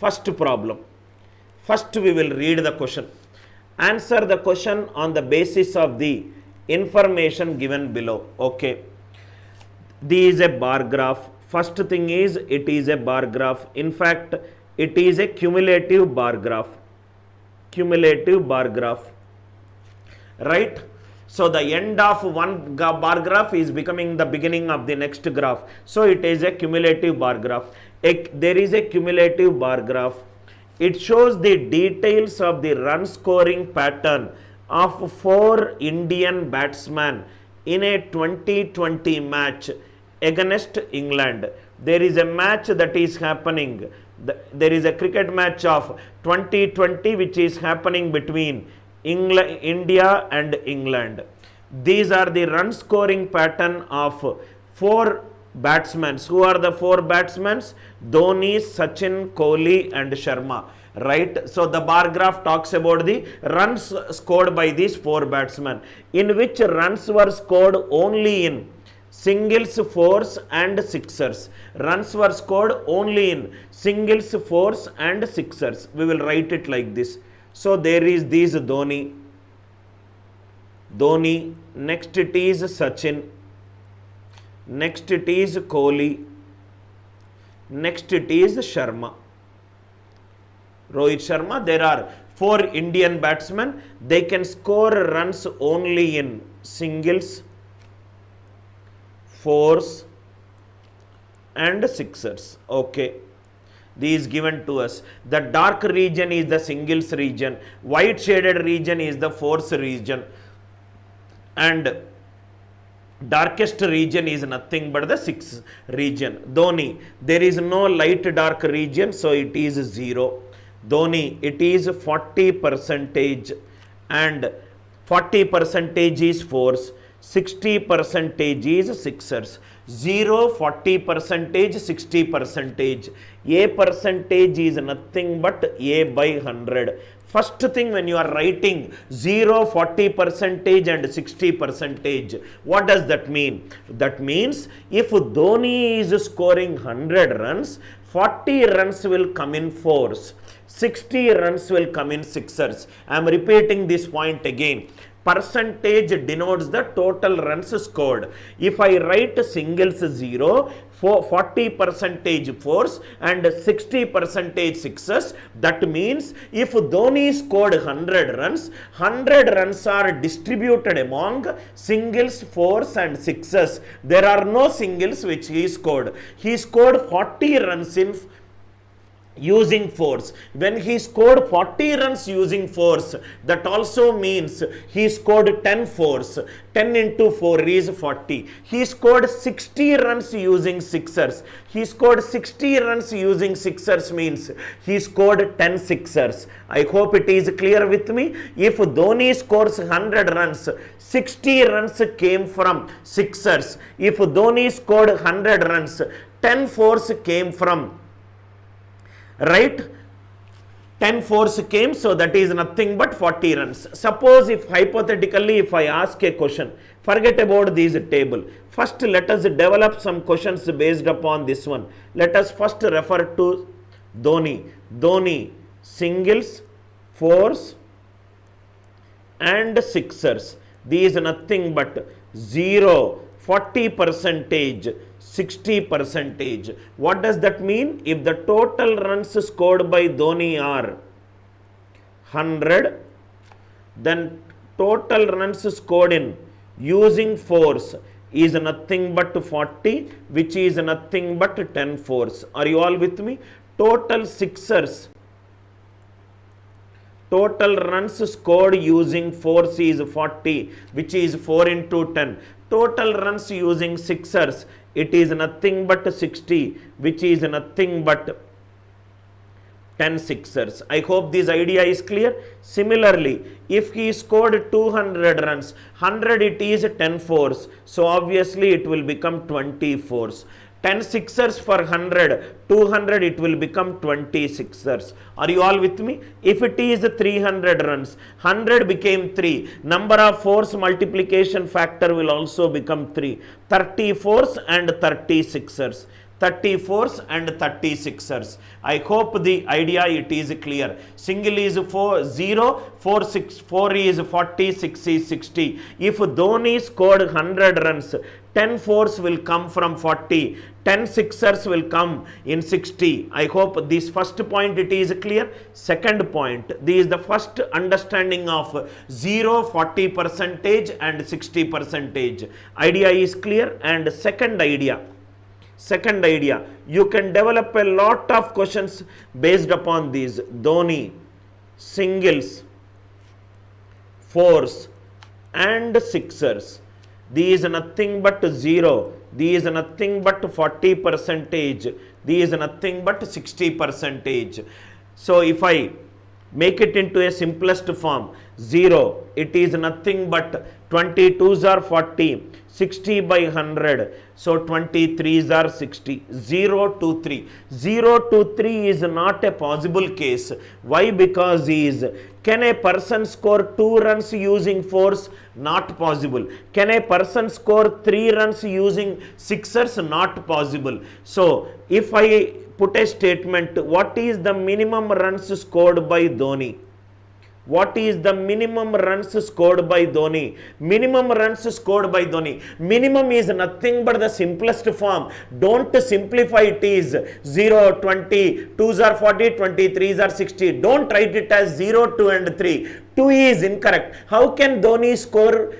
First problem. First we will read the question. Answer the question on the basis of the information given below. Okay. This is a bar graph. First thing is, it is a bar graph. In fact, it is a cumulative bar graph. Cumulative bar graph. Right? So the end of one bar graph is becoming the beginning of the next graph. So it is a cumulative bar graph. There is a cumulative bar graph. It shows the details of the run scoring pattern of 4 Indian batsmen in a 2020 match against England. There is a match that is happening. There is a cricket match of 2020 which is happening between India and England. These are the run scoring pattern of 4 batsmen. Who are the 4 batsmen? Dhoni, Sachin, Kohli and Sharma. Right? So the bar graph talks about the runs scored by these 4 batsmen, in which runs were scored only in singles, fours and sixers. Runs were scored only in singles, fours and sixers. We will write it like this. So there is this Dhoni, next it is Sachin, next it is Kohli, next it is Sharma. Rohit Sharma. There are 4 Indian batsmen. They can score runs only in singles, fours and sixers. Okay. These given to us. The dark region is the singles region. White shaded region is the fours region. And darkest region is nothing but the sixth region. Dhoni. There is no light dark region, so it is 0. Dhoni, it is 40% and 40% is fours, 60% is sixers. 0, 40%, 60%. A percentage is nothing but A by 100. First thing, when you are writing 0, 40% and 60%, what does that mean? That means if Dhoni is scoring 100 runs, 40 runs will come in fours, 60 runs will come in sixers. I am repeating this point again. Percentage denotes the total runs scored. If I write singles 0, 40% fours and 60% sixes, that means if Dhoni scored 100 runs, 100 runs are distributed among singles, fours and sixes. There are no singles which he scored. He scored 40 runs in using fours. When he scored 40 runs using fours, that also means he scored 10 fours. 10 into 4 is 40. He scored 60 runs using sixers. He scored 60 runs using sixers means he scored 10 sixers. I hope it is clear with me. If Dhoni scores 100 runs, 60 runs came from sixers. If Dhoni scored 100 runs, 10 fours came from, right, 10 fours came, so that is nothing but 40 runs. Suppose if hypothetically if I ask a question, forget about this table. First let us develop some questions based upon this one. Let us first refer to Dhoni. Dhoni, singles, fours and sixers. These nothing but 0, 40%, 60%. What does that mean? If the total runs scored by Dhoni are 100, then total runs scored in using fours is nothing but 40, which is nothing but 10 fours. Are you all with me? Total sixers, total runs scored using fours is 40, which is 4 into 10. Total runs using sixers, it is nothing but 60, which is nothing but 10 sixers. I hope this idea is clear. Similarly, if he scored 200 runs, 100 it is 10 fours, so obviously it will become 20 fours. 10 sixers for 100, 200 it will become 20 sixers. Are you all with me? If it is 300 runs, 100 became 3. Number of fours multiplication factor will also become 3. 30 fours and 30 sixers. 34s and 36ers. I hope the idea it is clear. Single is 0, 4 is 40, 6 is 60. If Dhoni scored 100 runs, 10 fours will come from 40, 10 sixers will come in 60. I hope this first point it is clear. Second point, this is the first understanding of 0, 40 percentage and 60 percentage. Idea is clear. And second idea, you can develop a lot of questions based upon these. Dhoni, singles, fours and sixers. These is nothing but 0. These is nothing but 40 percentage. These is nothing but 60 percentage. So if I make it into a simplest form, 0, it is nothing but 22s are 40, 60 by 100, so 23s are 60, 0 to 3. 0 to 3 is not a possible case. Why? Because can a person score 2 runs using 4s? Not possible. Can a person score 3 runs using 6ers? Not possible. So if I put a statement, what is the minimum runs scored by Dhoni? What is the minimum runs scored by Dhoni? Minimum runs scored by Dhoni. Minimum is nothing but the simplest form. Don't simplify it is 0, 20, 2s are 40, 23s are 60. Don't write it as 0, 2 and 3. 2 is incorrect. How can Dhoni score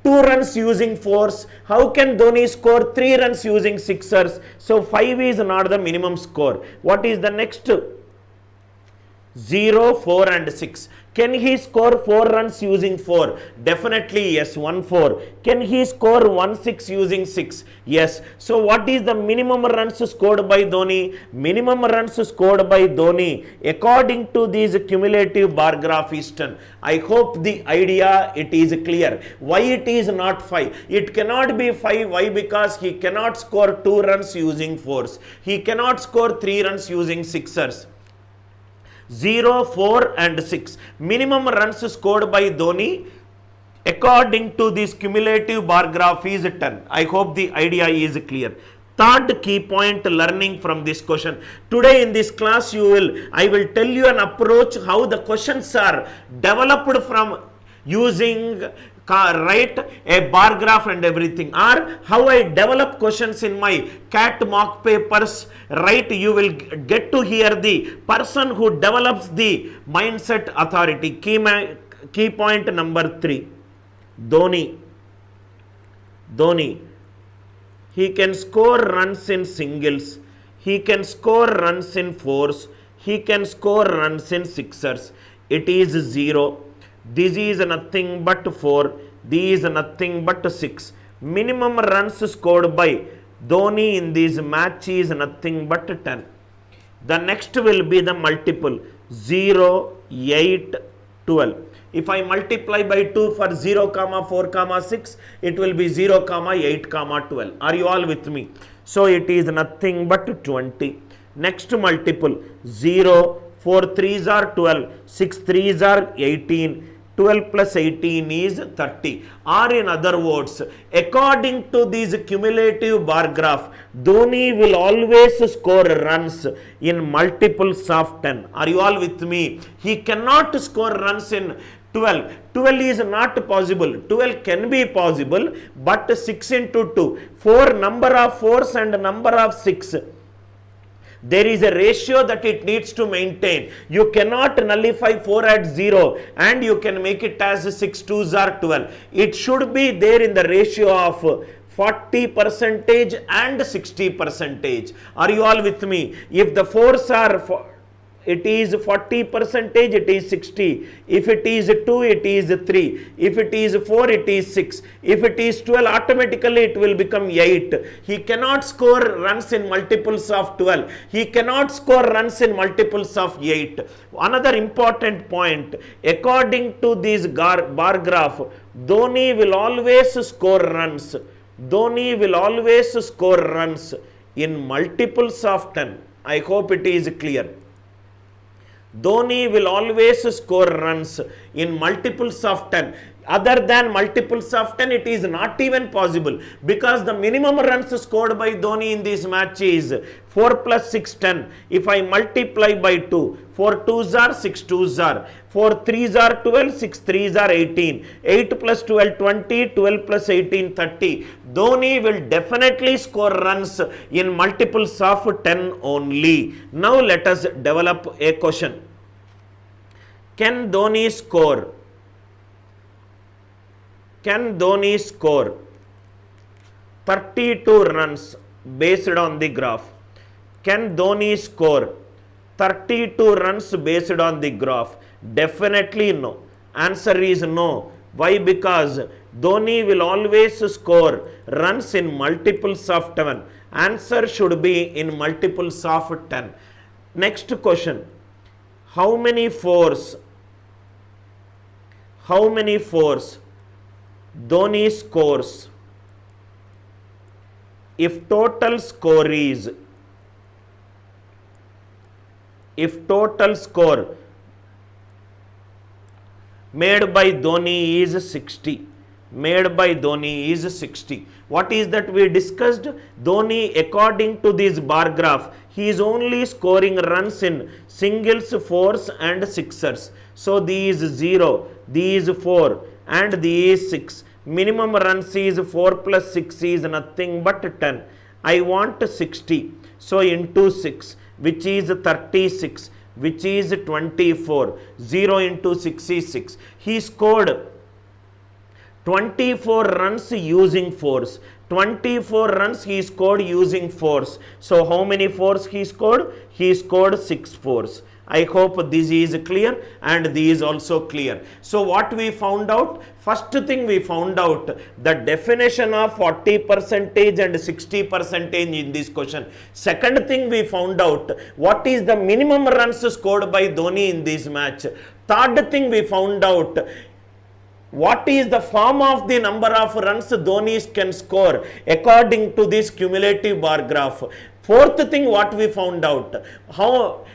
2 runs using 4s? How can Dhoni score 3 runs using 6ers? So 5 is not the minimum score. What is the next? 0, 4 and 6. Can he score 4 runs using 4? Definitely yes, 1 4. Can he score 1 6 using 6? Yes. So what is the minimum runs scored by Dhoni? Minimum runs scored by Dhoni according to these cumulative bar graph is 10. I hope the idea it is clear. Why it is not 5? It cannot be 5. Why? Because he cannot score 2 runs using 4s. He cannot score 3 runs using 6ers. 0, 4 and 6. Minimum runs scored by Dhoni according to this cumulative bar graph is 10. I hope the idea is clear. Third key point learning from this question. Today in this class I will tell you an approach how the questions are developed from using write a bar graph and everything, or how I develop questions in my CAT mock papers. Right, you will get to hear the person who develops the mindset authority. Key point number 3. Dhoni, he can score runs in singles, he can score runs in 4s, he can score runs in 6ers. It is 0. This is nothing but 4. This is nothing but 6. Minimum runs scored by Dhoni in this match is nothing but 10. The next will be the multiple 0, 8, 12. If I multiply by 2 for 0, 4, 6, it will be 0, 8, 12. Are you all with me? So it is nothing but 20. Next multiple 0, 4 3s are 12, 6 3s are 18. 12 plus 18 is 30. Or in other words, according to this cumulative bar graph, Dhoni will always score runs in multiples of 10. Are you all with me? He cannot score runs in 12. 12 is not possible. 12 can be possible, but 6 into 2. 4 number of 4s and number of 6. There is a ratio that it needs to maintain. You cannot nullify 4 at 0 and you can make it as 6 2s are 12. It should be there in the ratio of 40 percentage and 60 percentage. Are you all with me? If the 4s are it is 40 percentage, it is 60. If it is 2, it is 3. If it is 4, it is 6. If it is 12, automatically it will become 8. He cannot score runs in multiples of 12. He cannot score runs in multiples of 8. Another important point, according to this bar graph, Dhoni will always score runs. Dhoni will always score runs in multiples of 10. I hope it is clear. Dhoni will always score runs in multiples of 10. Other than multiples of 10, it is not even possible, because the minimum runs scored by Dhoni in this match is 4 plus 6, 10. If I multiply by 2, 4 2s are 6 2s are, 4 3s are 12, 6 3s are 18, 8 plus 12 20, 12 plus 18 30. Dhoni will definitely score runs in multiples of 10 only. Now let us develop a question. Can Dhoni score 32 runs based on the graph? Can Dhoni score 32 runs based on the graph? Definitely no. Answer is no. Why? Because Dhoni will always score runs in multiples of 10. Answer should be in multiples of 10. Next question. How many fours Dhoni scores if total score made by Dhoni is 60. What is that we discussed? Dhoni, according to this bar graph, he is only scoring runs in singles, fours and sixers. So these 0, these 4 and these 6. Minimum runs is 4 plus 6 is nothing but 10. I want 60. So into 6, which is 36, which is 24. 0 into 6 is 6. He scored 24 runs using fours. 24 runs he scored using fours. So how many fours he scored? He scored 6 fours. I hope this is clear and this is also clear. So what we found out? First thing we found out the definition of 40% and 60% in this question. Second thing we found out what is the minimum runs scored by Dhoni in this match. Third thing we found out what is the form of the number of runs Dhoni can score according to this cumulative bar graph. Fourth thing what we found out, how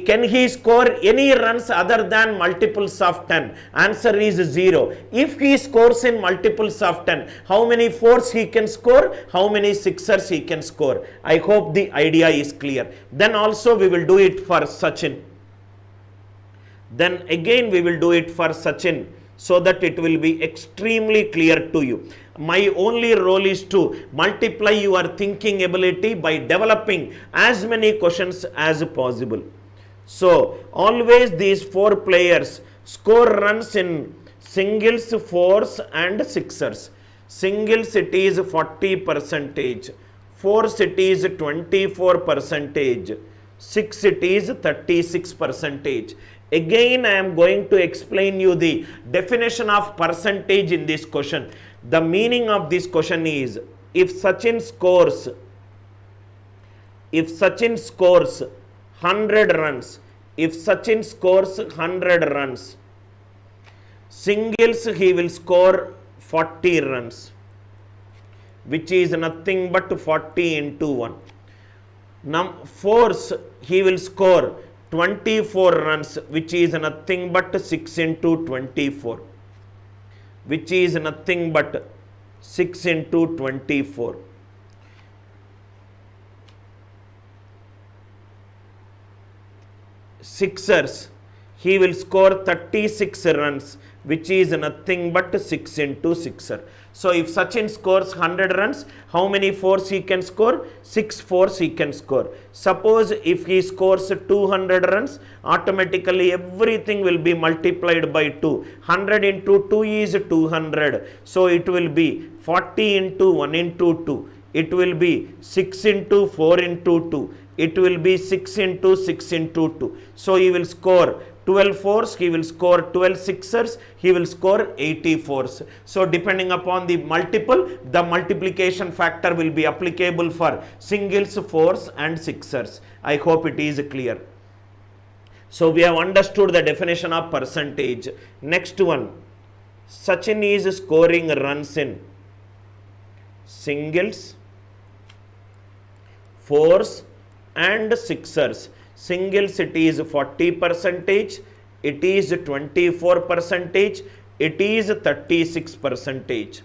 can he score any runs other than multiples of 10? Answer is 0. If he scores in multiples of 10, how many fours he can score? How many sixers he can score? I hope the idea is clear. Then also we will do it for Sachin. Then again we will do it for Sachin, so that it will be extremely clear to you. My only role is to multiply your thinking ability by developing as many questions as possible. So always these 4 players score runs in singles, fours and sixers. Singles it is 40%, fours it is 24%, six it is 36%. Again I am going to explain you the definition of percentage in this question. The meaning of this question is, if Sachin scores 100 runs, singles he will score 40 runs, which is nothing but 40 into 1. Fours he will score 24 runs, which is nothing but 6 into 24, which is nothing but 6 into 24. Sixers he will score 36 runs, which is nothing but 6 into sixer. So if Sachin scores 100 runs, how many fours he can score? 6 fours he can score. Suppose if he scores 200 runs, automatically everything will be multiplied by 2. 100 into 2 is 200. So it will be 40 into 1 into 2. It will be 6 into 4 into 2. It will be 6 into 6 into 2. So he will score 12 fours, he will score 12 sixers, he will score 80 fours. So depending upon the multiple, the multiplication factor will be applicable for singles, fours and sixers. I hope it is clear. So we have understood the definition of percentage. Next one, Sachin is scoring runs in singles, fours and sixers. Singles it is 40%, it is 24%, It is 36 percentage.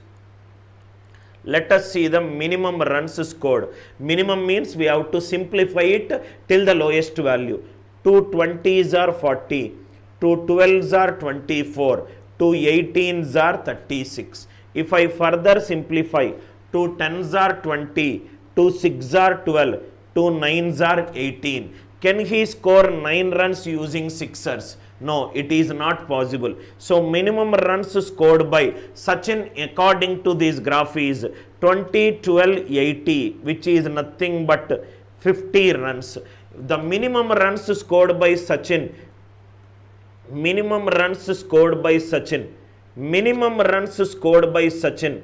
Let us see the minimum runs scored. Minimum means we have to simplify it till the lowest value. 2 20s are 40, 2 12s are 24, 2 18s are 36. If I further simplify, 2 10s are 20, 2 6s are 12, 2 9s are 18. Can he score 9 runs using sixers? No, it is not possible. So minimum runs scored by Sachin according to this graph is 20, 12, 80, which is nothing but 50 runs. The minimum runs scored by Sachin, minimum runs scored by Sachin, minimum runs scored by Sachin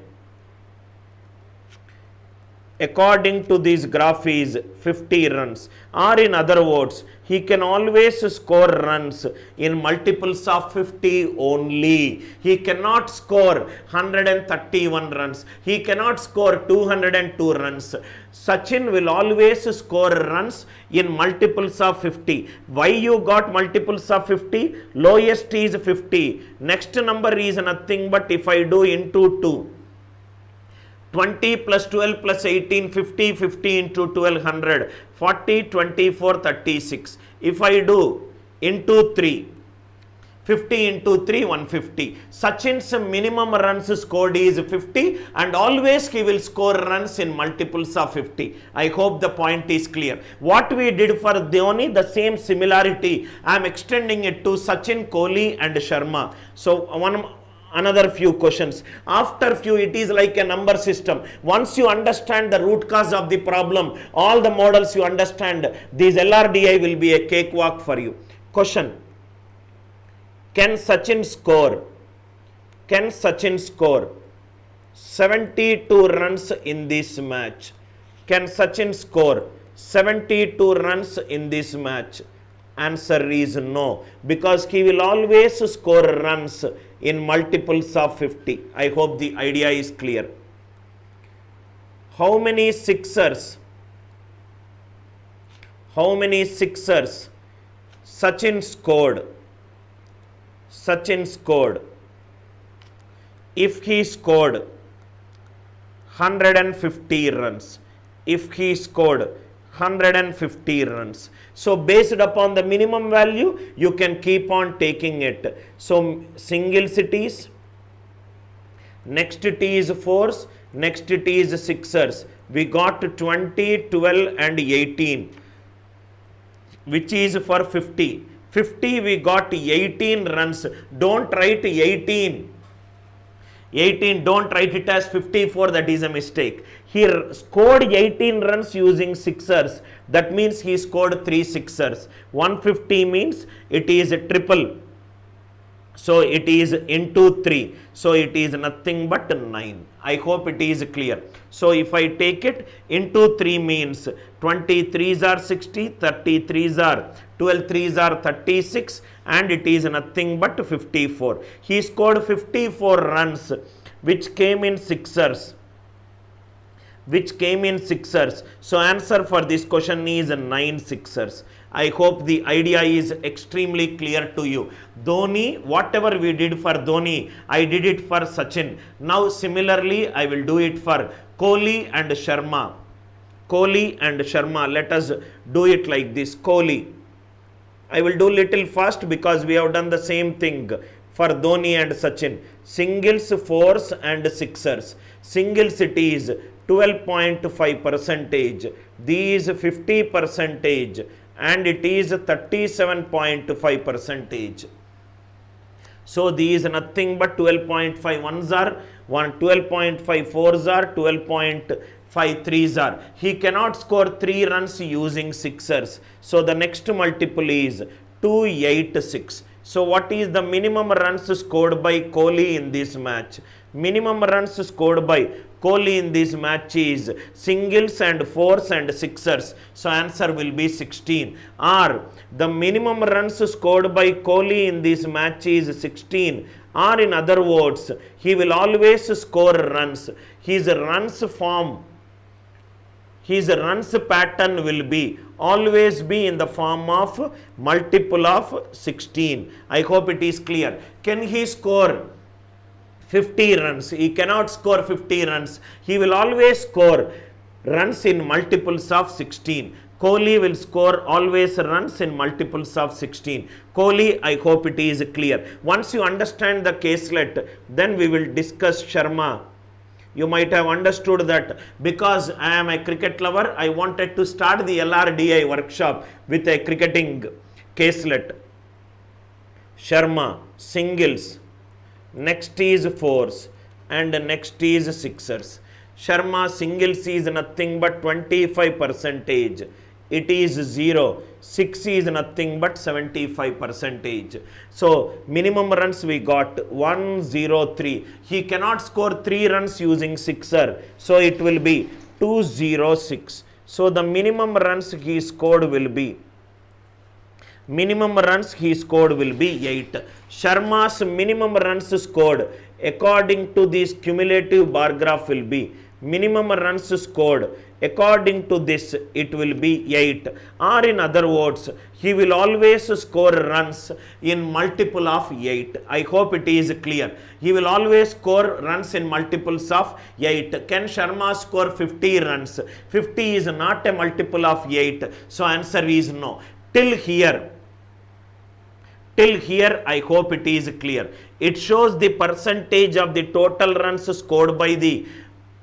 according to this graph is 50 runs, or in other words, he can always score runs in multiples of 50 only. He cannot score 131 runs. He cannot score 202 runs. Sachin will always score runs in multiples of 50. Why you got multiples of 50? Lowest is 50. Next number is nothing but if I do into 2. 20 plus 12 plus 18, 50, 50 into 1200, 40, 24, 36. If I do into 3, 50 into 3, 150. Sachin's minimum runs scored is 50 and always he will score runs in multiples of 50. I hope the point is clear. What we did for Dhoni, the same similarity, I am extending it to Sachin, Kohli and Sharma. So another few questions. After few, it is like a number system. Once you understand the root cause of the problem, all the models you understand, this LRDI will be a cakewalk for you. Question. Can Sachin score 72 runs in this match? Can Sachin score 72 runs in this match? Answer is no, because he will always score runs in multiples of 50. I hope the idea is clear. How many sixers Sachin scored? If he scored 150 runs. If he scored 150 runs. So based upon the minimum value, you can keep on taking it. So single cities, next it is fours, next it is sixers. We got 20, 12 and 18, which is for 50. 50 we got 18 runs. Don't write 18. Don't write it as 54, that is a mistake. He scored 18 runs using sixers. That means he scored 3 sixers. 150 means it is a triple. So it is into 3. So it is nothing but 9. I hope it is clear. So if I take it into 3 means 23s are 60, 33s are 12 3s are 36 and it is nothing but 54. He scored 54 runs which came in sixers. So answer for this question is 9 sixers. I hope the idea is extremely clear to you. Dhoni, whatever we did for Dhoni, I did it for Sachin. Now similarly, I will do it for Kohli and Sharma. Let us do it like this. Kohli. I will do little fast because we have done the same thing for Dhoni and Sachin. Singles, fours and sixers. Singles it is 12.5 percentage. These 50 percentage and it is 37.5 percentage. So these nothing but 12.5 ones are 12.5 fours are 12.5 threes are. He cannot score 3 runs using sixers. So the next multiple is 286. So what is the minimum runs scored by Kohli in this match? Minimum runs scored by Kohli in this match is singles and fours and sixers. So answer will be 16. Or the minimum runs scored by Kohli in this match is 16. Or in other words, he will always score runs. His runs pattern will be always be in the form of multiple of 16. I hope it is clear. Can he score 50 runs. He cannot score 50 runs. He will always score runs in multiples of 16. Kohli will score always runs in multiples of 16. Kohli, I hope it is clear. Once you understand the caselet, then we will discuss Sharma. You might have understood that because I am a cricket lover, I wanted to start the LRDI workshop with a cricketing caselet. Sharma, singles, next is fours, and next is sixers. Sharma singles is nothing but 25 percentage. It is 0. 6 is nothing but 75 percentage. So minimum runs we got 103. He cannot score 3 runs using sixer. So it will be 206. So the minimum runs he scored will be 8. Sharma's minimum runs scored according to this cumulative bar graph will be minimum runs scored according to this, it will be 8. Or in other words, he will always score runs in multiple of 8. I hope it is clear. He will always score runs in multiples of 8. Can Sharma score 50 runs? 50 is not a multiple of 8. So answer is no. Till here, I hope it is clear. It shows the percentage of the total runs scored by the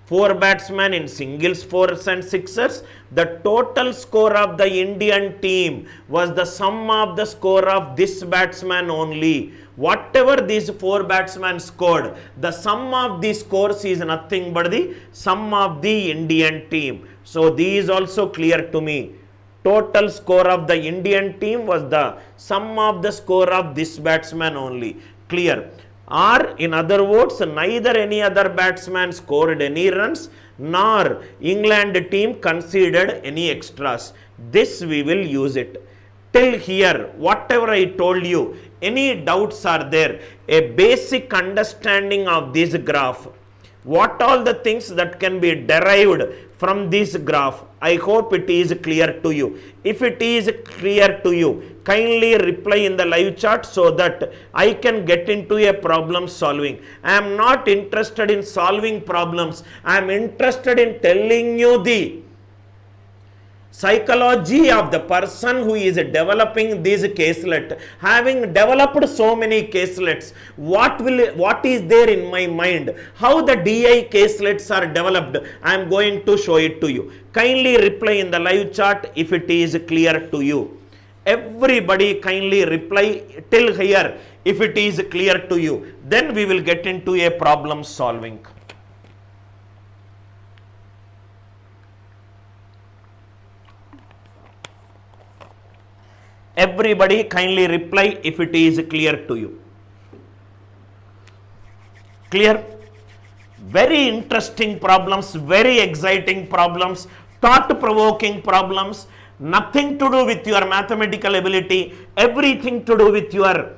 4 batsmen in singles, fours and sixers. The total score of the Indian team was the sum of the score of this batsman only. Whatever these 4 batsmen scored, the sum of the scores is nothing but the sum of the Indian team. So these also clear to me. Total score of the Indian team was the sum of the score of this batsman only. Clear. Or in other words, neither any other batsman scored any runs nor England team conceded any extras. This we will use it. Till here, whatever I told you, any doubts are there? A basic understanding of this graph. What all the things that can be derived from this graph? I hope it is clear to you. If it is clear to you, kindly reply in the live chat so that I can get into a problem solving. I am not interested in solving problems. I am interested in telling you the psychology of the person who is developing this caselet. Having developed so many caselets, what is there in my mind? How the DI caselets are developed? I am going to show it to you. Kindly reply in the live chat if it is clear to you. Everybody kindly reply till here if it is clear to you. Then we will get into a problem solving. Everybody kindly reply if it is clear to you. Clear? Very interesting problems, very exciting problems, thought-provoking problems, nothing to do with your mathematical ability, everything to do with your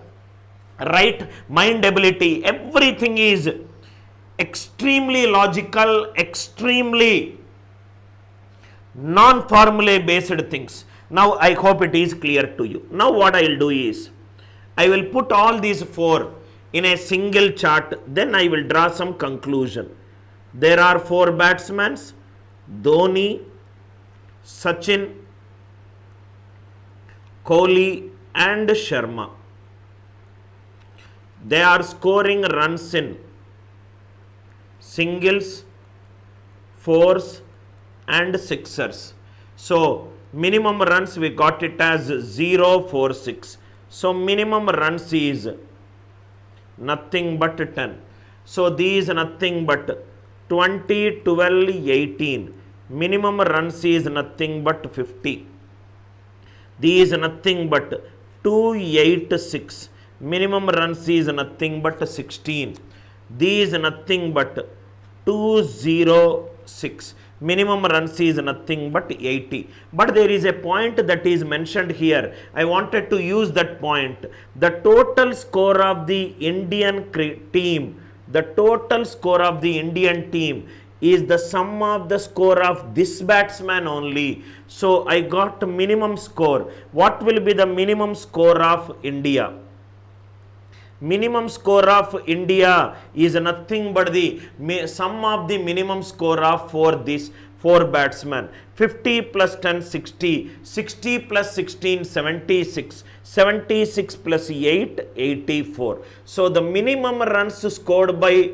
right mind ability. Everything is extremely logical, extremely non-formula based things. Now I hope it is clear to you. Now what I will do is, I will put all these 4 in a single chart, then I will draw some conclusion. There are 4 batsmen, Dhoni, Sachin, Kohli and Sharma. They are scoring runs in singles, fours and sixers. So minimum runs we got it as 046. So minimum runs is nothing but 10. So these nothing but 20, 12, 18. Minimum runs is nothing but 50. These nothing but 286. Minimum runs is nothing but 16. These nothing but 206. Minimum runs is nothing but 80. But there is a point that is mentioned here. I wanted to use that point. The total score of the Indian team, the total score of the Indian team is the sum of the score of this batsman only. So I got minimum score. What will be the minimum score of India? Minimum score of India is nothing but the sum of the minimum score of these 4 batsmen. 50 plus 10, 60. 60 plus 16, 76. 76 plus 8, 84. So the minimum runs scored by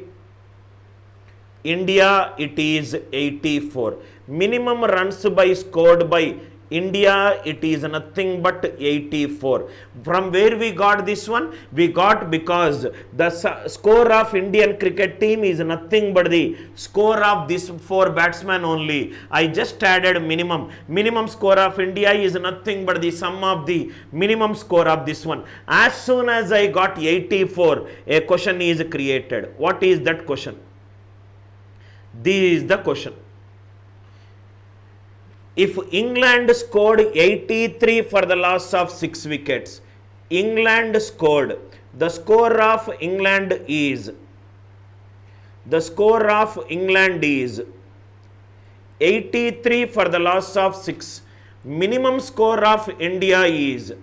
India, it is 84. Minimum runs scored by India, it is nothing but 84. From where we got this one? We got because the score of Indian cricket team is nothing but the score of these 4 batsmen only. I just added minimum. Minimum score of India is nothing but the sum of the minimum score of this one. As soon as I got 84, a question is created. What is that question? This is the question. If England scored 83 for the loss of 6 wickets, England scored, the score of England is 83 for the loss of 6. Minimum score of India is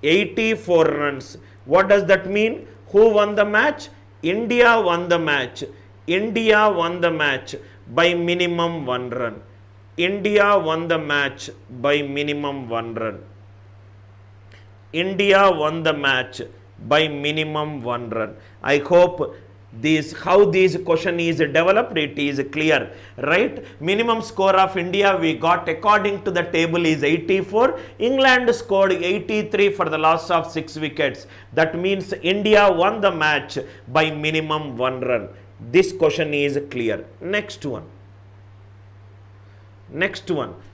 84 runs. What does that mean? Who won the match? India won the match. India won the match by minimum 1 run. India won the match by minimum 1 run. India won the match by minimum 1 run. I hope how this question is developed, it is clear, right? Minimum score of India we got according to the table is 84. England scored 83 for the loss of 6 wickets. That means India won the match by minimum 1 run. This question is clear. Next one.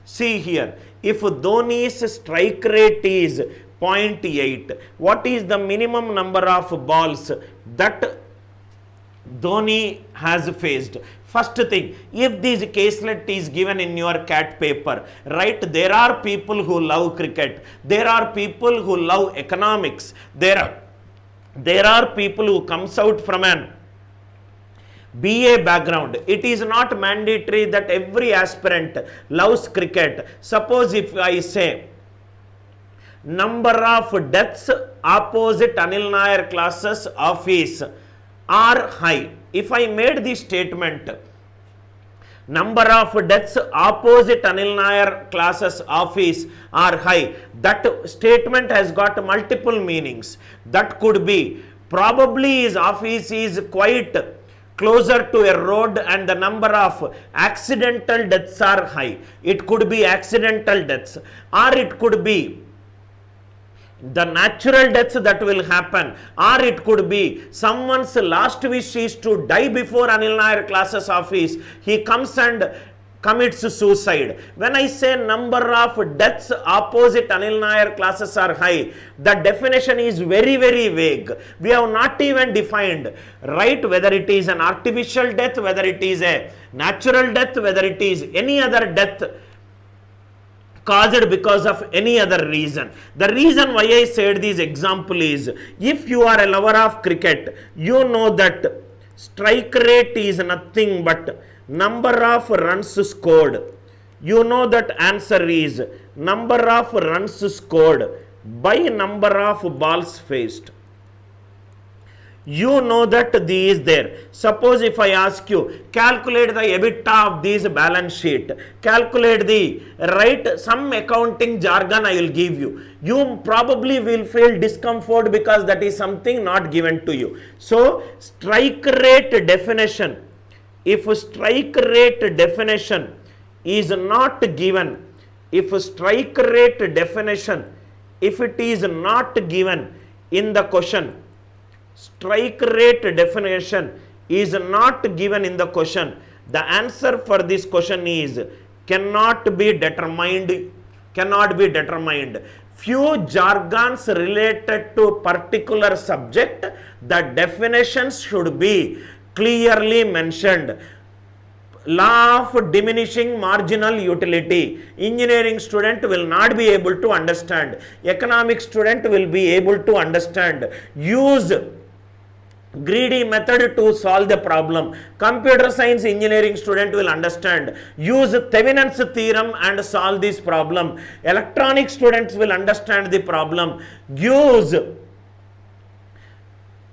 See here. If Dhoni's strike rate is 0.8, what is the minimum number of balls that Dhoni has faced? First thing, if this caselet is given in your CAT paper, right, there are people who love cricket. There are people who love economics. There are people who comes out from an BA background. It is not mandatory that every aspirant loves cricket. Suppose if I say number of deaths opposite Anil Nair classes office are high. If I made this statement, number of deaths opposite Anil Nair classes office are high, that statement has got multiple meanings. That could be probably his office is quite closer to a road and the number of accidental deaths are high. It could be accidental deaths, or it could be the natural deaths that will happen, or it could be someone's last wish is to die before Anil Nair classes office. He comes and commits suicide. When I say number of deaths opposite Anil Nair classes are high, the definition is very, very vague. We have not even defined, right, whether it is an artificial death, whether it is a natural death, whether it is any other death caused because of any other reason. The reason why I said this example is, if you are a lover of cricket, you know that strike rate is nothing but number of runs scored. You know that answer is number of runs scored by number of balls faced. You know that this is there. Suppose if I ask you, calculate the EBITDA of this balance sheet, calculate the, right, some accounting jargon I will give you. You probably will feel discomfort because that is something not given to you. So, strike rate definition, if strike rate definition is not given, if strike rate definition, if it is not given in the question, strike rate definition is not given in the question, the answer for this question is cannot be determined. Few jargons related to particular subject, the definitions should be clearly mentioned. Law of diminishing marginal utility, engineering student will not be able to understand, economic student will be able to understand. Use greedy method to solve the problem. Computer science engineering student will understand. Use Thevenin's theorem and solve this problem. Electronic students will understand the problem. Use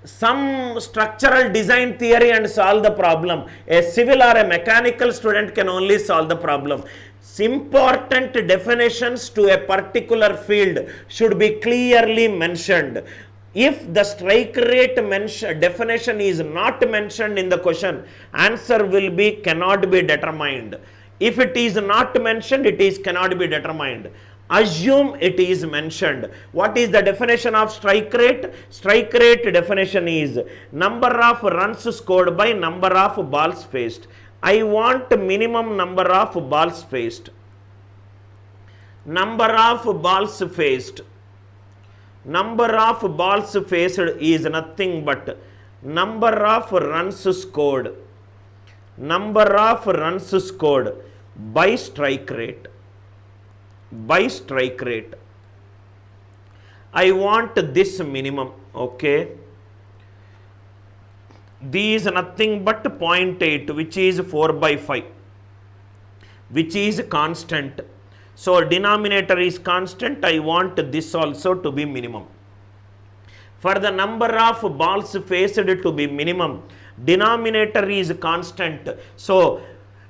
some structural design theory and solve the problem. A civil or a mechanical student can only solve the problem. Important definitions to a particular field should be clearly mentioned. If the strike rate definition is not mentioned in the question, answer will be cannot be determined. If it is not mentioned, it is cannot be determined. Assume it is mentioned. What is the definition of strike rate? Strike rate definition is number of runs scored by number of balls faced. I want minimum number of balls faced. Number of balls faced. Number of balls faced is nothing but number of runs scored. Number of runs scored by strike rate. By strike rate. I want this minimum. Okay. These nothing but 0.8, which is 4 by 5, which is constant. So denominator is constant. I want this also to be minimum. For the number of balls faced to be minimum, denominator is constant. So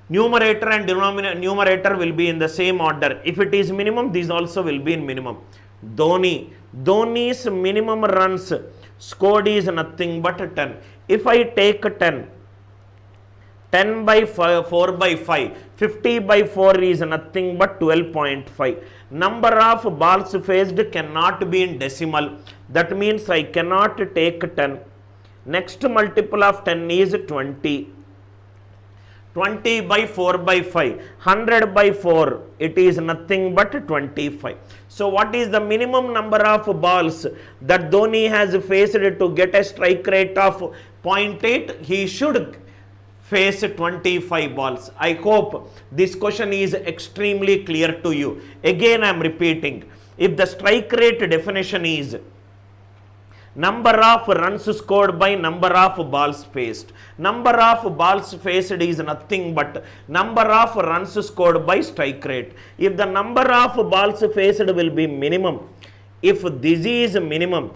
numerator and numerator will be in the same order. If it is minimum, these also will be in minimum. Dhoni's minimum runs scored is nothing but 10. If I take 10 by 4 by 5, 50 by 4 is nothing but 12.5. Number of balls faced cannot be in decimal. That means I cannot take 10. Next multiple of 10 is 20. 20 by 4 by 5, 100 by 4, it is nothing but 25. So what is the minimum number of balls that Dhoni has faced to get a strike rate of 0.8? He should face 25 balls. I hope this question is extremely clear to you. Again I am repeating, if the strike rate definition is number of runs scored by number of balls faced. Number of balls faced is nothing but number of runs scored by strike rate. If the number of balls faced will be minimum, if this is minimum,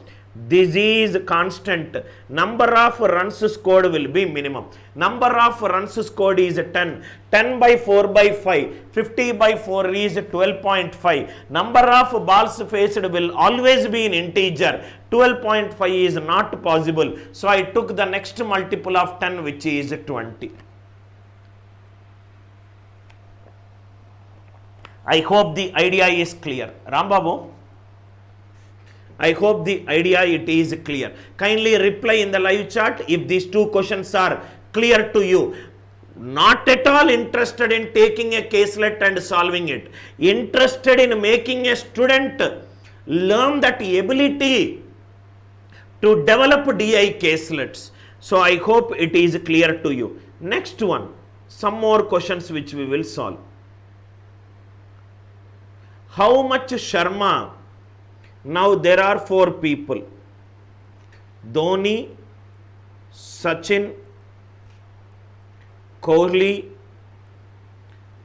this is constant, number of runs scored will be minimum. Number of runs scored is 10. 10 by 4 by 5, 50 by 4 is 12.5. Number of balls faced will always be in integer. 12.5 is not possible. So I took the next multiple of 10, which is 20. I hope the idea is clear. Rambabu, I hope the idea it is clear. Kindly reply in the live chat if these two questions are clear to you. Not at all interested in taking a caselet and solving it. Interested in making a student learn that ability to develop DI caselets. So I hope it is clear to you. Next one, some more questions which we will solve. How much Sharma? Now there are 4 people: Dhoni, Sachin, Kohli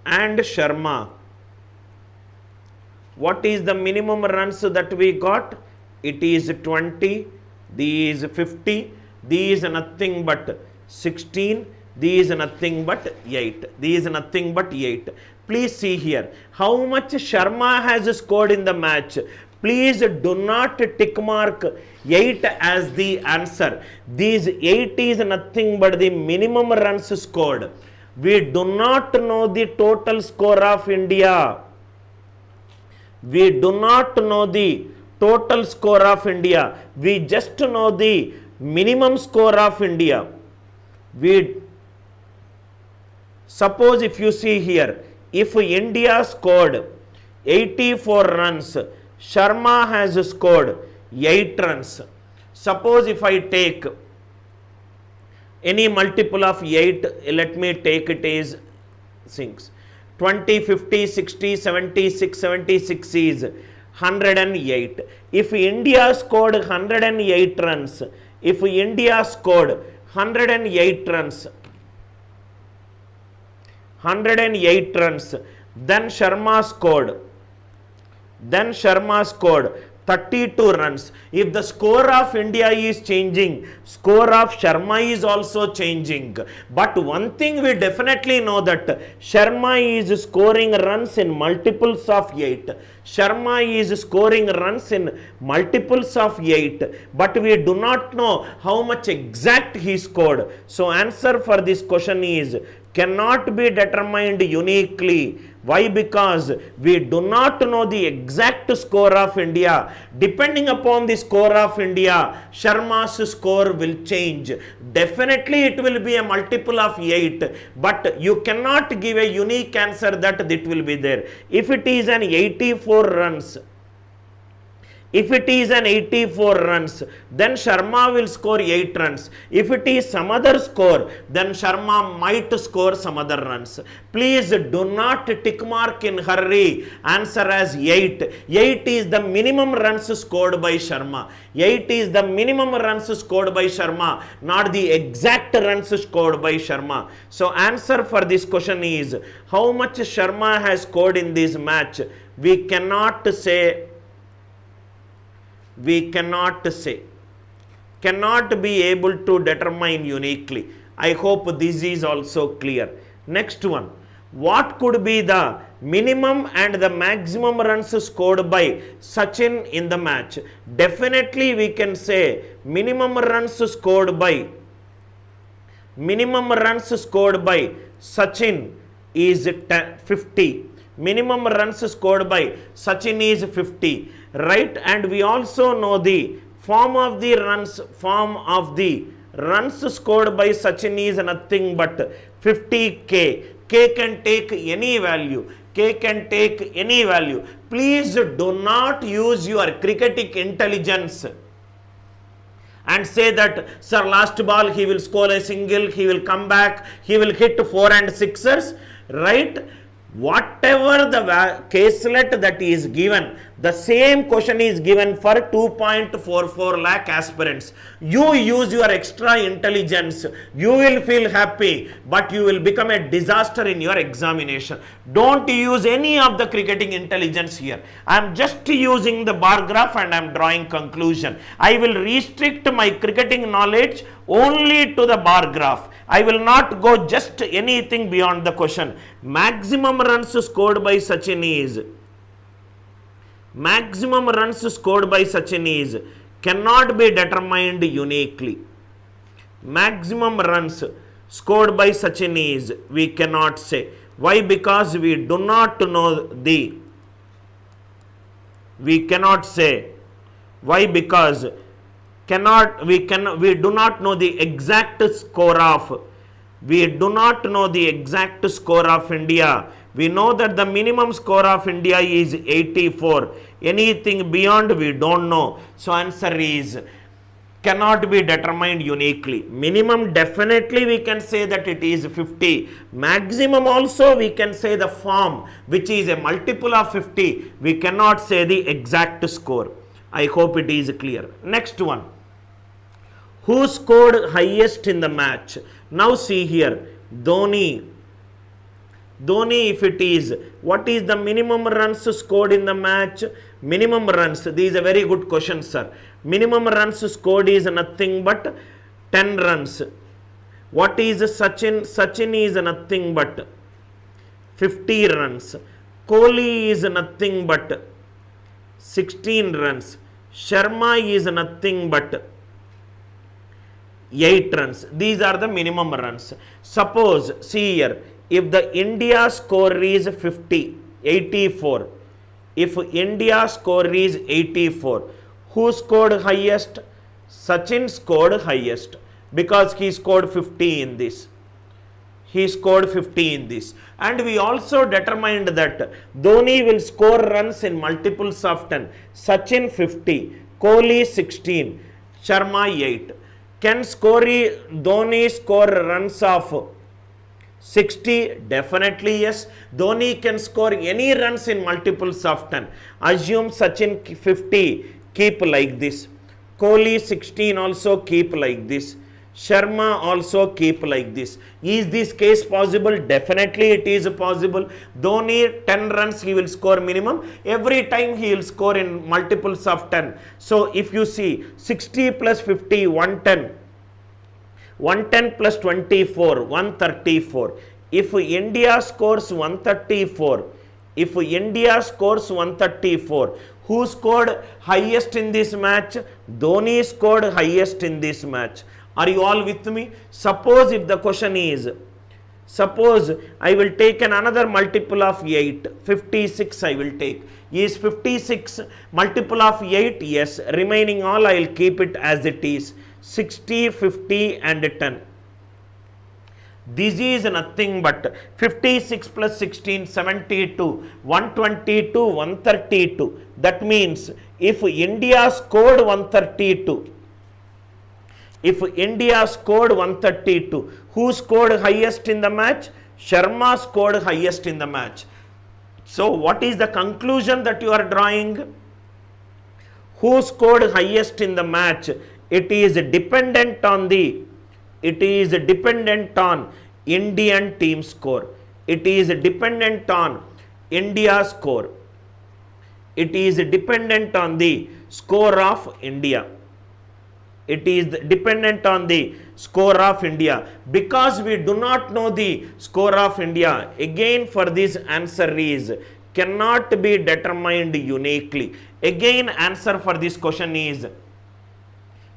and Sharma. What is the minimum runs that we got? It is 20, these 50, these nothing but 16, these nothing but 8, these nothing but 8. Please see here, how much Sharma has scored in the match. Please do not tick mark 8 as the answer. These 8 is nothing but the minimum runs scored. We do not know the total score of India. We do not know the total score of India. We just know the minimum score of India. Suppose if you see here, if India scored 84 runs, Sharma has scored 8 runs. Suppose if I take any multiple of 8, let me take it as 6. 20, 50, 60, 76, 76 is 108. If India scored 108 runs, If India scored 108 runs, 108 runs, then Sharma scored 32 runs. If the score of India is changing, score of Sharma is also changing. But one thing we definitely know that Sharma is scoring runs in multiples of 8. Sharma is scoring runs in multiples of 8. But we do not know how much exact he scored. So answer for this question is cannot be determined uniquely. Why? Because we do not know the exact score of India. Depending upon the score of India, Sharma's score will change. Definitely it will be a multiple of 8, but you cannot give a unique answer that it will be there. If it is an 84 runs, if it is an 84 runs, then Sharma will score 8 runs. If it is some other score, then Sharma might score some other runs. Please do not tick mark in hurry. Answer as 8. 8 is the minimum runs scored by Sharma. 8 is the minimum runs scored by Sharma, not the exact runs scored by Sharma. So answer for this question is, how much Sharma has scored in this match? We cannot say. We cannot be able to determine uniquely. I hope this is also clear. Next one, what could be the minimum and the maximum runs scored by Sachin in the match? Definitely we can say minimum runs scored by Sachin is 50. Minimum runs scored by Sachin is 50. Right, and we also know the form of the runs scored by Sachin is nothing but 50k. K can take any value. K can take any value. Please do not use your cricketing intelligence and say that, sir, last ball he will score a single, he will come back, he will hit 4 and 6ers, right? Whatever the caselet that is given, the same question is given for 2.44 lakh aspirants. You use your extra intelligence, you will feel happy, but you will become a disaster in your examination. Don't use any of the cricketing intelligence here. I am just using the bar graph and I am drawing conclusion. I will restrict my cricketing knowledge only to the bar graph. I will not go just anything beyond the question. Maximum runs scored by Sachin is cannot be determined uniquely. Maximum runs scored by Sachin is we cannot say. Why? Because we do not know the. We cannot say. Why? Because we do not know the exact score of. We do not know the exact score of India. We know that the minimum score of India is 84. Anything beyond we don't know. So answer is cannot be determined uniquely. Minimum definitely we can say that it is 50. Maximum also we can say the form which is a multiple of 50. We cannot say the exact score. I hope it is clear. Next one. Who scored highest in the match? Now see here, Dhoni, if it is, what is the minimum runs scored in the match? Minimum runs, this is a very good question, sir. Minimum runs scored is nothing but 10 runs. What is Sachin? Sachin is nothing but 50 runs. Kohli is nothing but 16 runs. Sharma is nothing but 8 runs. These are the minimum runs. Suppose, see here, if the India score is 84, if India score is 84, who scored highest? Sachin scored highest because he scored 50 in this. He scored 50 in this. And we also determined that Dhoni will score runs in multiples of 10. Sachin 50, Kohli 16, Sharma 8. Can Dhoni score runs of 60? Definitely yes. Dhoni can score any runs in multiples of 10. Assume Sachin 50, keep like this. Kohli 16 also keep like this. Sharma also keep like this. Is this case possible? Definitely it is possible. Dhoni 10 runs he will score minimum. Every time he will score in multiples of 10. So if you see 60 plus 50, 110. 110 plus 24, 134. If India scores 134, who scored highest in this match? Dhoni scored highest in this match. Are you all with me? Suppose if the question is, suppose I will take another multiple of 8, 56 I will take. Is 56 multiple of 8? Yes. Remaining all I will keep it as it is. 60, 50 and 10. This is nothing but 56 plus 16, 72, 122, 132. That means if India scored 132, who scored highest in the match? Sharma scored highest in the match. So what is the conclusion that you are drawing? Who scored highest in the match? It is dependent on Indian team score. It is dependent on India's score. It is dependent on the score of India. It is dependent on the score of India. Because we do not know the score of India, again for this answer is cannot be determined uniquely. Again answer for this question is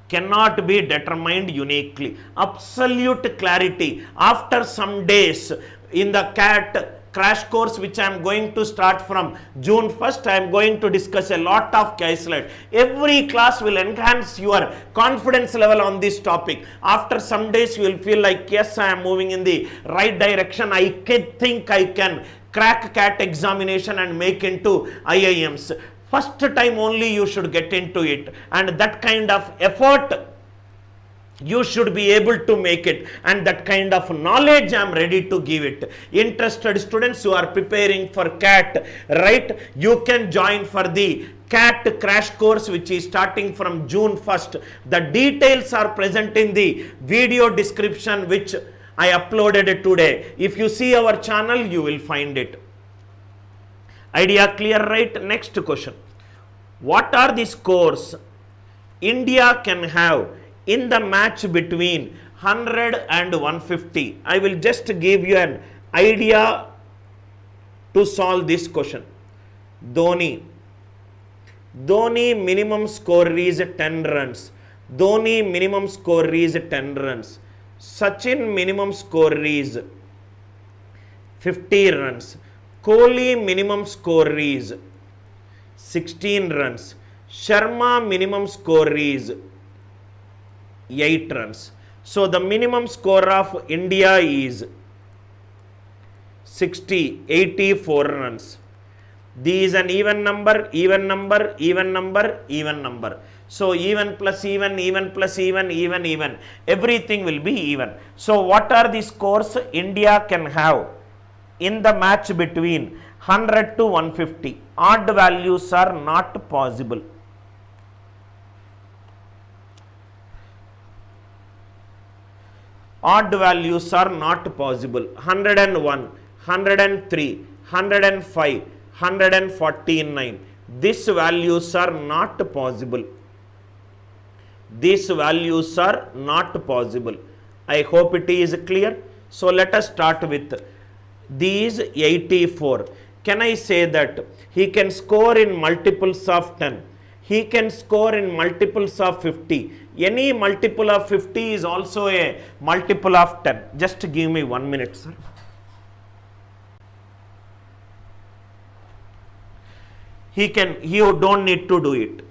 cannot be determined uniquely. Absolute clarity. After some days in the CAT crash course which I am going to start from June 1st, I am going to discuss a lot of case studies. Every class will enhance your confidence level on this topic. After some days you will feel like, yes, I am moving in the right direction. I think I can crack CAT examination and make into IIMs. First time only you should get into it, and that kind of effort you should be able to make it, and that kind of knowledge I am ready to give it. Interested students who are preparing for CAT, right, you can join for the CAT crash course which is starting from June 1st. The details are present in the video description which I uploaded today. If you see our channel, you will find it. Idea clear, right? Next question. What are the scores India can have in the match between 100 and 150? I will just give you an idea to solve this question. Dhoni minimum score is 10 runs. Dhoni minimum score is 10 runs. Sachin minimum score is 50 runs. Kohli minimum score is 16 runs. Sharma minimum score is 8 runs. So the minimum score of India is 84 runs. This is an even number, even number, even number, even number. So even plus even, even plus even, even. Everything will be even. So what are the scores India can have in the match between 100 to 150? Odd values are not possible. Odd values are not possible. 101, 103, 105, 149. These values are not possible. These values are not possible. I hope it is clear. So let us start with these 84. Can I say that he can score in multiples of 10? He can score in multiples of 50. Any multiple of 50 is also a multiple of 10. Just give me 1 minute, sir. He don't need to do it.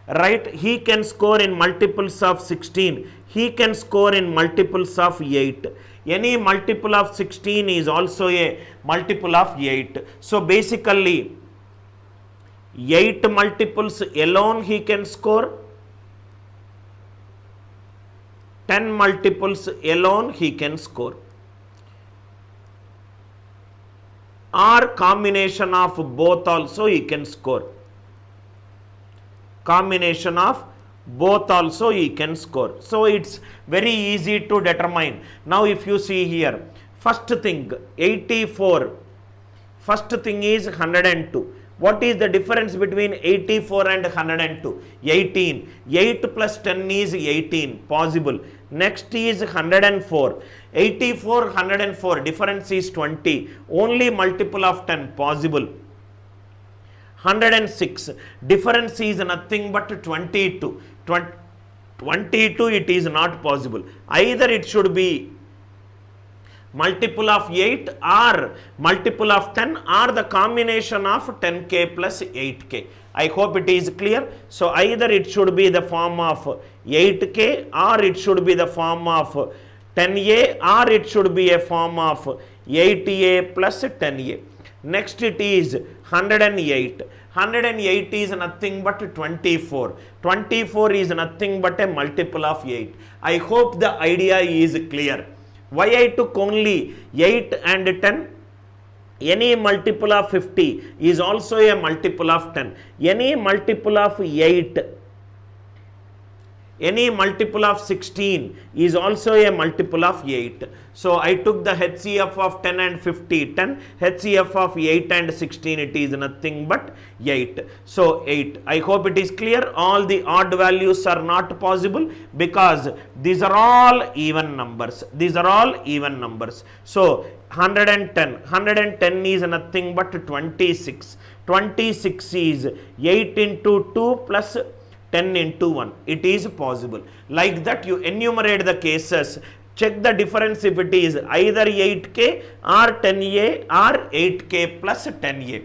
Right? He can score in multiples of 16. He can score in multiples of 8. Any multiple of 16 is also a multiple of 8. So basically, 8 multiples alone he can score. 10 multiples alone he can score. Or combination of both also he can score. Combination of both also he can score. So it's very easy to determine. Now if you see here, first thing 84, first thing is 102. What is the difference between 84 and 102? 18. 8 plus 10 is 18, possible. Next is 104. 84, 104, difference is 20. Only multiple of 10, possible. 106, difference is nothing but 22. 22, it is not possible. Either it should be multiple of 8 or multiple of 10 or the combination of 10k plus 8k. I hope it is clear. So either it should be the form of 8k or it should be the form of 10a or it should be a form of 8a plus 10a. Next it is 108. 108 is nothing but 24. 24 is nothing but a multiple of 8. I hope the idea is clear. Why I took only 8 and 10? Any multiple of 50 is also a multiple of 10. Any multiple of 8, any multiple of 16 is also a multiple of 8. So I took the HCF of 10 and 50, 10, HCF of 8 and 16, it is nothing but 8. So 8. I hope it is clear. All the odd values are not possible because these are all even numbers. These are all even numbers. So 110 is nothing but 26. 26 is 8 into 2 plus 10 into 1. It is possible. Like that you enumerate the cases. Check the difference if it is either 8k or 10a or 8k plus 10a.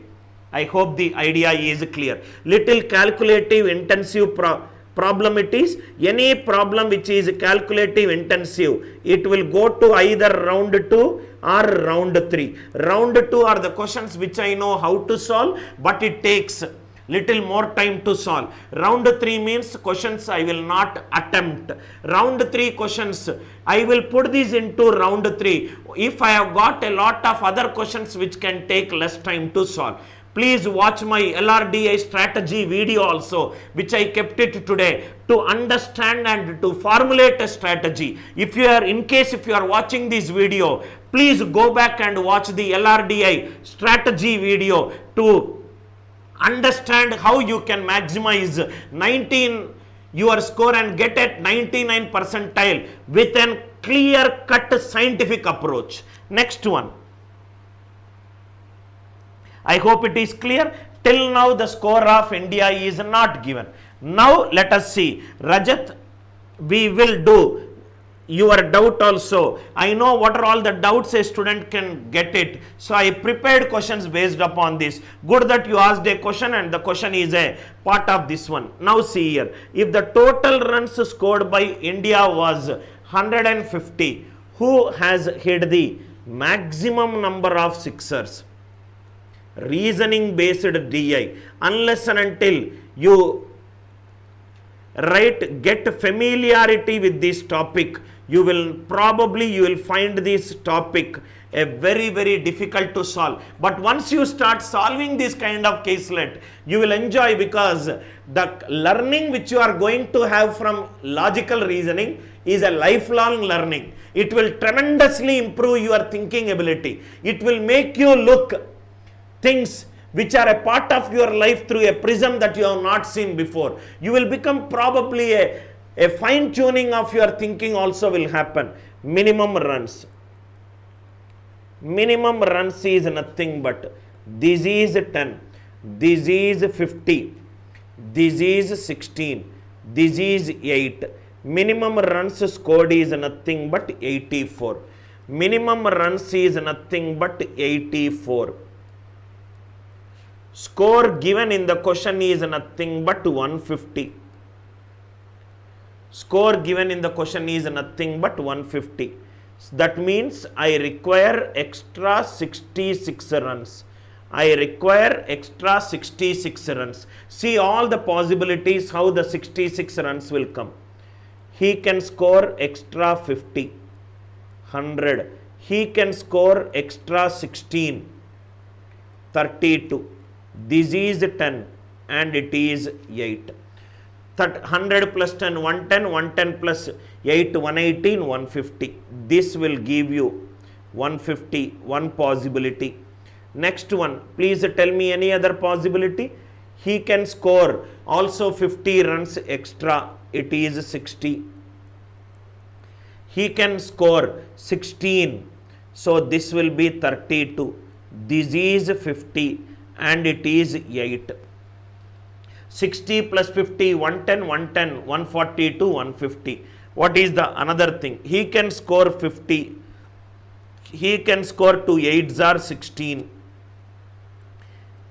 I hope the idea is clear. Little calculative intensive problem it is. Any problem which is calculative intensive, it will go to either round 2 or round 3. Round 2 are the questions which I know how to solve, but it takes little more time to solve. Round 3 means questions I will not attempt. Round 3 questions, I will put these into round 3 if I have got a lot of other questions which can take less time to solve. Please watch my LRDI strategy video also, which I kept it today, to understand and to formulate a strategy. If you are, in case if you are watching this video, please go back and watch the LRDI strategy video to understand how you can maximize 19 your score and get at 99 percentile with a clear cut scientific approach. Next one. I hope it is clear. Till now the score of India is not given. Now let us see. Rajat, we will do your doubt also. I know what are all the doubts a student can get it. So I prepared questions based upon this. Good that you asked a question and the question is a part of this one. Now see here. If the total runs scored by India was 150, who has hit the maximum number of sixers? Reasoning based DI. Unless and until you get familiarity with this topic, you will find this topic a very difficult to solve. But once you start solving this kind of caselet, you will enjoy, because the learning which you are going to have from logical reasoning is a lifelong learning. It will tremendously improve your thinking ability. It will make you look things which are a part of your life through a prism that you have not seen before. You will become probably a fine tuning of your thinking also will happen. Minimum runs. Minimum runs is nothing but this is 10, this is 50, this is 16, this is 8. Minimum runs scored is nothing but 84. Minimum runs is nothing but 84. Score given in the question is nothing but 150. Score given in the question is nothing but 150. That means I require extra 66 runs. I require extra 66 runs. See all the possibilities how the 66 runs will come. He can score extra 50, 100. He can score extra 16, 32. This is 10 and it is 8. 100 plus 10, 110, 110 plus 8, 118, 150. This will give you 150, one possibility. Next one, please tell me any other possibility. He can score also 50 runs extra, it is 60. He can score 16, so this will be 32. This is 50 and it is 8. 60 plus 50, 110, 110, 142, 150. What is the another thing? He can score 50. He can score 2 8s are 16.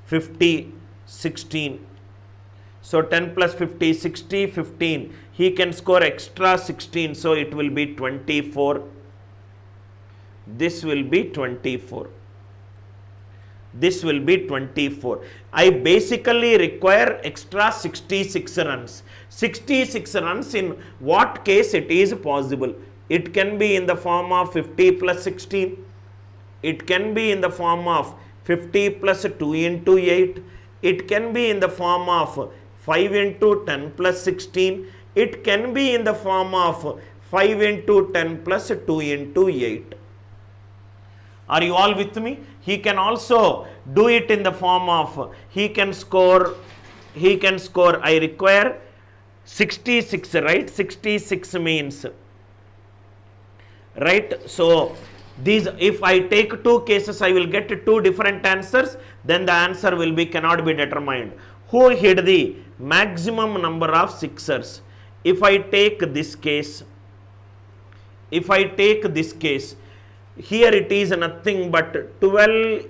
50, 16. So 10 plus 50, 60, 15. He can score extra 16. So it will be 24. This will be 24. This will be 24. I basically require extra 66 runs. 66 runs, in what case it is possible? It can be in the form of 50 plus 16. It can be in the form of 50 plus 2 into 8. It can be in the form of 5 into 10 plus 16. It can be in the form of 5 into 10 plus 2 into 8. Are you all with me? He can also do it in the form of, he can score, I require 66, right? 66 means, right? So, these, if I take two cases, I will get two different answers, then the answer will be, cannot be determined. Who hit the maximum number of sixers? If I take this case, here it is nothing but 12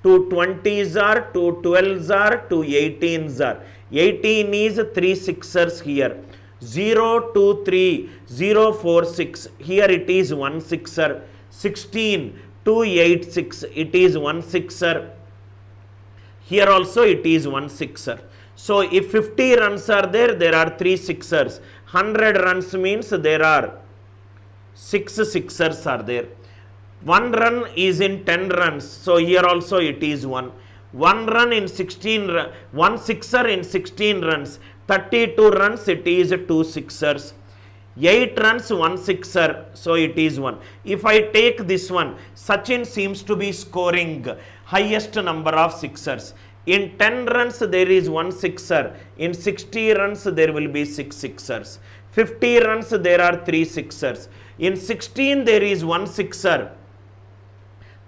to 20s are, to 12s are, to 18s are. 18 is 3 sixers here. 0, 2, 3, 0, 4, 6. Here it is 1 sixer. 16, 2, 8, 6. It is 1 sixer. Here also it is 1 sixer. So if 50 runs are there, there are 3 sixers. 100 runs means there are 6 sixers are there. 1 run is in 10 runs. So here also it is 1. 1 run in 16, 1 sixer in 16 runs. 32 runs, it is 2 sixers. 8 runs, 1 sixer, so it is 1. If I take this one, Sachin seems to be scoring highest number of sixers. In 10 runs, there is 1 sixer. In 60 runs, there will be 6 sixers. 50 runs, there are 3 sixers. In 16, there is 1 sixer.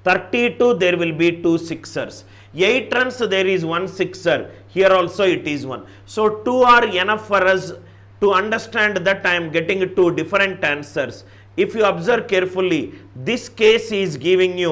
32, there will be 2 sixers. 8 runs, there is 1 sixer. Here also it is 1. So 2 are enough for us to understand that I am getting 2 different answers. If you observe carefully, this case is giving you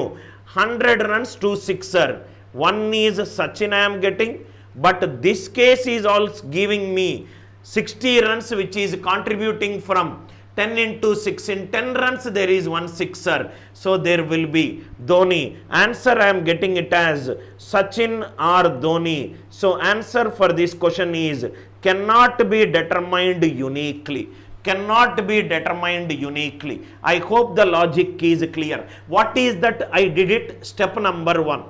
100 runs, 2 sixer. 1 is Sachin I am getting, but this case is also giving me 60 runs, which is contributing from 10 into 6. In 10 runs, there is 1 sixer. So there will be Dhoni. Answer I am getting it as Sachin or Dhoni. So answer for this question is cannot be determined uniquely. Cannot be determined uniquely. I hope the logic is clear. What is that? I did it. Step number 1.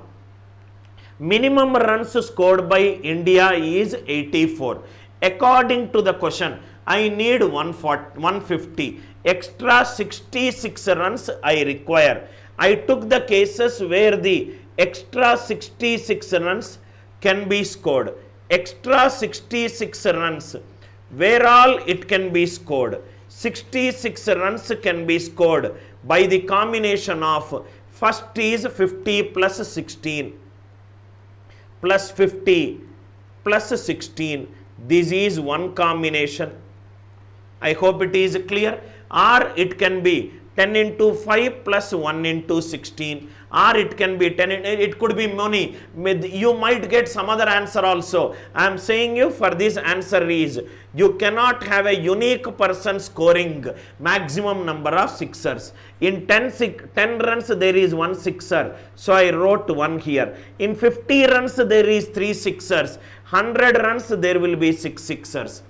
Minimum runs scored by India is 84. According to the question, I need 150. Extra 66 runs I require. I took the cases where the extra 66 runs can be scored. Extra 66 runs, where all it can be scored. 66 runs can be scored by the combination of, first is 50 plus 16 plus 50 plus 16. This is one combination. I hope it is clear. Or it can be 10 into 5 plus 1 into 16. Or it can be 10, it could be many. You might get some other answer also. I am saying you for this answer is, you cannot have a unique person scoring maximum number of sixers. In 10 runs there is 1 sixer. So I wrote 1 here. In 50 runs there is 3 sixers. 100 runs there will be 6 sixers.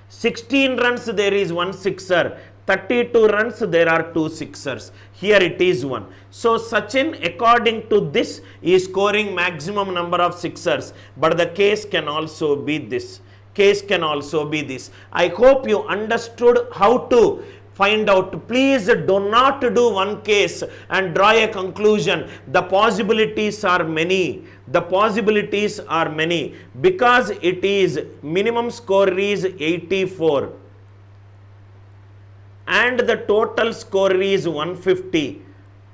16 runs there is 1 sixer. 32 runs there are 2 sixers. Here it is 1. So Sachin, according to this, is scoring maximum number of sixers. But the case can also be this. case can also be this. I hope you understood how to find out. Please do not do one case and draw a conclusion. The possibilities are many. The possibilities are many because it is minimum score is 84 and the total score is 150.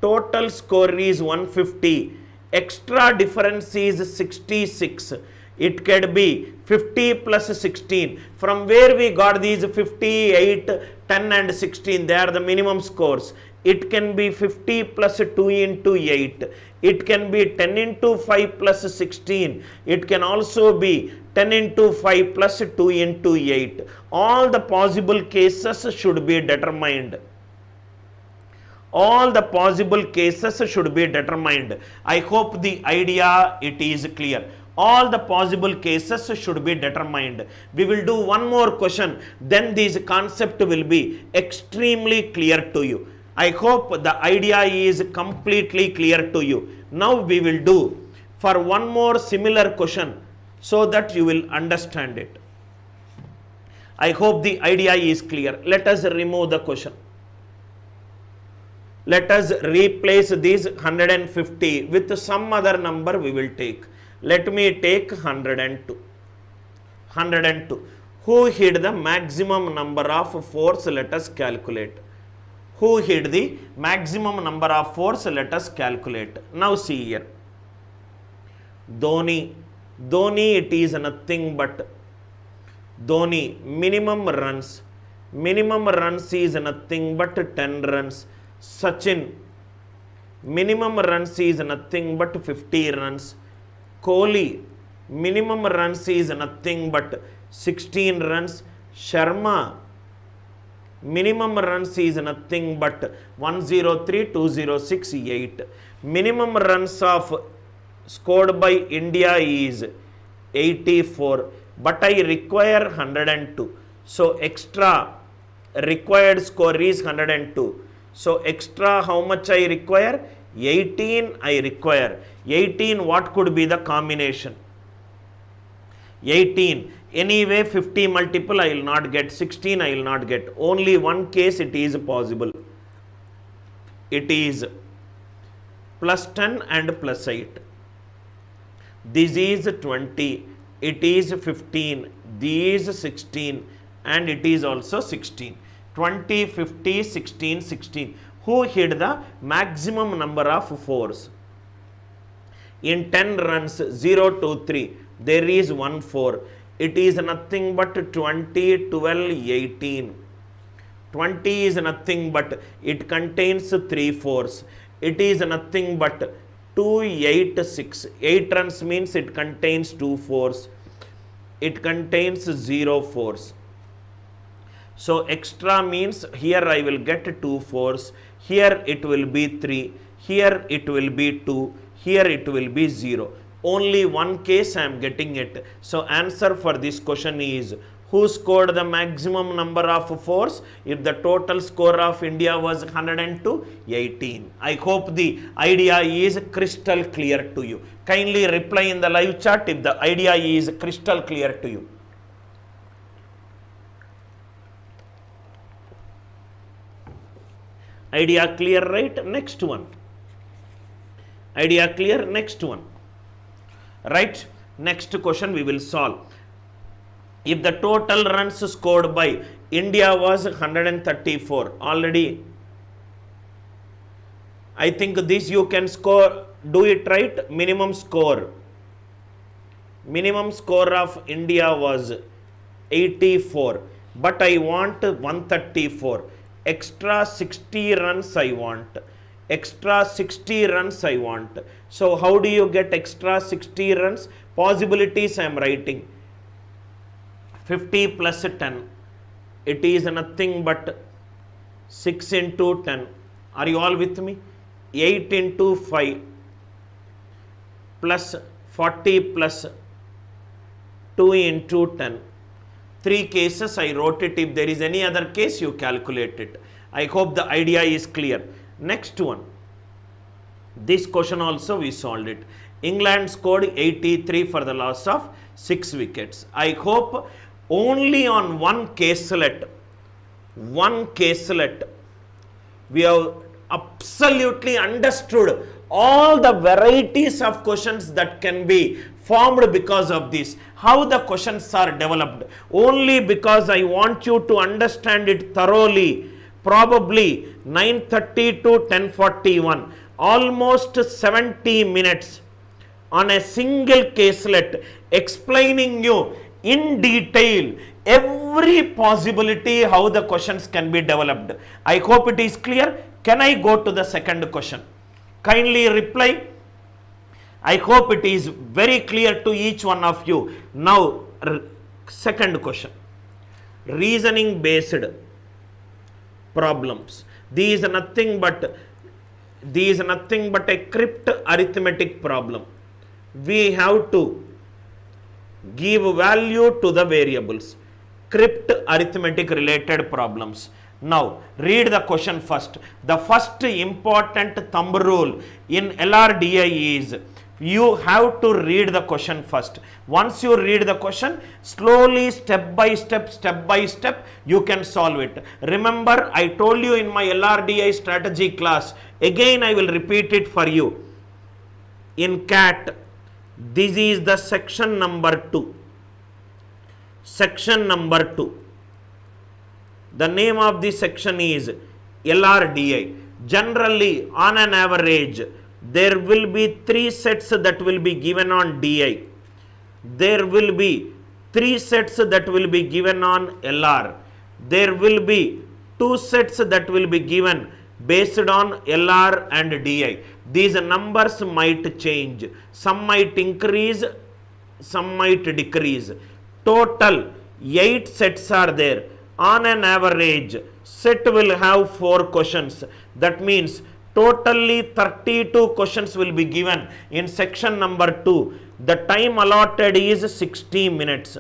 Total score is 150. Extra difference is 66. It can be 50 plus 16. From where we got these 58, 10 and 16? They are the minimum scores. It can be 50 plus 2 into 8. It can be 10 into 5 plus 16. It can also be 10 into 5 plus 2 into 8. All the possible cases should be determined. All the possible cases should be determined. I hope the idea it is clear. All the possible cases should be determined. We will do one more question, then this concept will be extremely clear to you. I hope the idea is completely clear to you. Now we will do for one more similar question so that you will understand it. I hope the idea is clear. Let us remove the question. Let us replace this 150 with some other number we will take. Let me take 102. 102. Who hid the maximum number of fours? Let us calculate. Who hid the maximum number of fours? Let us calculate. Now see here. Dhoni. Dhoni, it is nothing but Dhoni. Minimum runs. Minimum runs is nothing but 10 runs. Sachin. Minimum runs is nothing but 50 runs. Kohli, minimum runs is nothing but 16 runs. Sharma, minimum runs is nothing but 103, 206, 8. Minimum runs of scored by India is 84, but I require 102. So extra required score is 102. So extra how much I require? 18 I require. 18 what could be the combination? 18. Anyway 50 multiple I will not get. 16 I will not get. Only one case it is possible. It is plus 10 and plus 8. This is 20. It is 15. This is 16 and it is also 16. 20, 50, 16, 16. Who hit the maximum number of fours? In 10 runs, 0, 2, 3, there is 1 4. It is nothing but 20, 12, 18. 20 is nothing but, it contains 3 fours. It is nothing but 2, 8, 6. 8 runs means it contains 2 fours. It contains 0 fours. So extra means here I will get 2 fours. Here it will be 3. Here it will be 2. Here it will be 0. Only one case I am getting it. So answer for this question is, who scored the maximum number of fours? If the total score of India was 102, 18. I hope the idea is crystal clear to you. Kindly reply in the live chat if the idea is crystal clear to you. Idea clear, right? Next one. Idea clear? Next one. Right? Next question we will solve. If the total runs scored by India was 134, already I think this you can score, do it right. Minimum score of India was 84, but I want 134. Extra 60 runs I want. Extra 60 runs I want. So how do you get extra 60 runs? Possibilities I am writing. 50 plus 10. It is nothing but 6 into 10. Are you all with me? 8 into 5 plus 40 plus 2 into 10. 3 cases I wrote it. If there is any other case, you calculate it. I hope the idea is clear. Next one. This question also we solved it. England scored 83 for the loss of 6 wickets. I hope only on one caselet, we have absolutely understood all the varieties of questions that can be formed because of this. How the questions are developed. Only because I want you to understand it thoroughly. Probably 9:30 to 10:41. Almost 70 minutes on a single caselet explaining you in detail every possibility how the questions can be developed. I hope it is clear. Can I go to the second question? Kindly reply. I hope it is very clear to each one of you. Now, second question. Reasoning based problems. These are nothing but a crypt arithmetic problem. We have to give value to the variables. Crypt arithmetic related problems. Now, read the question first. The first important thumb rule in LRDI is you have to read the question first. Once you read the question, slowly, step by step, you can solve it. Remember, I told you in my LRDI strategy class, again I will repeat it for you. In CAT, this is the section number 2. Section number 2. The name of the section is LRDI. Generally, on an average, there will be 3 sets that will be given on DI. There will be 3 sets that will be given on LR. There will be 2 sets that will be given based on LR and DI. These numbers might change. Some might increase, some might decrease. Total 8 sets are there. On an average, set will have 4 questions. That means totally 32 questions will be given in section number 2. The time allotted is 60 minutes.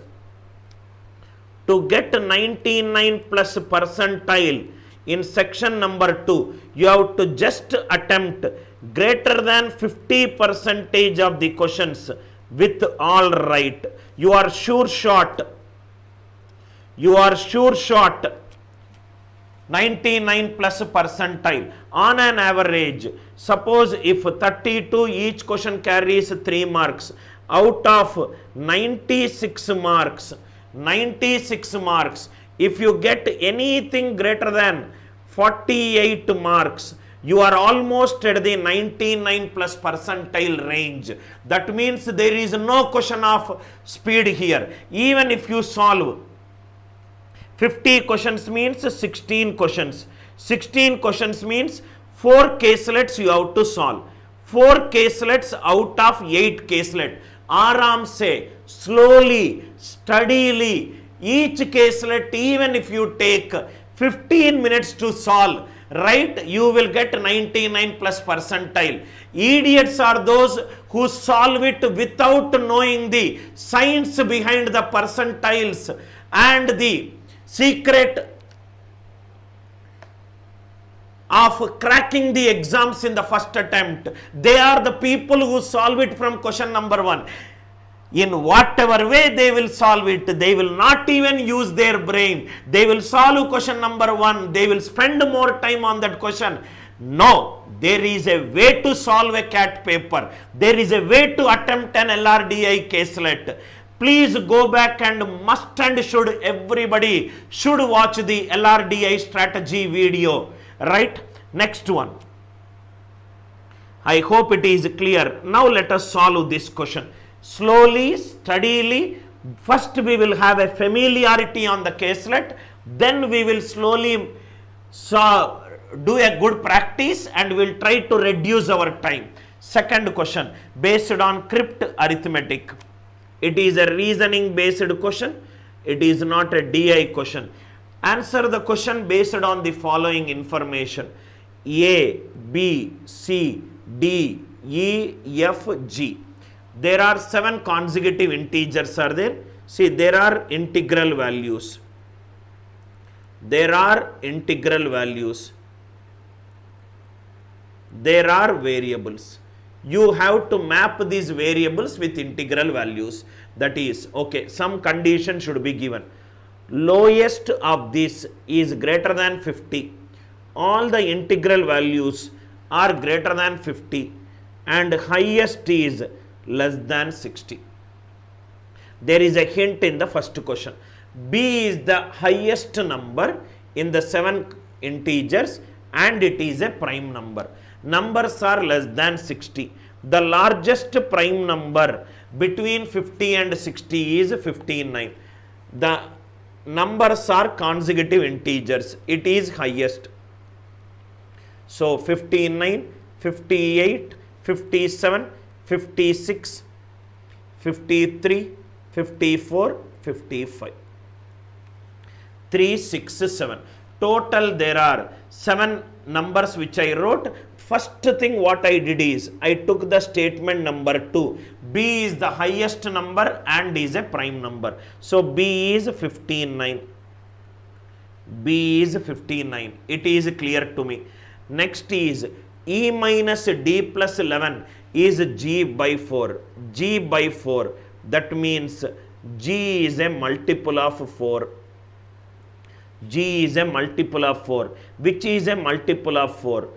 To get 99 plus percentile in section number 2, you have to just attempt greater than 50% of the questions with all right. You are sure shot. 99 plus percentile on an average. Suppose if 32, each question carries 3 marks. Out of 96 marks, if you get anything greater than 48 marks, you are almost at the 99 plus percentile range. That means there is no question of speed here. Even if you solve 50 questions means 16 questions. 16 questions means 4 caselets you have to solve. 4 caselets out of 8 caselet. Aram se, slowly, steadily, each caselet, even if you take 15 minutes to solve, right, you will get 99 plus percentile. Idiots are those who solve it without knowing the science behind the percentiles and the secret of cracking the exams in the first attempt. They are the people who solve it from question number 1. In whatever way they will solve it, they will not even use their brain. They will solve question number 1. They will spend more time on that question. No, there is a way to solve a CAT paper. There is a way to attempt an LRDI caselet. Please go back and must and should, everybody should watch the LRDI strategy video. Right? Next one. I hope it is clear. Now let us solve this question. Slowly, steadily, first we will have a familiarity on the caselet. Then we will slowly do a good practice and we will try to reduce our time. Second question, based on crypt arithmetic. It is a reasoning based question. It is not a DI question. Answer the question based on the following information. A, B, C, D, E, F, G. There are 7 consecutive integers are there. See, there are integral values. There are integral values. There are variables. You have to map these variables with integral values. That is, okay, some condition should be given. lowest of this is greater than 50. All the integral values are greater than 50 and highest is less than 60. There is a hint in the first question. B is the highest number in the 7 integers and it is a prime number. Numbers are less than 60. The largest prime number between 50 and 60 is 59. The numbers are consecutive integers. It is highest. So 59, 58, 57, 56, 53, 54, 55. 3, 6, 7. Total there are 7 numbers which I wrote. First thing what I did is, I took the statement number 2. B is the highest number and is a prime number. So B is 59. B is 59. It is clear to me. Next is E minus D plus 11 is G by 4. G by 4. That means G is a multiple of 4. G is a multiple of 4. Which is a multiple of 4?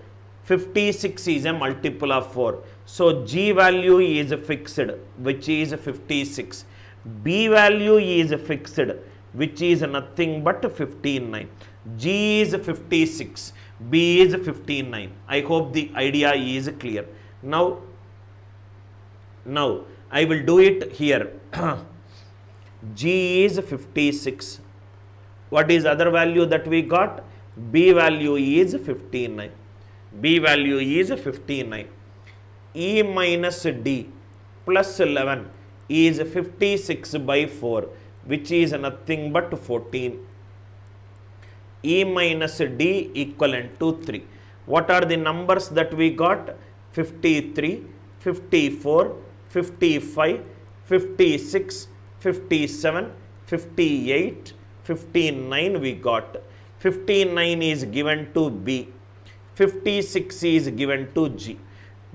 56 is a multiple of 4. So G value is fixed, which is 56. B value is fixed, which is nothing but 59. G is 56. B is 59. I hope the idea is clear. Now I will do it here. G is 56. What is other value that we got? B value is 59. B value is 59. E minus D plus 11 is 56 by 4, which is nothing but 14. E minus D equivalent to 3. What are the numbers that we got? 53, 54, 55, 56, 57, 58, 59 we got. 59 is given to B. 56 is given to G.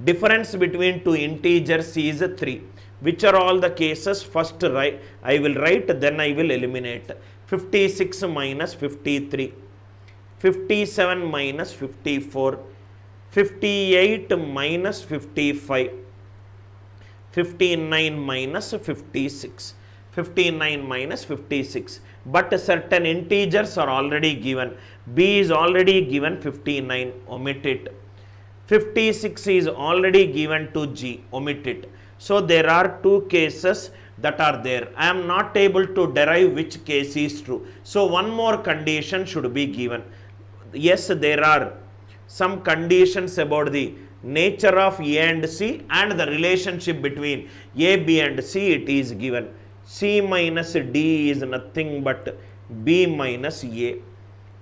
Difference between two integers is 3. Which are all the cases? First I will write, then I will eliminate. 56 minus 53. 57 minus 54. 58 minus 55. 59 minus 56. 59 minus 56. But certain integers are already given. B is already given 59, omit it. 56 is already given to G, omit it. So there are two cases that are there. I am not able to derive which case is true. So one more condition should be given. Yes, there are some conditions about the nature of A and C and the relationship between A, B and C, it is given. C minus D is nothing but B minus A.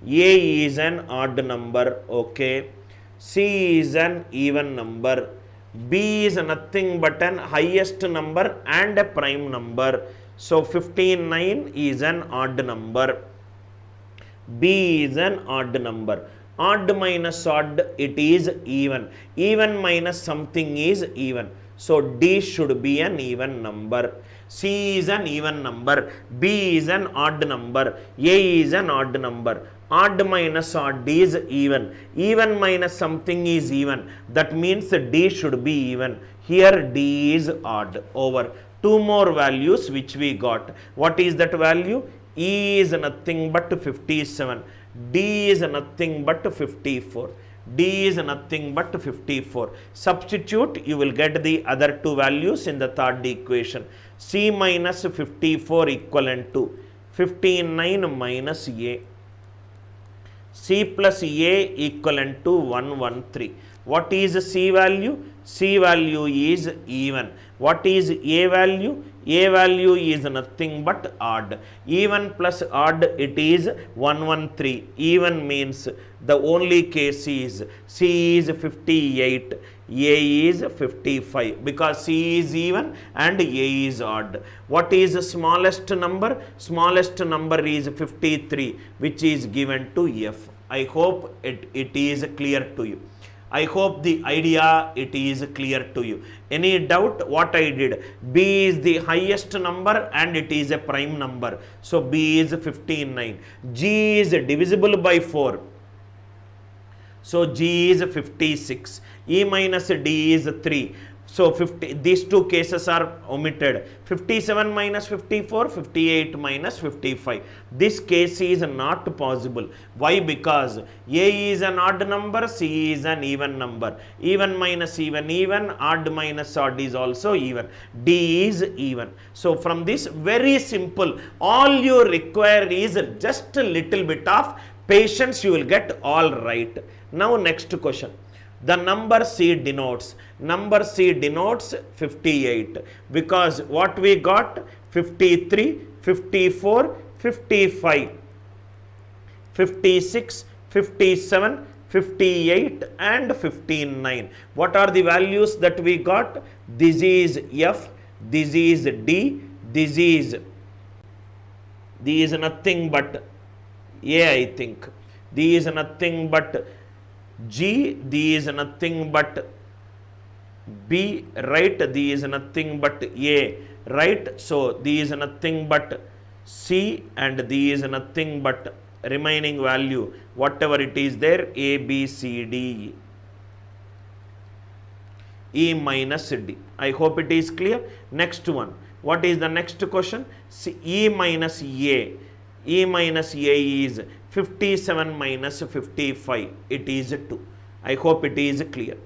A is an odd number, okay. C is an even number. B is nothing but an highest number and a prime number. So 59 is an odd number. B is an odd number. Odd minus odd, it is even. Even minus something is even. So D should be an even number. C is an even number. B is an odd number. A is an odd number. Odd minus odd is even. Even minus something is even. That means D should be even. Here D is odd. Over. Two more values which we got. What is that value? E is nothing but 57. D is nothing but 54. D is nothing but 54. Substitute, you will get the other two values in the third equation. C minus 54 equivalent to 59 minus A. C plus A equivalent to 113. What is C value? C value is even. What is A value? A value is nothing but odd. Even plus odd, it is 113. Even means the only case is C is 58, A is 55, because C is even and A is odd. What is the smallest number? Smallest number is 53, which is given to F. I hope it is clear to you. I hope the idea it is clear to you. Any doubt what I did? B is the highest number and it is a prime number. So B is 59. G is divisible by 4. So G is 56. E minus D is 3. So these two cases are omitted. 57 minus 54, 58 minus 55. This case is not possible. Why? Because A is an odd number, C is an even number. Even minus even, even. Odd minus odd is also even. D is even. So from this, very simple. All you require is just a little bit of patience. You will get all right. Now next question. The number C denotes 58, because what we got? 53, 54, 55, 56, 57, 58 and 59. What are the values that we got? This is F, this is D, this is nothing but A, I think. This is nothing but G, this is nothing but B, right? This is nothing but A, right? So this is nothing but C and this is nothing but remaining value, whatever it is there, A, B, C, D, E minus D. I hope it is clear. Next one. What is the next question? E minus A. E minus A is 57 minus 55. It is 2. I hope it is clear.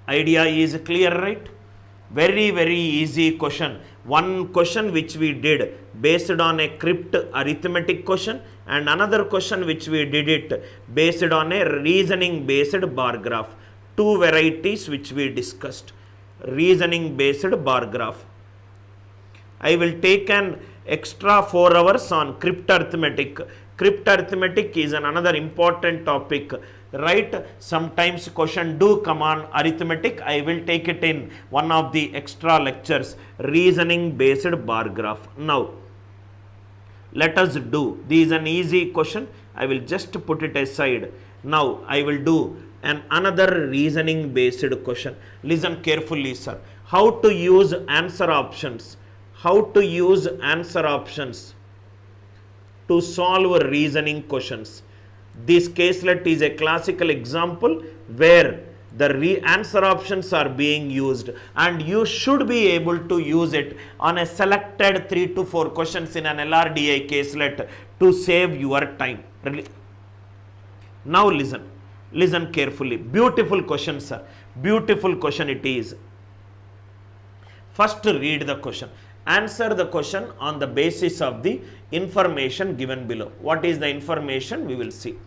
Idea is clear, right? Very, very easy question. One question which we did based on a crypt arithmetic question, and another question which we did it based on a reasoning based bar graph. Two varieties which we discussed. Reasoning based bar graph. I will take an extra 4 hours on crypt arithmetic. Crypt arithmetic is another important topic, right? Sometimes question do come on arithmetic. I will take it in one of the extra lectures, reasoning based bar graph. Now let us do, this is an easy question. I will just put it aside. Now I will do another reasoning based question. Listen carefully, sir. How to use answer options. How to use answer options to solve reasoning questions. This caselet is a classical example where the answer options are being used, and you should be able to use it on a selected 3 to 4 questions in an LRDI caselet to save your time. Now listen carefully. Beautiful question, sir. Beautiful question it is. First read the question. Answer the question on the basis of the information given below. What is the information? We will see.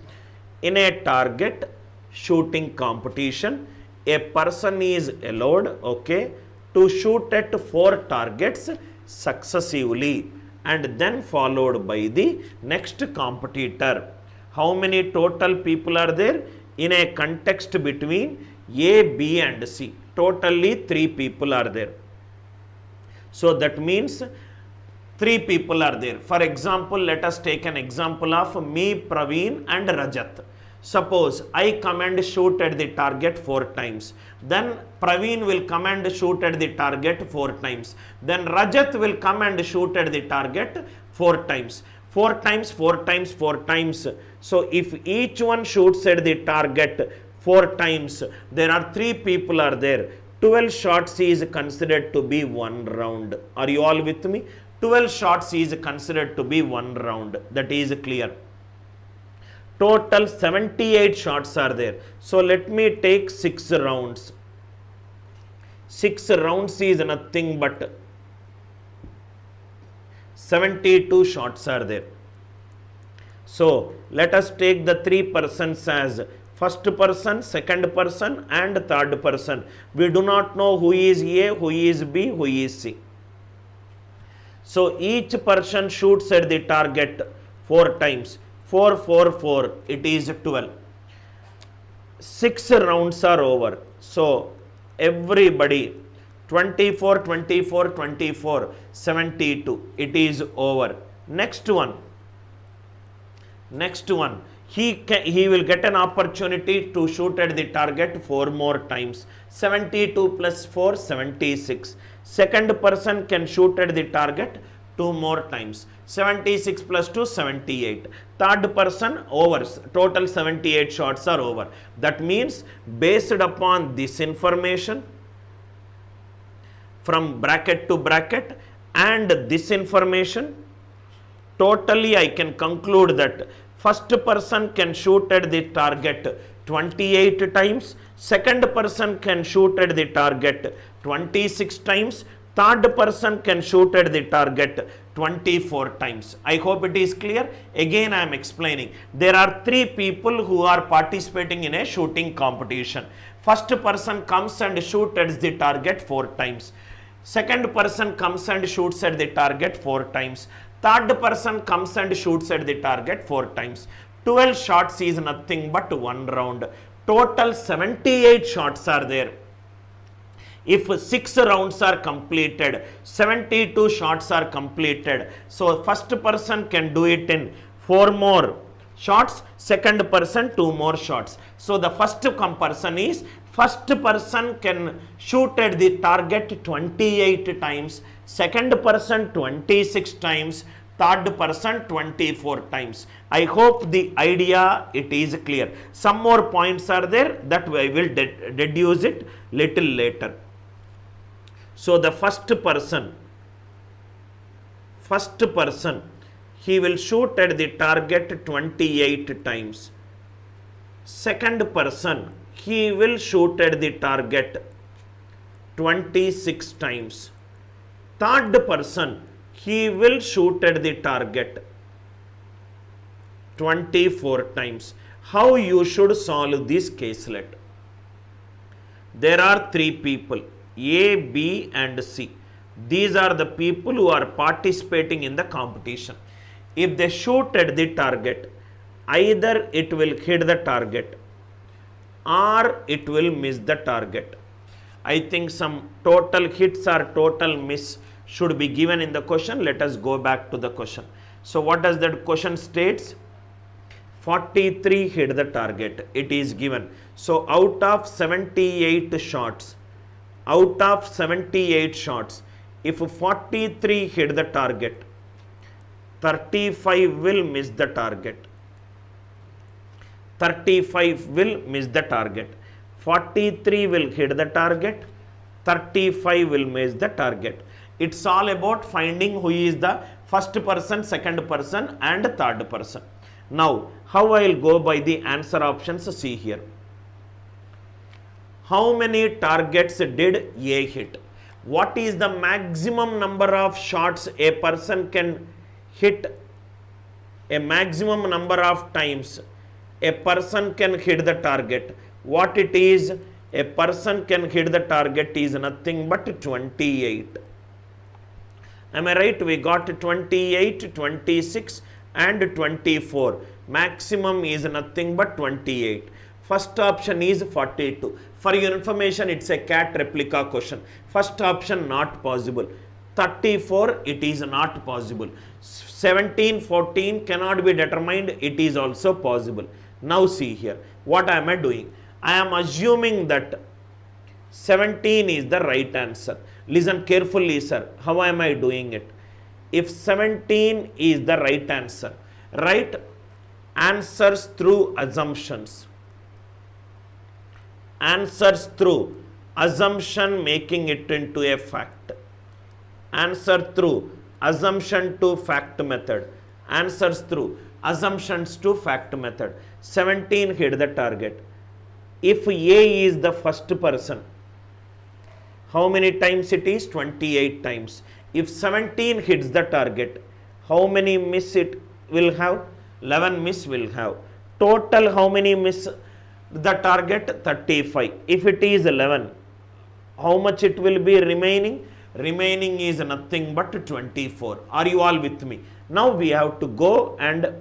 In a target shooting competition, a person is allowed, okay, to shoot at 4 targets successively and then followed by the next competitor. How many total people are there? In a context between A, B and C. Totally 3 people are there. So that means 3 people are there. For example, let us take an example of me, Praveen and Rajat. Suppose I come and shoot at the target 4 times. Then Praveen will come and shoot at the target 4 times. Then Rajat will come and shoot at the target 4 times. 4 times, 4 times, 4 times. So if each one shoots at the target 4 times, there are 3 people are there. 12 shots is considered to be 1 round. Are you all with me? 12 shots is considered to be 1 round. That is clear. Total 78 shots are there. So let me take 6 rounds. 6 rounds is nothing but 72 shots are there. So let us take the 3 persons as first person, second person and third person. We do not know who is A, who is B, who is C. So each person shoots at the target 4 times. 4, 4, 4. It is 12. 6 rounds are over. So everybody 24, 24, 24, 72. It is over. Next one. he will get an opportunity to shoot at the target 4 more times. 72 plus 4, 76. Second person can shoot at the target 2 more times. 76 plus 2, 78. Third person over. Total 78 shots are over. That means based upon this information from bracket to bracket and this information, totally I can conclude that first person can shoot at the target 28 times, second person can shoot at the target 26 times, third person can shoot at the target 24 times. I hope it is clear. Again I am explaining. There are 3 people who are participating in a shooting competition. First person comes and shoots at the target 4 times. Second person comes and shoots at the target 4 times. Third person comes and shoots at the target 4 times. 12 shots is nothing but 1 round. Total 78 shots are there. If 6 rounds are completed, 72 shots are completed. So first person can do it in 4 more shots, second person 2 more shots. So the first person is, first person can shoot at the target 28 times, second person 26 times, third person 24 times. I hope the idea it is clear. Some more points are there that I will deduce it little later. So the first person, he will shoot at the target 28 times. Second person, he will shoot at the target 26 times. Third person, he will shoot at the target 24 times. How you should solve this caselet? There are 3 people, A, B and C. These are the people who are participating in the competition. If they shoot at the target, either it will hit the target or it will miss the target. I think some total hits or total miss should be given in the question. Let us go back to the question. So what does that question states? 43 hit the target. It is given. So out of 78 shots, if 43 hit the target, 35 will miss the target. 35 will miss the target. 43 will hit the target. 35 will miss the target. It's all about finding who is the first person, second person and third person. Now, how I will go by the answer options? See here. How many targets did A hit? What is the maximum number of shots a person can hit? A maximum number of times a person can hit the target. What it is? A person can hit the target is nothing but 28. Am I right? We got 28, 26 and 24. Maximum is nothing but 28. First option is 42. For your information, it's a cat replica question. First option not possible. 34, it is not possible. 17, 14 cannot be determined. It is also possible. Now see here. What am I doing? I am assuming that 17 is the right answer. Listen carefully, sir. How am I doing it? If 17 is the right answer, write answers through assumptions. Answers through assumption, making it into a fact. Answer through assumption to fact method. Answers through assumptions to fact method. 17 hit the target. If A is the first person, how many times it is? 28 times. If 17 hits the target, how many miss it will have? 11 miss will have. Total how many miss the target? 35. If it is 11, how much it will be remaining? Remaining is nothing but 24. Are you all with me? Now we have to go and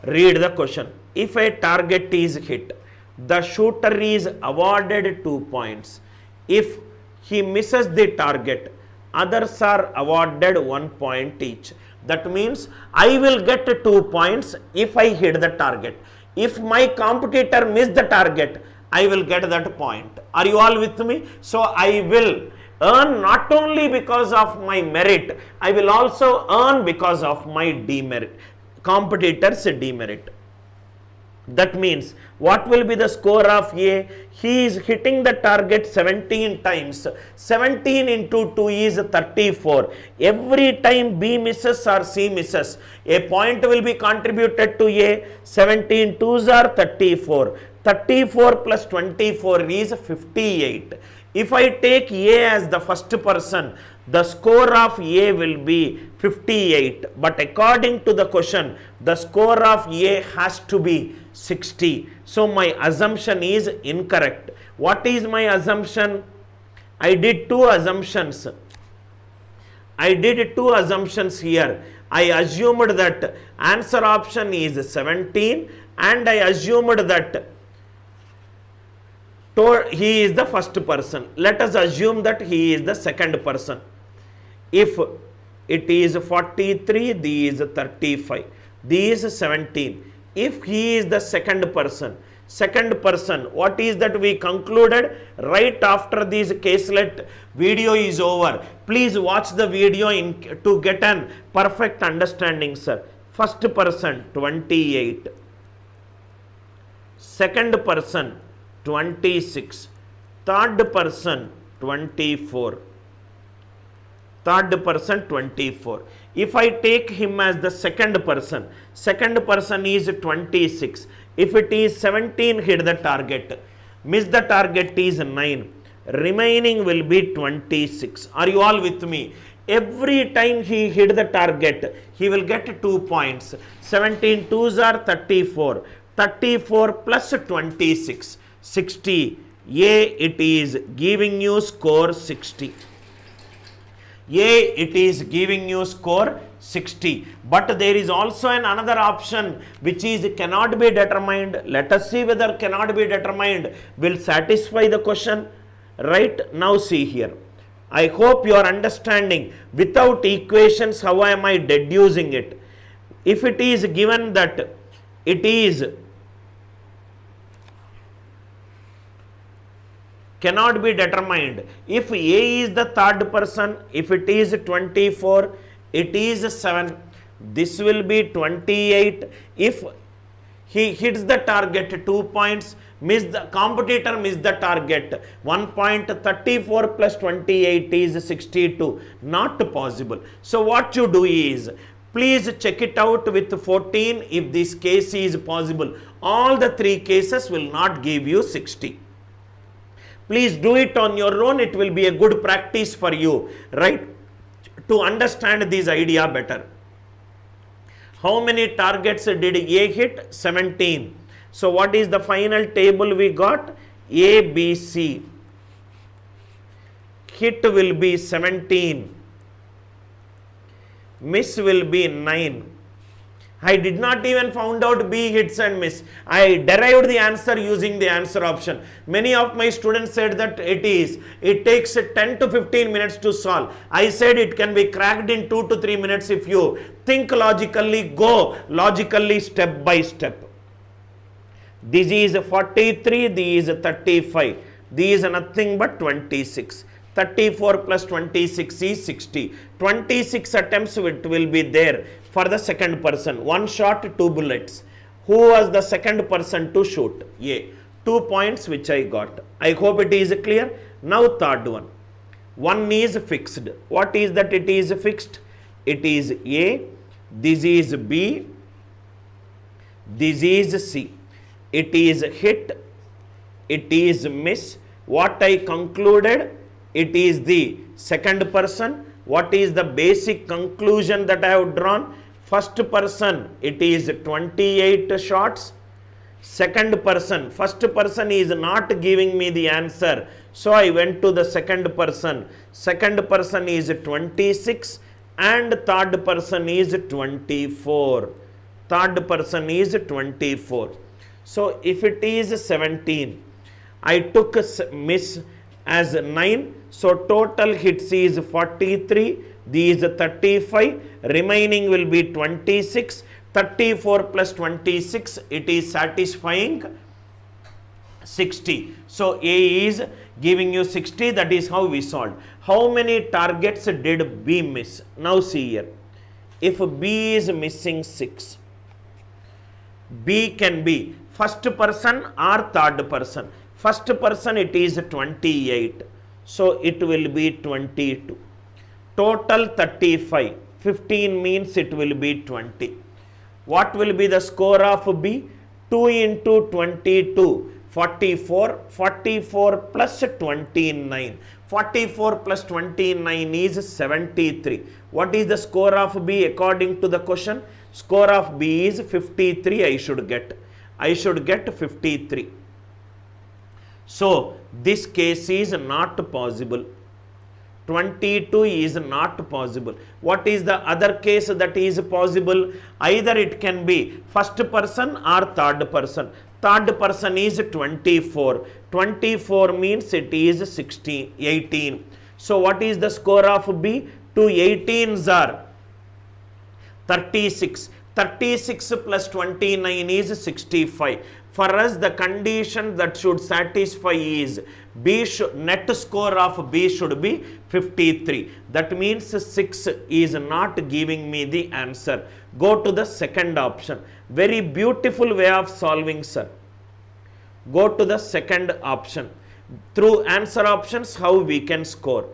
read the question. If a target is hit, the shooter is awarded 2 points. If he misses the target, others are awarded 1 point each. That means I will get 2 points if I hit the target. If my competitor miss the target, I will get that point. Are you all with me? So I will earn not only because of my merit, I will also earn because of my demerit, competitor's demerit. That means what will be the score of A? He is hitting the target 17 times. 17 into 2 is 34. Every time B misses or C misses, a point will be contributed to A. 17 2s are 34. 34 plus 24 is 58. If I take A as the first person, the score of A will be 58. But according to the question, the score of A has to be 60. So my assumption is incorrect. What is my assumption? I did two assumptions. Here. I assumed that answer option is 17 and I assumed that he is the first person. Let us assume that he is the second person. If it is 43, this is 35, this is 17. If he is the second person, what is that we concluded right after this caselet video is over? Please watch the video to get an perfect understanding, sir. First person 28, second person 26, third person 24. If I take him as the second person is 26. If it is 17, hit the target. Miss the target is 9. Remaining will be 26. Are you all with me? Every time he hit the target, he will get 2 points. 17 2s are 34. 34 plus 26. 60. It is giving you score 60. It is giving you score 60. But there is also another option which is cannot be determined. Let us see whether cannot be determined will satisfy the question. Right now see here. I hope you are understanding without equations how am I deducing it. If it is given that it is cannot be determined. If A is the third person, if it is 24, it is 7. This will be 28. If he hits the target 2 points, competitor miss the target 1 point. 34 plus 28 is 62. Not possible. So what you do is, please check it out with 14 if this case is possible. All the 3 cases will not give you 60. Please do it on your own. It will be a good practice for you, right, to understand this idea better. How many targets did A hit? 17. So what is the final table we got? A, B, C. Hit will be 17. Miss will be 9. I did not even found out B hits and miss. I derived the answer using the answer option. Many of my students said that it takes 10 to 15 minutes to solve. I said it can be cracked in 2 to 3 minutes if you think logically, go logically step by step. This is 43, this is 35. This is nothing but 26. 34 plus 26 is 60. 26 attempts it will be there for the second person. 1 shot, 2 bullets. Who was the second person to shoot? A. 2 points which I got. I hope it is clear. Now third one. 1 is fixed. What is that it is fixed? It is A. This is B. This is C. It is hit. It is miss. What I concluded? It is the second person. What is the basic conclusion that I have drawn? First person, it is 28 shots. Second person, first person is not giving me the answer. So I went to the second person. Second person is 26 and third person is 24. Third person is 24. So if it is 17, I took miss as 9. So total hits is 43, these 35, remaining will be 26, 34 plus 26, it is satisfying 60. So A is giving you 60, that is how we solved. How many targets did B miss? Now see here. If B is missing 6, B can be first person or third person. First person it is 28. So it will be 22. Total 35. 15 means it will be 20. What will be the score of B? 2 into 22. 44. 44 plus 29. 44 plus 29 is 73. What is the score of B according to the question? Score of B is 53 I should get. I should get 53. So this case is not possible. 22 is not possible. What is the other case that is possible? Either it can be first person or third person. Third person is 24. 24 means it is 18. So what is the score of B? 2 18s are 36. 36 plus 29 is 65. For us, the condition that should satisfy is net score of B should be 53. That means 6 is not giving me the answer. Go to the second option. Very beautiful way of solving, sir. Go to the second option. Through answer options, how we can score.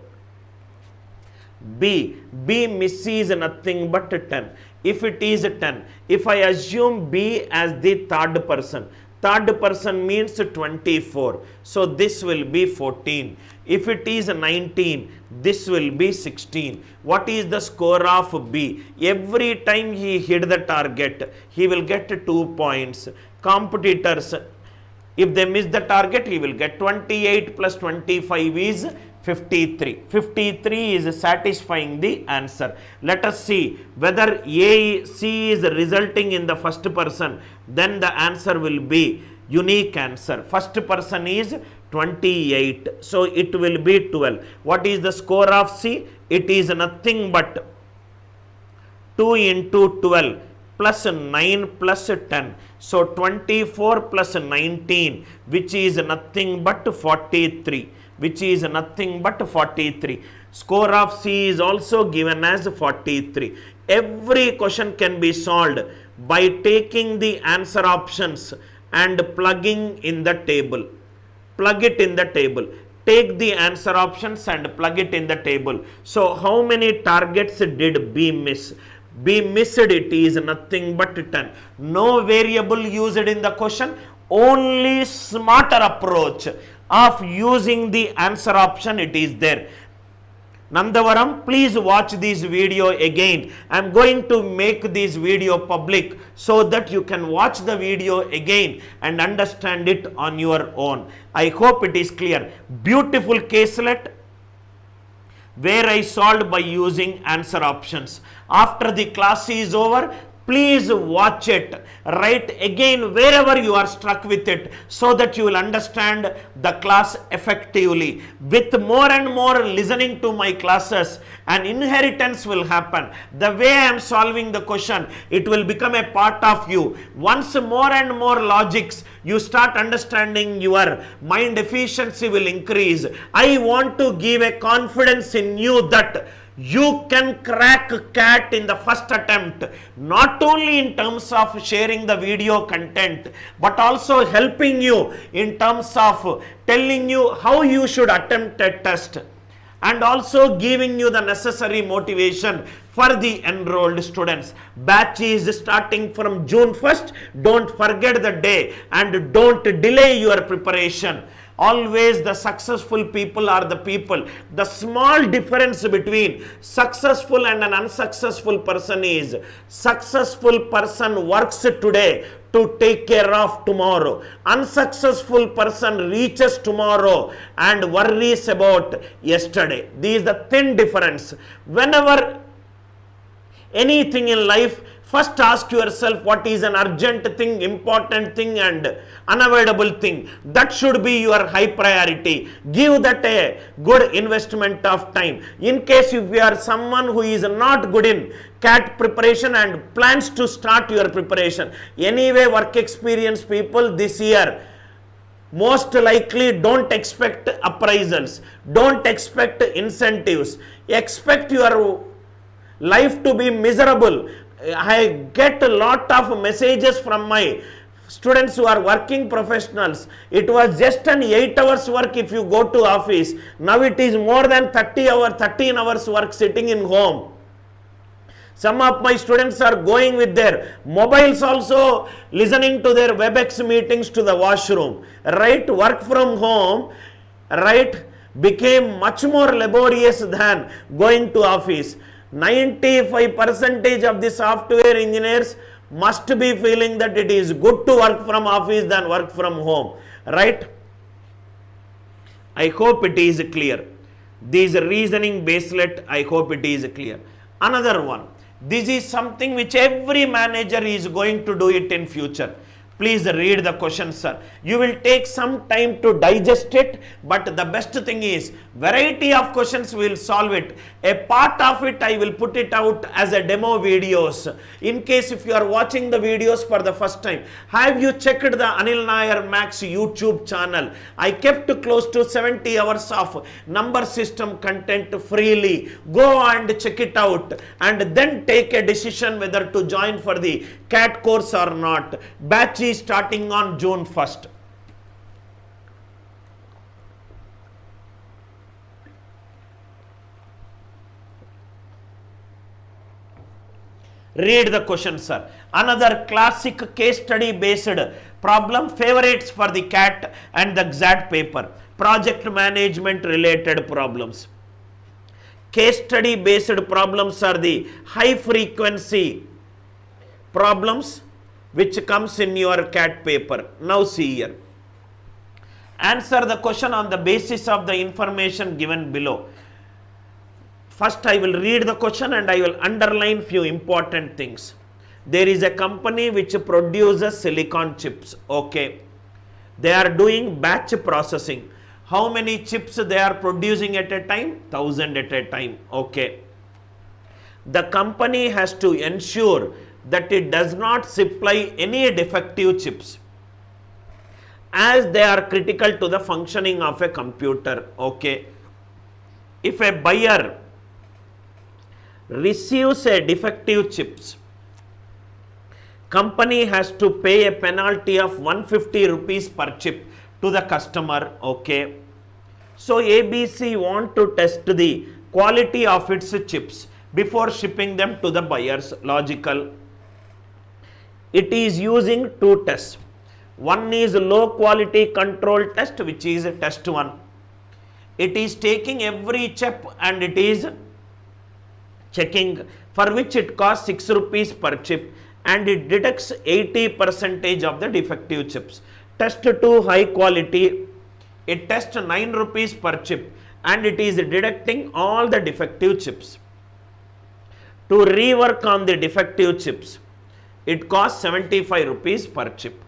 B misses nothing but 10. If it is 10, if I assume B as the third person means 24. So this will be 14. If it is 19, this will be 16. What is the score of B? Every time he hit the target, he will get 2 points. Competitors, if they miss the target, he will get 28 plus 25 is 53. 53 is satisfying the answer. Let us see whether C is resulting in the first person. Then the answer will be unique answer. First person is 28. So it will be 12. What is the score of C? It is nothing but 2 into 12 plus 9 plus 10. So 24 plus 19, which is nothing but 43. Which is nothing but 43. Score of C is also given as 43. Every question can be solved by taking the answer options and plugging in the table. Plug it in the table. Take the answer options and plug it in the table. So how many targets did B miss? B missed it is nothing but 10. No variable used in the question. Only smarter approach of using the answer option it is there. Nandavaram, please watch this video again. I am going to make this video public so that you can watch the video again and understand it on your own. I hope it is clear. Beautiful caselet where I solved by using answer options. After the class is over, please watch it, write again wherever you are struck with it so that you will understand the class effectively. With more and more listening to my classes, an inheritance will happen. The way I am solving the question, it will become a part of you. Once more and more logics, you start understanding, your mind efficiency will increase. I want to give a confidence in you that you can crack CAT in the first attempt, not only in terms of sharing the video content, but also helping you in terms of telling you how you should attempt a test, and also giving you the necessary motivation for the enrolled students. Batch is starting from June 1st. Don't forget the day and don't delay your preparation. Always the successful people are the people. The small difference between successful and an unsuccessful person is successful person works today to take care of tomorrow. Unsuccessful person reaches tomorrow and worries about yesterday. This is the thin difference. Whenever anything in life First ask yourself what is an urgent thing, important thing and unavoidable thing. That should be your high priority. Give that a good investment of time. In case if you are someone who is not good in CAT preparation and plans to start your preparation, anyway work experience people this year, most likely don't expect appraisals, don't expect incentives, expect your life to be miserable. I get a lot of messages from my students who are working professionals. It was just an 8 hours work if you go to office. Now it is more than 13 hours work sitting in home. Some of my students are going with their mobiles also, listening to their WebEx meetings to the washroom. Right? Work from home, right, became much more laborious than going to office. 95% of the software engineers must be feeling that it is good to work from office than work from home, right? I hope it is clear. This reasoning baselet, I hope it is clear. Another one, this is something which every manager is going to do it in future. Please read the question, sir. You will take some time to digest it, but the best thing is variety of questions will solve it. A part of it I will put it out as a demo videos. In case if you are watching the videos for the first time, have you checked the Anil Nair Max YouTube channel? I kept close to 70 hours of number system content freely. Go and check it out and then take a decision whether to join for the CAT course or not. Batch is starting on June 1st. Read the question, sir. Another classic case study based problem, favorites for the CAT and the XAT paper. Project management related problems. Case study based problems are the high frequency problems which comes in your CAT paper. Now see here. Answer the question on the basis of the information given below. First I will read the question and I will underline few important things. There is a company which produces silicon chips. Okay. They are doing batch processing. How many chips they are producing at a time? 1000 at a time. Okay. The company has to ensure that it does not supply any defective chips, as they are critical to the functioning of a computer. Okay. If a buyer receives a defective chips, company has to pay a penalty of 150 rupees per chip to the customer. Okay. So ABC want to test the quality of its chips before shipping them to the buyers. Logical. It is using two tests. One is low quality control test, which is test 1. It is taking every chip and it is checking, for which it costs 6 rupees per chip and it detects 80% of the defective chips. Test 2 high quality, it tests 9 rupees per chip and it is detecting all the defective chips. To rework on the defective chips, it costs 75 rupees per chip.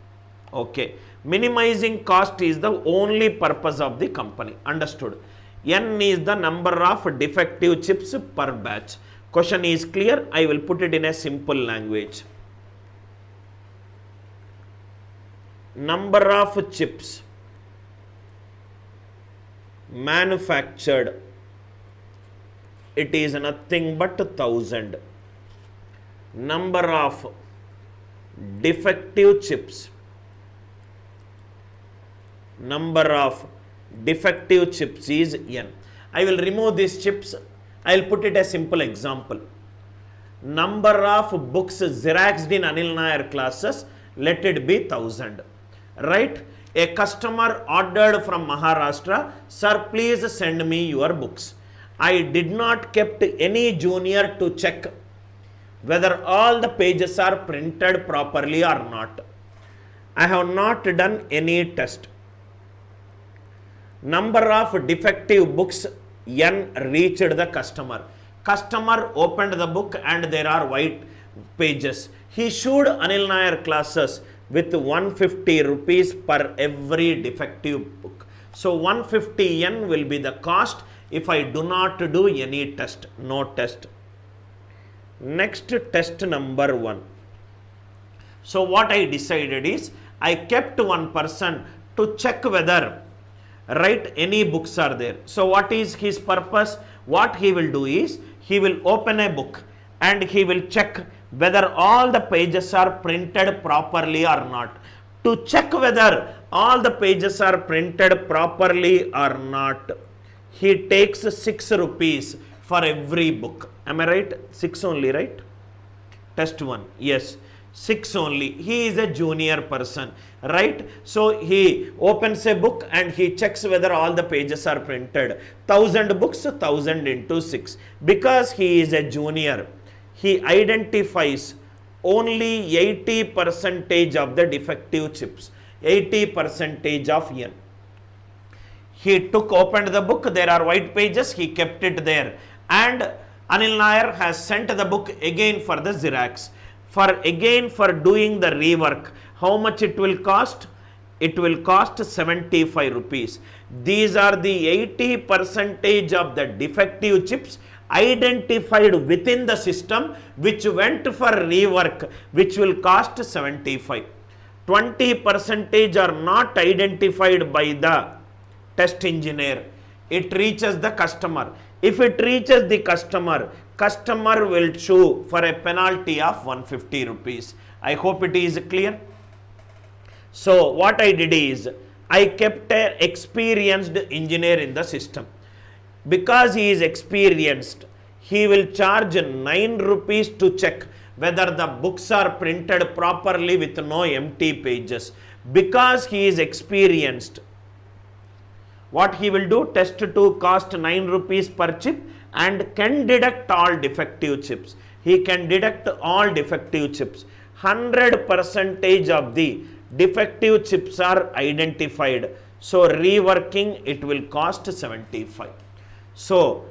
Okay. Minimizing cost is the only purpose of the company. Understood. N is the number of defective chips per batch. Question is clear. I will put it in a simple language. Number of chips manufactured, it is nothing but 1000. Number of defective chips, number of defective chips is N. I will remove these chips. I will put it a simple example. Number of books xeroxed in Anil Nair classes, let it be 1000. Right? A customer ordered from Maharashtra, sir, please send me your books. I did not kept any junior to check whether all the pages are printed properly or not. I have not done any test. Number of defective books N reached the customer. Customer opened the book and there are white pages. He should Anil Nair classes with 150 rupees per every defective book. So 150 yen will be the cost if I do not do any test, no test. Next, test number 1. So what I decided is, I kept one person to check whether, right, any books are there. So what is his purpose? What he will do is, he will open a book and he will check whether all the pages are printed properly or not. To check whether all the pages are printed properly or not, he takes 6 rupees for every book. Am I right? 6 only, right? Test 1. Yes. 6 only. He is a junior person, right? So he opens a book and he checks whether all the pages are printed. 1000 books, 1000 into 6. Because he is a junior, he identifies only 80% of the defective chips. 80% of yen. He opened the book, there are white pages, he kept it there. And Anil Nair has sent the book again for the Xerox. For doing the rework, how much it will cost? It will cost 75 rupees. These are the 80% of the defective chips identified within the system, which went for rework, which will cost 75. 20% are not identified by the test engineer. It reaches the customer. If it reaches the customer will sue for a penalty of 150 rupees. I hope it is clear. So what I did is, I kept an experienced engineer in the system. Because he is experienced, he will charge 9 rupees to check whether the books are printed properly with no empty pages. Because he is experienced, what he will do? Test 2 cost 9 rupees per chip and can deduct all defective chips. He can deduct all defective chips. 100% of the defective chips are identified. So reworking, it will cost 75. So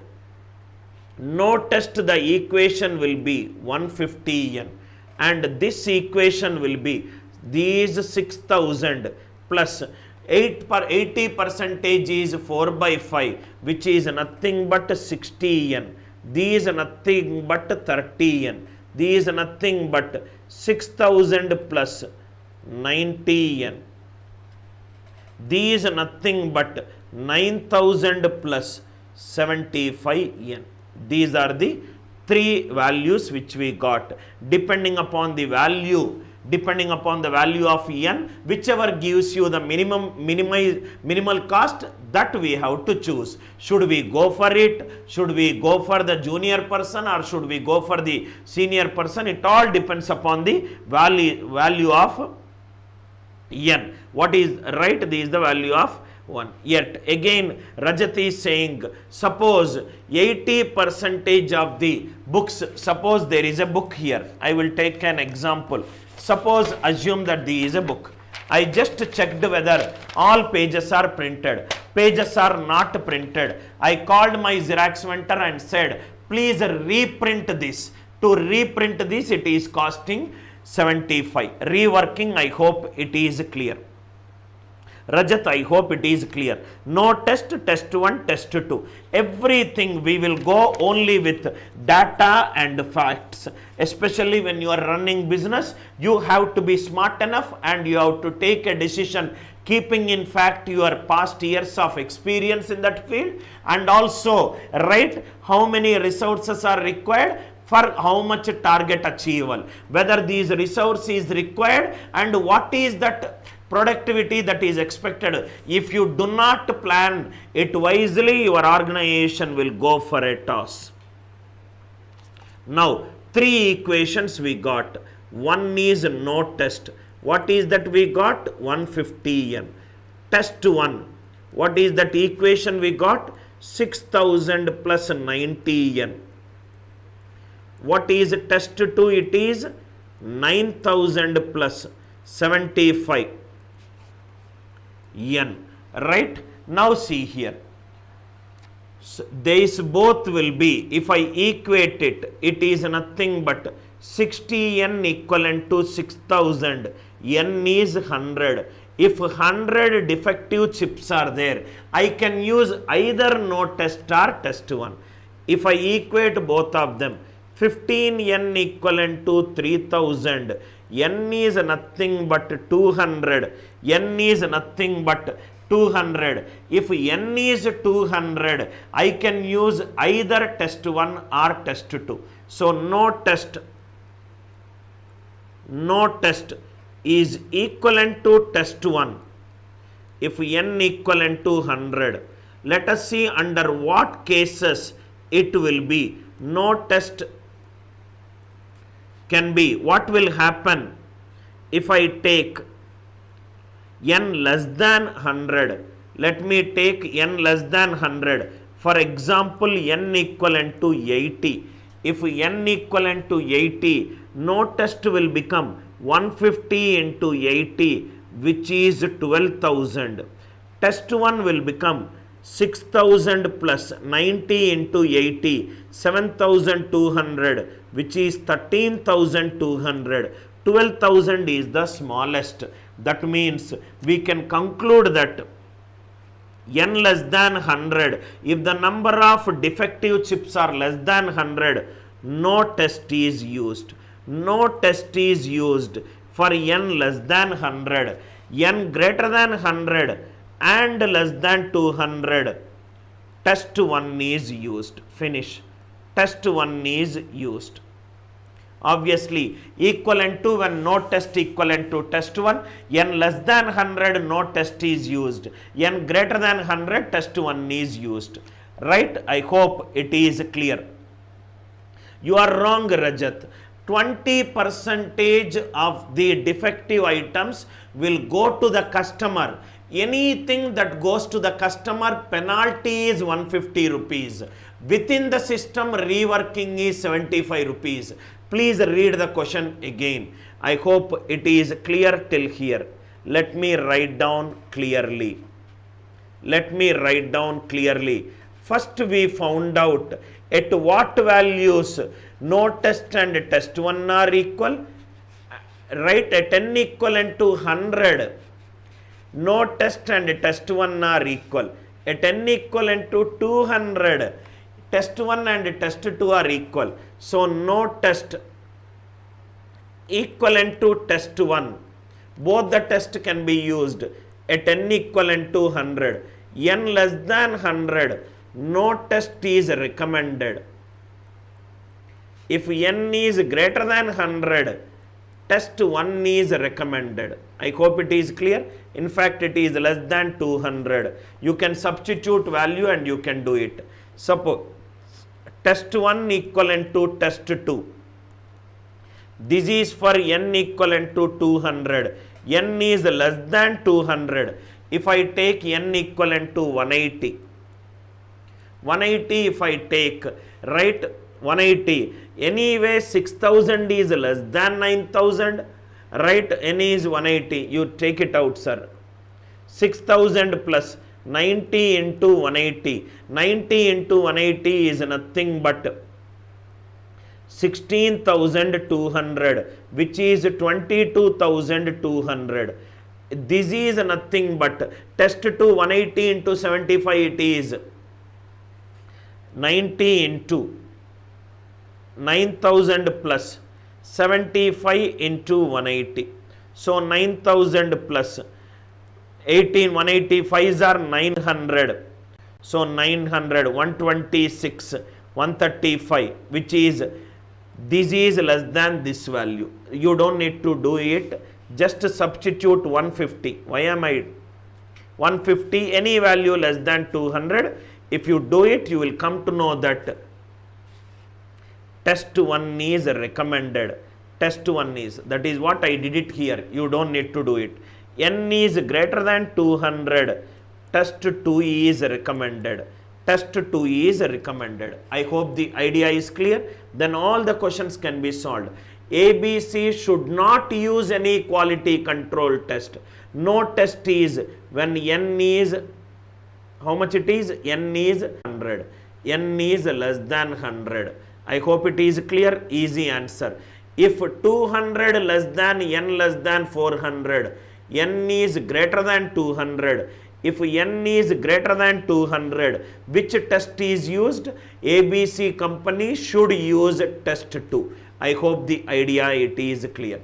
no test, the equation will be 150 yen. And this equation will be these 6000 plus 80% is 4 by 5, which is nothing but 60 yen. These are nothing but 30 yen. These are nothing but 6000 plus 90 yen. These are nothing but 9000 plus 75 yen. These are the 3 values which we got. Depending upon the value of yen, whichever gives you the minimal cost, that we have to choose. Should we go for it? Should we go for the junior person, or should we go for the senior person? It all depends upon the value of yen. What is right? This is the value of 1. Yet again Rajat is saying, suppose 80% of the books, suppose there is a book here. I will take an example. Suppose, assume that there is a book. I just checked whether all pages are printed. Pages are not printed. I called my Xerox vendor and said, please reprint this. To reprint this, it is costing 75. Reworking, I hope it is clear. Rajat, I hope it is clear. No test, test 1, test 2. Everything we will go only with data and facts. Especially when you are running business, you have to be smart enough and you have to take a decision keeping in fact your past years of experience in that field, and also right how many resources are required for how much target achievable, whether these resources is required and what is that productivity that is expected. If you do not plan it wisely, your organization will go for a toss. Now 3 equations we got. One is no test. What is that we got? 150 yen. Test 1. What is that equation we got? 6000 plus 90 yen. What is test 2? It is 9000 plus 75 yen. Right? Now see here. So these both will be, if I equate it, it is nothing but 60n equivalent to 6000, n is 100. If 100 defective chips are there, I can use either no test or test 1. If I equate both of them, 15n equivalent to 3000, n is nothing but 200, n is nothing but 200. If n is 200, I can use either test 1 or test 2. So no test is equivalent to test 1 if n equivalent to 100. Let us see under what cases it will be. No test can be. What will happen if I take n less than 100? Let me take n less than 100. For example, n equivalent to 80. If n equivalent to 80, no test will become 150 into 80, which is 12,000. Test 1 will become 6,000 plus 90 into 80, 7,200, which is 13,200. 12,000 is the smallest. That means we can conclude that n less than 100, if the number of defective chips are less than 100, no test is used. No test is used for n less than 100. N greater than 100 and less than 200, test 1 is used. Finish. Test 1 is used. Obviously, equivalent to, when no test equivalent to test 1, n less than 100, no test is used. N greater than 100, test 1 is used. Right? I hope it is clear. You are wrong, Rajat. 20% of the defective items will go to the customer. Anything that goes to the customer, penalty is 150 rupees. Within the system, reworking is 75 rupees. Please read the question again. I hope it is clear till here. Let me write down clearly. First we found out at what values no test and test 1 are equal. Right, at n equivalent to 100, no test and test 1 are equal. At n equivalent to 200, test 1 and test 2 are equal. So no test equivalent to test 1. Both the test can be used at n equivalent to 100. N less than 100, no test is recommended. If n is greater than 100, test 1 is recommended. I hope it is clear. In fact, it is less than 200. You can substitute value and you can do it. Suppose test 1 equivalent to test 2. This is for n equivalent to 200. N is less than 200. If I take n equivalent to 180, if I take, right, 180, anyway 6000 is less than 9000, right, n is 180, you take it out, sir. 6000 plus 90 into 180, 90 into 180 is nothing but 16,200, which is 22,200. This is nothing but test 2 180 into 75, it is 90 into 9000 plus 75 into 180. So 9000 plus 18, 185s are 900. So 900, 126, 135, which is, this is less than this value. You don't need to do it. Just substitute 150. Why am I 150? Any value less than 200. If you do it, you will come to know that test 1 is recommended. Test 1 is, that is what I did it here. You don't need to do it. N is greater than 200. Test 2 is recommended. Test 2 is recommended. I hope the idea is clear. Then all the questions can be solved. ABC should not use any quality control test. No test is when n is, how much it is? N is 100. N is less than 100. I hope it is clear. Easy answer. If 200 less than n less than 400, n is greater than 200. If n is greater than 200, which test is used? ABC company should use test 2. I hope the idea it is clear.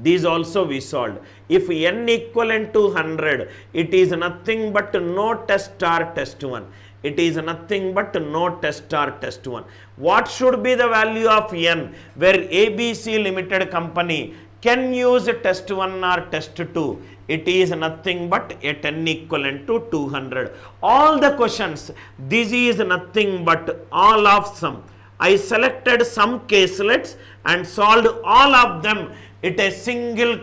These also we solved. If n equivalent to 100, it is nothing but no test or test 1. It is nothing but no test or test 1. What should be the value of n where ABC Limited company can use test 1 or test 2? It is nothing but at n equivalent to 200. All the questions, this is nothing but all of some. I selected some caselets and solved all of them in a single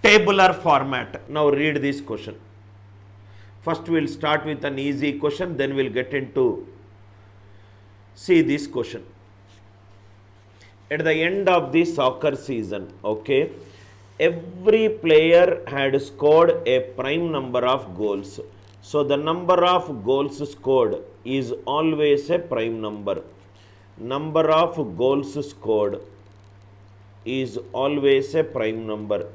tabular format. Now read this question. First we will start with an easy question, then we will get into, see this question. At the end of the soccer season, okay, every player had scored a prime number of goals. So the number of goals scored is always a prime number. Number of goals scored is always a prime number.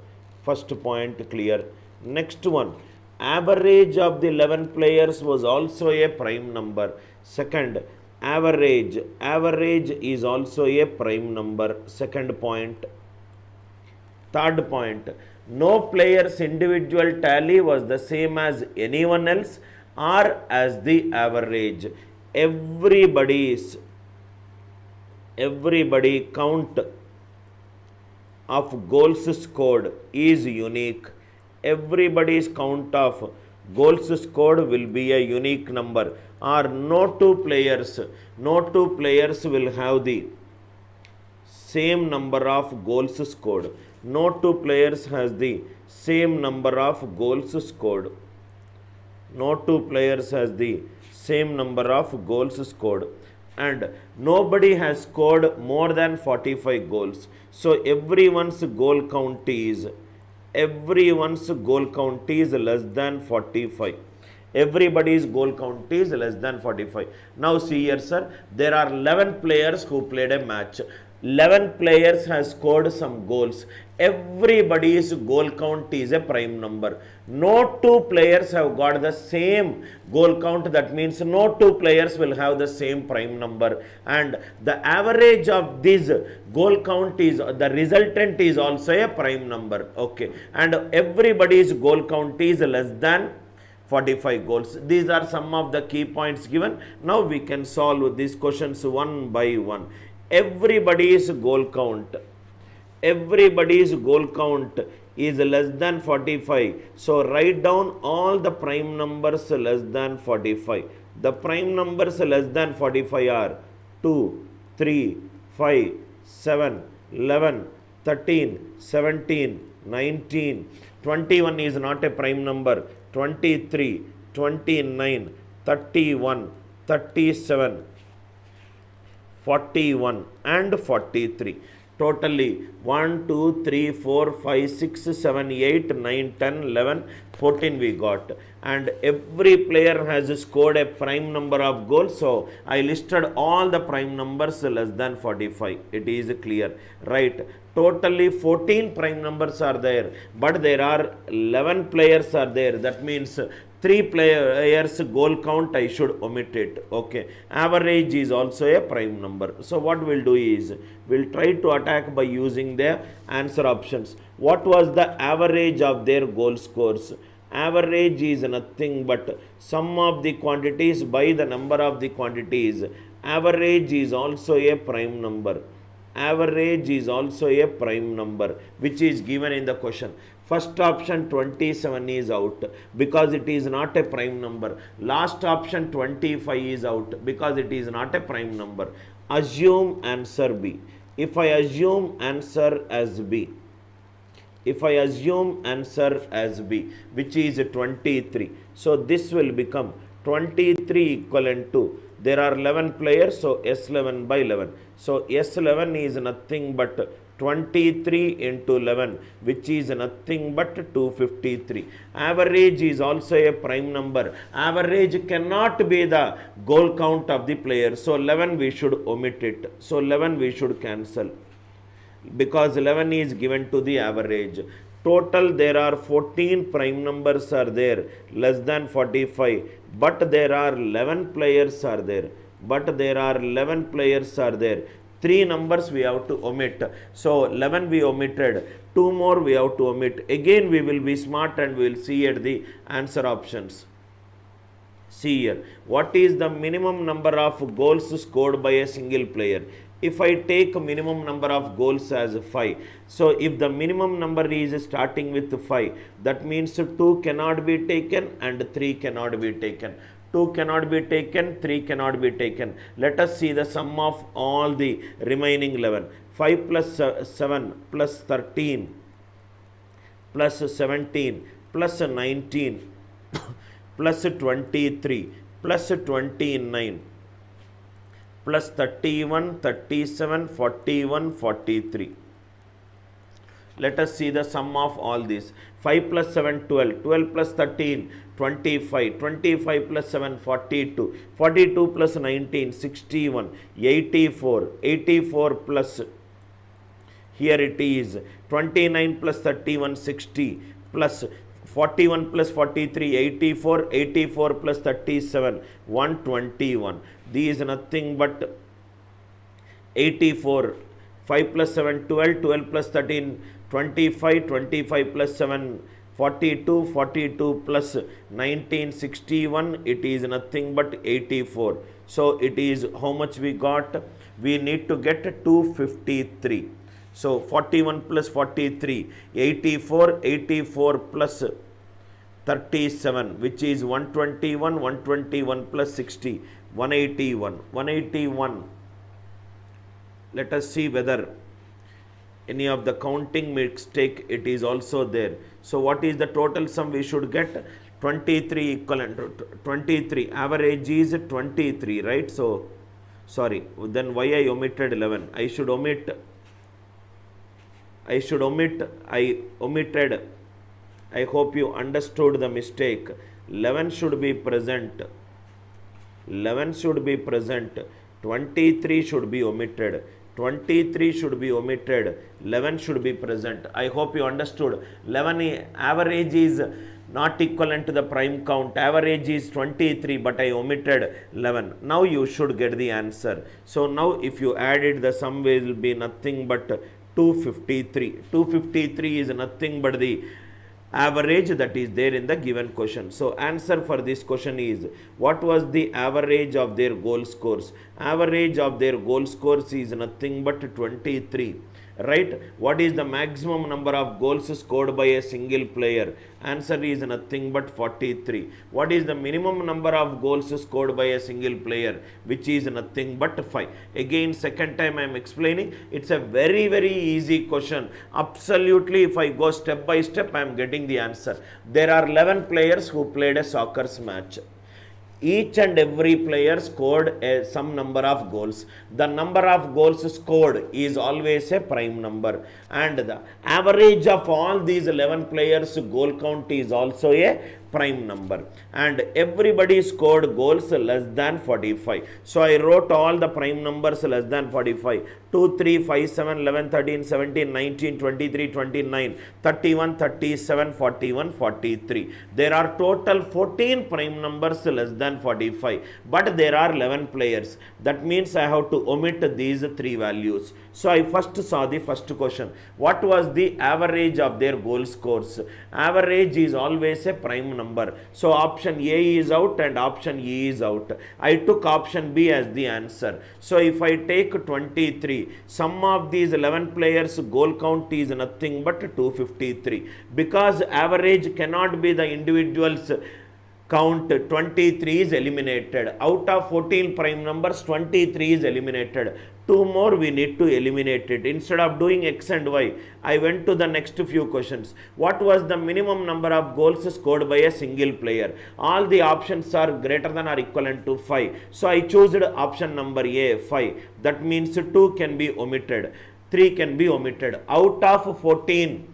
First point clear. Next one, average of the 11 players was also a prime number. Second, average is also a prime number. Second point. Third point, no player's individual tally was the same as anyone else or as the average. Everybody count of goals scored is unique. Everybody's count of goals scored will be a unique number, or no two players will have the same number of goals scored. No two players has the same number of goals scored. No two players has the same number of goals scored. And nobody has scored more than 45 goals. So everyone's goal count is less than 45. Everybody's goal count is less than 45. Now see here, sir, there are 11 players who played a match. 11 players has scored some goals. Everybody's goal count is a prime number. No two players have got the same goal count. That means no two players will have the same prime number. And the average of this goal count is, the resultant is also a prime number. Okay. And everybody's goal count is less than 45 goals. These are some of the key points given. Now we can solve these questions one by one. Everybody's goal count is less than 45. So write down all the prime numbers less than 45. The prime numbers less than 45 are 2, 3, 5, 7, 11, 13, 17, 19, 21 is not a prime number, 23, 29, 31, 37, 41 and 43. Totally 1, 2, 3, 4, 5, 6, 7, 8, 9, 10, 11, 14 we got. And every player has scored a prime number of goals. So I listed all the prime numbers less than 45. It is clear, right? Totally 14 prime numbers are there, but there are 11 players are there. That means 3 players goal count I should omit it. Okay. Average is also a prime number. So what we'll do is, we'll try to attack by using the answer options. What was the average of their goal scores? Average is nothing but sum of the quantities by the number of the quantities. Average is also a prime number. Average is also a prime number, which is given in the question. First option 27 is out because it is not a prime number. Last option 25 is out because it is not a prime number. Assume answer B. If I assume answer as B, which is 23, so this will become 23 equivalent to, there are 11 players, so S11 by 11. So S11 is nothing but 23 into 11, which is nothing but 253. Average is also a prime number. Average cannot be the goal count of the player. So 11 we should omit it. So 11 we should cancel. because 11 is given to the average. Total there are 14 prime numbers are there less than 45, but there are 11 players are there. But there are 11 players are there. 3 numbers we have to omit. So 11 we omitted. 2 more we have to omit. Again we will be smart and we will see at the answer options. See here, what is the minimum number of goals scored by a single player? If I take minimum number of goals as 5, so if the minimum number is starting with 5, that means 2 cannot be taken and 3 cannot be taken. 2 cannot be taken, 3 cannot be taken. Let us see the sum of all the remaining 11. 5 plus 7 plus 13 plus 17 plus 19 plus 23 plus 29 plus 31, 37, 41, 43. Let us see the sum of all these. 5 plus 7, 12, 12 plus 13, 25, 25 plus 7, 42, 42 plus 19, 61, 84, 84 plus, here it is, 29 plus 31, 60, plus 41 plus 43, 84, 84 plus 37, 121. These is nothing but 84. 5 plus 7, 12, 12 plus 13, 25, 25 plus 7, 42, 42 plus 19, 61. It is nothing but 84. So it is how much we got? We need to get 253. So 41 plus 43, 84, 84 plus 37, which is 121, 121 plus 60, 181, 181. Let us see whether any of the counting mistake it is also there. So what is the total sum we should get? 23 equivalent, 23, average is 23, right? So, sorry, then why I omitted 11? I omitted. I hope you understood the mistake. 11 should be present. 11 should be present. 23 should be omitted. 23 should be omitted. 11 should be present. I hope you understood. 11 average is not equivalent to the prime count. Average is 23, but I omitted 11. Now you should get the answer. So now if you add it, the sum will be nothing but 253. 253 is nothing but the average that is there in the given question. So answer for this question is, what was the average of their goal scores? Average of their goal scores is nothing but 23. Right? What is the maximum number of goals scored by a single player? Answer is nothing but 43. What is the minimum number of goals scored by a single player? Which is nothing but 5. Again, second time I am explaining. It's a very, very easy question. Absolutely, if I go step by step, I am getting the answer. There are 11 players who played a soccer match. Each and every player scored some number of goals. The number of goals scored is always a prime number, and the average of all these 11 players goal count is also a prime number, and everybody scored goals less than 45. So I wrote all the prime numbers less than 45. 2, 3, 5, 7, 11, 13, 17, 19, 23, 29, 31, 37, 41, 43. There are total 14 prime numbers less than 45, but there are 11 players. That means I have to omit these 3 values. So I first saw the first question. What was the average of their goal scores? Average is always a prime number. So option A is out and option E is out. I took option B as the answer. So if I take 23, sum of these 11 players goal count is nothing but 253. Because average cannot be the individual's count, 23 is eliminated. Out of 14 prime numbers, 23 is eliminated. 2 more we need to eliminate it. Instead of doing X and Y, I went to the next few questions. What was the minimum number of goals scored by a single player? All the options are greater than or equivalent to 5. So I chose option number A, 5. That means 2 can be omitted. 3 can be omitted. Out of 14,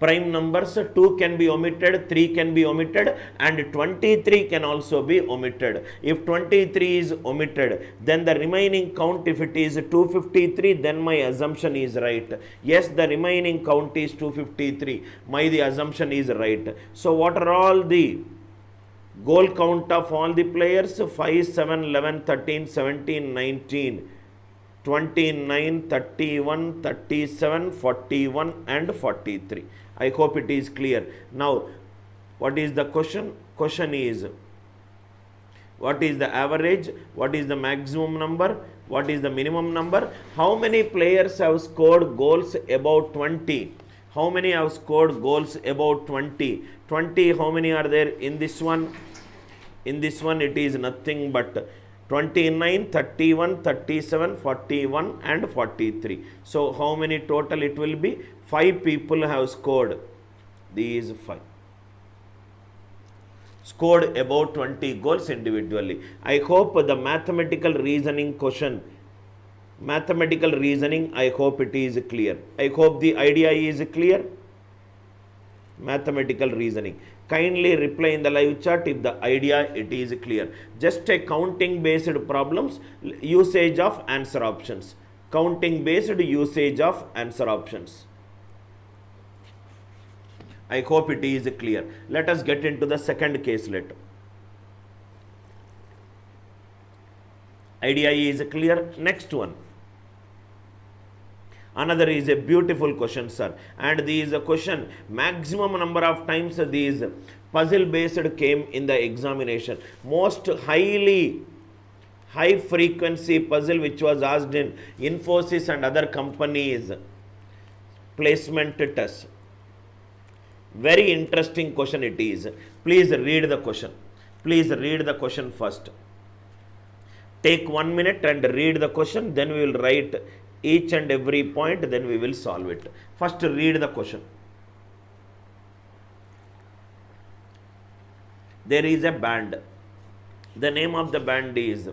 Prime numbers 2 can be omitted, 3 can be omitted, and 23 can also be omitted. If 23 is omitted, then the remaining count, if it is 253, then my assumption is right. Yes, the remaining count is 253. The assumption is right. So what are all the goal count of all the players? 5, 7, 11, 13, 17, 19. 29, 31, 37, 41 and 43. I hope it is clear. Now, what is the question? Question is, what is the average? What is the maximum number? What is the minimum number? How many players have scored goals about 20? How many have scored goals about 20? 20, how many are there in this one? In this one, it is nothing but 29, 31, 37, 41 and 43. So, how many total it will be? 5 people have scored. These 5. Scored about 20 goals individually. I hope the mathematical reasoning question, mathematical reasoning, I hope it is clear. I hope the idea is clear. Mathematical reasoning. Kindly reply in the live chat if the idea it is clear. Just a counting based problems, usage of answer options. Counting based usage of answer options. I hope it is clear. Let us get into the second caselet. Idea is clear. Next one. Another is a beautiful question, sir. And this is a question, maximum number of times these puzzle based came in the examination. Most high frequency puzzle which was asked in Infosys and other companies placement test. Very interesting question it is. Please read the question. Please read the question first. Take 1 minute and read the question, then we will write each and every point, then we will solve it. First read the question. There is a band. The name of the band is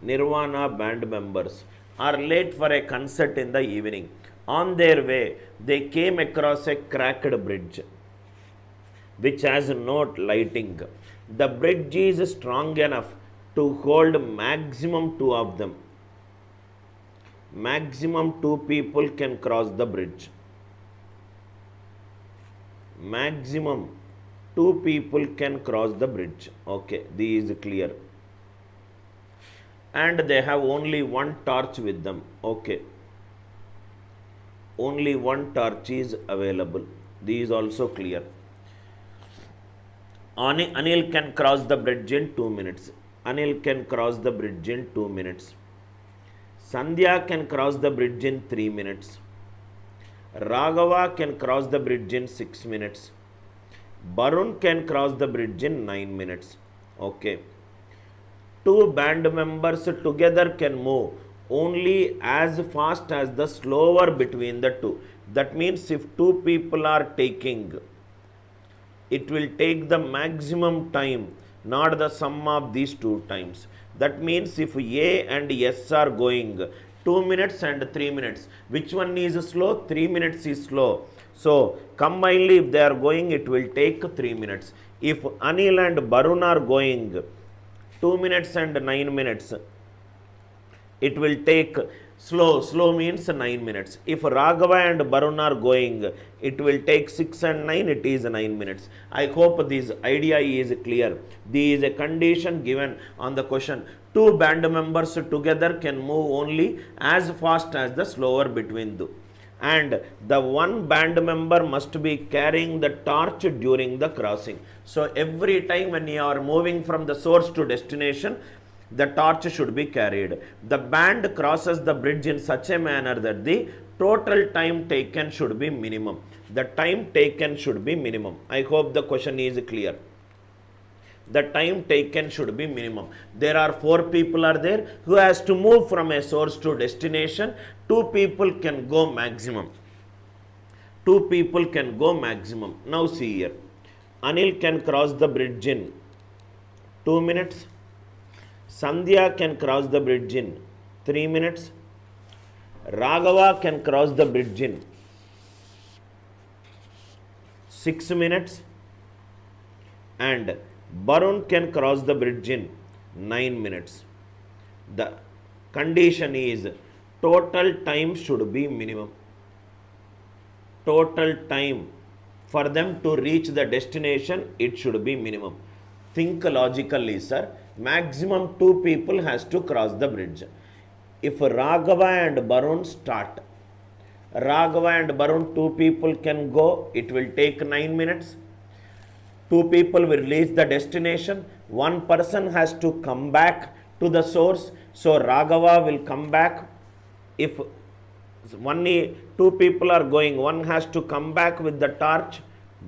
Nirvana. Band members are late for a concert in the evening. On their way, they came across a cracked bridge which has no lighting. The bridge is strong enough to hold maximum 2 of them. Maximum 2 people can cross the bridge. Maximum 2 people can cross the bridge. Okay, this is clear. And they have only 1 torch with them. Okay. Only 1 torch is available. This is also clear. Anil can cross the bridge in 2 minutes. Anil can cross the bridge in 2 minutes. Sandhya can cross the bridge in 3 minutes. Raghava can cross the bridge in 6 minutes. Barun can cross the bridge in 9 minutes. Okay. 2 band members together can move only as fast as the slower between the 2. That means if 2 people are taking, it will take the maximum time, not the sum of these 2 times. That means if A and S are going 2 minutes and 3 minutes, which one is slow? 3 minutes is slow. So, combinedly if they are going, it will take 3 minutes. If Anil and Barun are going 2 minutes and 9 minutes, it will take slow means 9 minutes. If Raghava and Barun are going, it will take 6 and 9, it is 9 minutes. I hope this idea is clear. This is a condition given on the question. 2 band members together can move only as fast as the slower between 2. And the 1 band member must be carrying the torch during the crossing. So every time when you are moving from the source to destination, the torch should be carried. The band crosses the bridge in such a manner that the total time taken should be minimum. The time taken should be minimum. I hope the question is clear. The time taken should be minimum. There are 4 people are there who has to move from a source to destination. 2 people can go maximum. 2 people can go maximum. Now see here. Anil can cross the bridge in 2 minutes. Sandhya can cross the bridge in 3 minutes. Raghava can cross the bridge in 6 minutes, and Barun can cross the bridge in 9 minutes. The condition is total time should be minimum. Total time for them to reach the destination, it should be minimum. Think logically, sir. Maximum 2 people has to cross the bridge. If Raghava and Barun start, Raghava and Barun 2 people can go, it will take 9 minutes. 2 people will reach the destination. 1 person has to come back to the source. So Raghava will come back. If 2 people are going, one has to come back with the torch,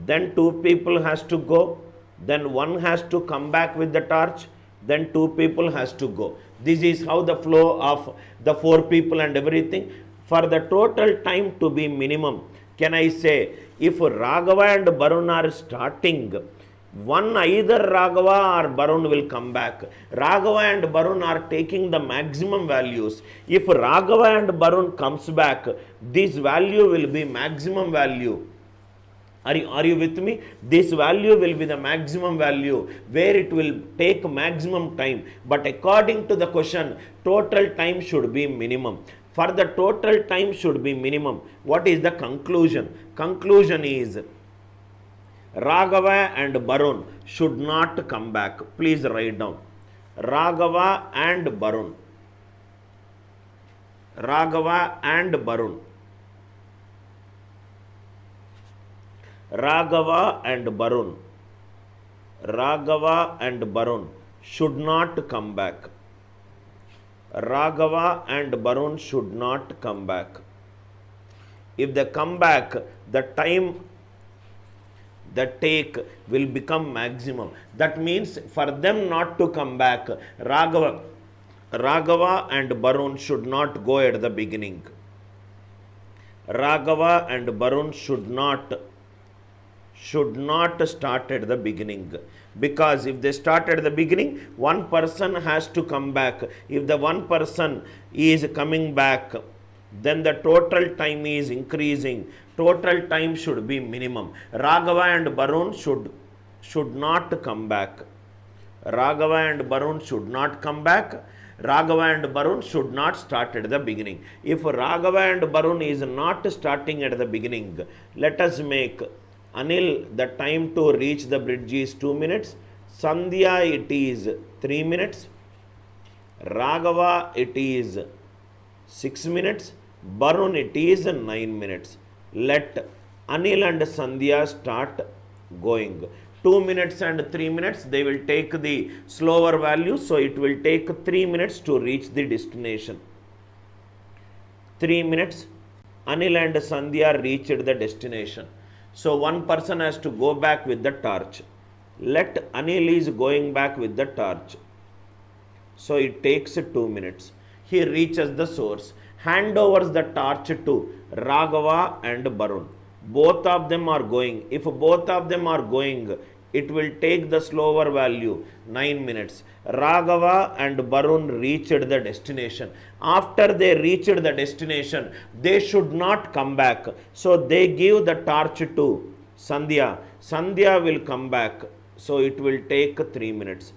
then 2 people has to go, then one has to come back with the torch, then 2 people has to go. This is how the flow of the 4 people and everything. For the total time to be minimum, can I say, if Raghava and Barun are starting, either Raghava or Barun will come back. Raghava and Barun are taking the maximum values. If Raghava and Barun comes back, this value will be maximum value. Are you with me? This value will be the maximum value where it will take maximum time. But according to the question, total time should be minimum. For the total time should be minimum, what is the conclusion? Conclusion is Raghava and Barun should not come back. Please write down. Raghava and Barun. Raghava and Barun. Raghava and Barun. Raghava and Barun should not come back. Raghava and Barun should not come back. If they come back, the time the take will become maximum. That means for them not to come back, Raghava and Barun should not go at the beginning. Raghava and Barun should not start at the beginning, because if they start at the beginning, 1 person has to come back. If the 1 person is coming back, then the total time is increasing. Total time should be minimum. Raghava and Barun should not come back. Raghava and Barun should not come back. Raghava and Barun should not start at the beginning. If Raghava and Barun is not starting at the beginning, let us make Anil, the time to reach the bridge is 2 minutes. Sandhya, it is 3 minutes. Raghava, it is 6 minutes. Barun, it is 9 minutes. Let Anil and Sandhya start going. 2 minutes and 3 minutes, they will take the slower value. So it will take 3 minutes to reach the destination. 3 minutes, Anil and Sandhya reached the destination. So 1 person has to go back with the torch. Let Anil is going back with the torch. So it takes 2 minutes. He reaches the source. Hand overs the torch to Raghava and Barun. Both of them are going. If both of them are going, it will take the slower value, 9 minutes. Raghava and Barun reached the destination. After they reached the destination, they should not come back. So they give the torch to Sandhya. Sandhya will come back. So it will take 3 minutes.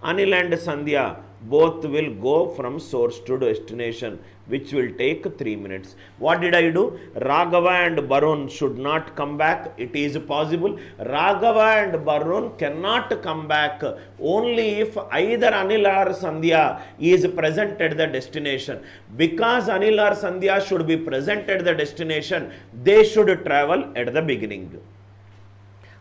Anil and Sandhya both will go from source to destination, which will take 3 minutes. What did I do? Raghava and Barun should not come back. It is possible. Raghava and Barun cannot come back only if either Anil or Sandhya is present at the destination. Because Anil or Sandhya should be present at the destination, they should travel at the beginning.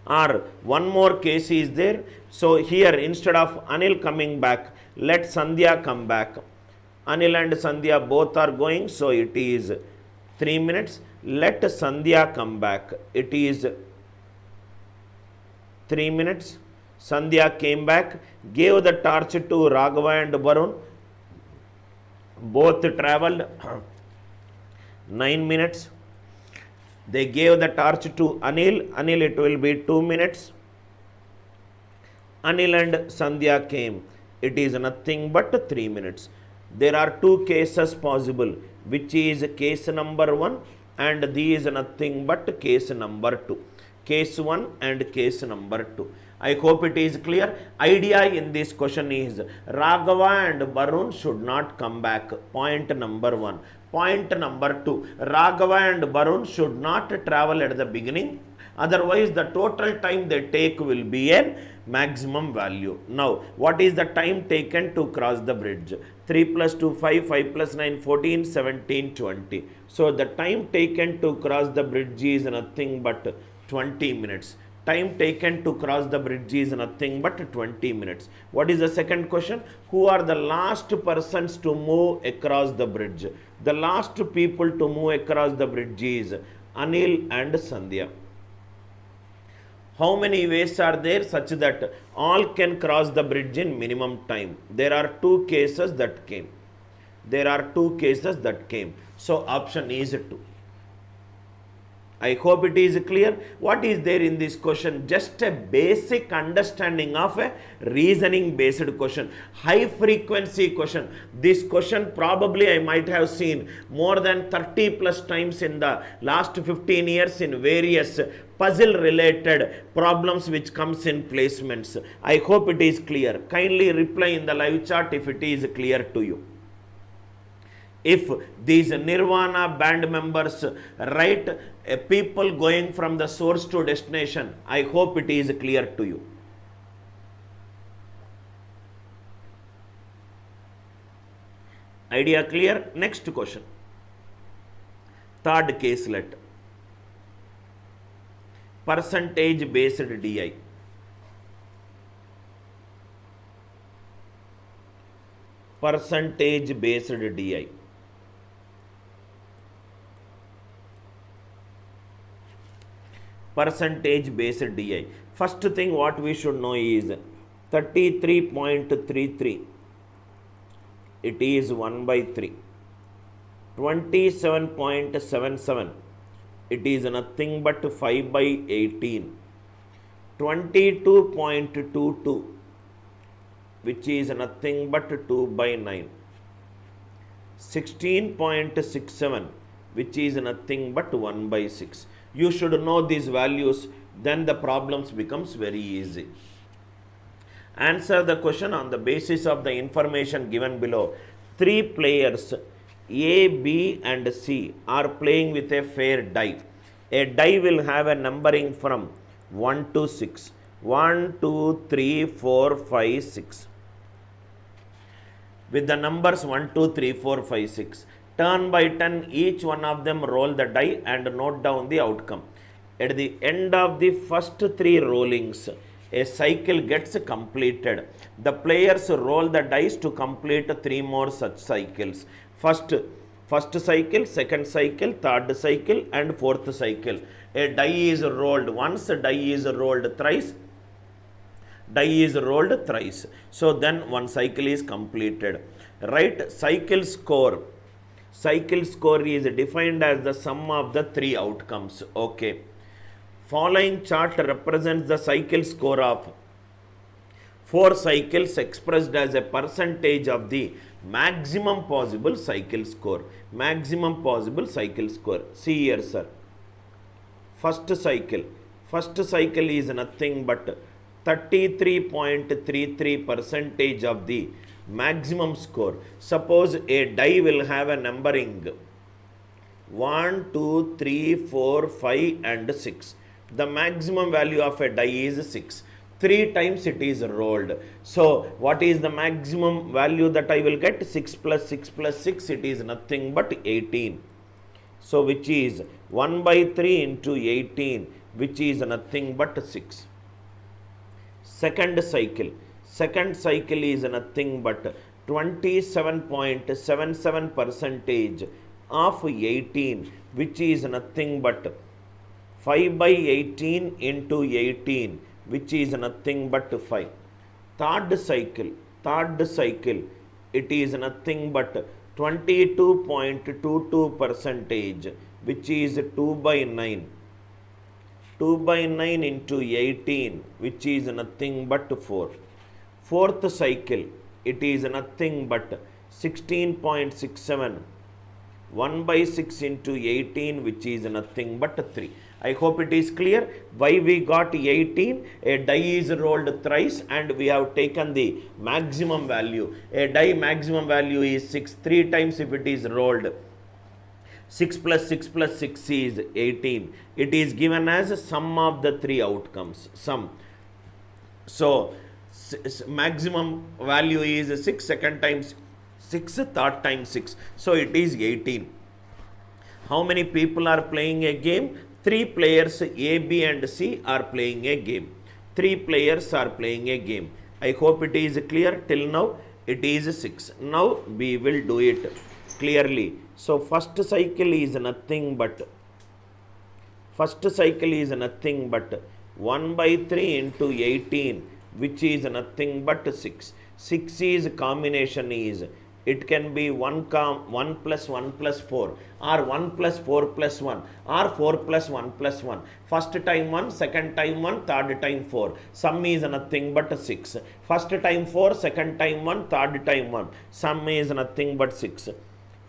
Or one more case is there. So here, instead of Anil coming back, let Sandhya come back. Anil and Sandhya both are going, so it is 3 minutes. Let Sandhya come back. It is 3 minutes. Sandhya came back, gave the torch to Raghava and Barun. Both traveled 9 minutes. They gave the torch to Anil. Anil, it will be 2 minutes. Anil and Sandhya came. It is nothing but 3 minutes. There are 2 cases possible, which is case number 1 and these nothing but case number 2. case 1 and case number 2. I hope it is clear. Idea in this question is Raghava and Barun should not come back. Point number 1. Point number 2. Raghava and Barun should not travel at the beginning. Otherwise, the total time they take will be a maximum value. Now, what is the time taken to cross the bridge? 3 plus 2, 5, 5 plus 9, 14, 17, 20. So, the time taken to cross the bridge is nothing but 20 minutes. Time taken to cross the bridge is nothing but 20 minutes. What is the second question? Who are the last persons to move across the bridge? The last people to move across the bridge is Anil and Sandhya. How many ways are there such that all can cross the bridge in minimum time? There are two cases that came. So option is 2. I hope it is clear. What is there in this question? Just a basic understanding of a reasoning based question. High frequency question. This question probably I might have seen more than 30 plus times in the last 15 years in various puzzle related problems which comes in placements. I hope it is clear. Kindly reply in the live chat if it is clear to you. If these Nirvana band members write people going from the source to destination, I hope it is clear to you. Idea clear? Next question. Third caselet. Percentage based DI. Percentage based DI. Percentage based DI. First thing what we should know is 33.33. It is 1 by 3. 27.77. It is nothing but 5 by 18. 22.22. Which is nothing but 2 by 9. 16.67. Which is nothing but 1 by 6. You should know these values, then the problems becomes very easy. Answer the question on the basis of the information given below. 3 players A, B and C are playing with a fair die. A die will have a numbering from 1 to 6. 1, 2, 3, 4, 5, 6. With the numbers 1, 2, 3, 4, 5, 6. Turn by turn, each one of them roll the die and note down the outcome. At the end of the first 3 rollings, a cycle gets completed. The players roll the dice to complete 3 more such cycles. First cycle, second cycle, third cycle and fourth cycle. A die is rolled once, die is rolled thrice, die is rolled thrice. So then one cycle is completed. Write cycle score. Cycle score is defined as the sum of the 3 outcomes. Okay. Following chart represents the cycle score of 4 cycles expressed as a percentage of the maximum possible cycle score. Maximum possible cycle score. See here, sir. First cycle is nothing but 33.33% of the maximum score. Suppose a die will have a numbering 1, 2, 3, 4, 5 and 6. The maximum value of a die is 6. 3 times it is rolled. So what is the maximum value that I will get? 6 plus 6 plus 6, it is nothing but 18. So which is 1 by 3 into 18, which is nothing but 6. Second cycle is nothing but 27.77% of 18, which is nothing but 5 by 18 into 18, which is nothing but 5. Third cycle, it is nothing but 22.22%, which is 2 by 9. 2 by 9 into 18, which is nothing but 4. Fourth cycle, it is nothing but 16.67. 1 by 6 into 18, which is nothing but 3. I hope it is clear. Why we got 18? A die is rolled thrice and we have taken the maximum value. A die maximum value is 6. 3 times if it is rolled. 6 plus 6 plus 6 is 18. It is given as sum of the 3 outcomes. Sum. So, maximum value is 6, second time 6, third time 6. So, it is 18. How many people are playing a game? 3 players A, B and C are playing a game. 3 players are playing a game. I hope it is clear till now. It is 6. Now we will do it clearly. So first cycle is nothing but 1 by 3 into 18, which is nothing but 6. 6 is combination is, it can be 1 plus 1 plus 4 or 1 plus 4 plus 1 or 4 plus 1 plus 1. First time 1, second time 1, third time 4. Sum is nothing but 6. First time 4, second time 1, third time 1. Sum is nothing but 6.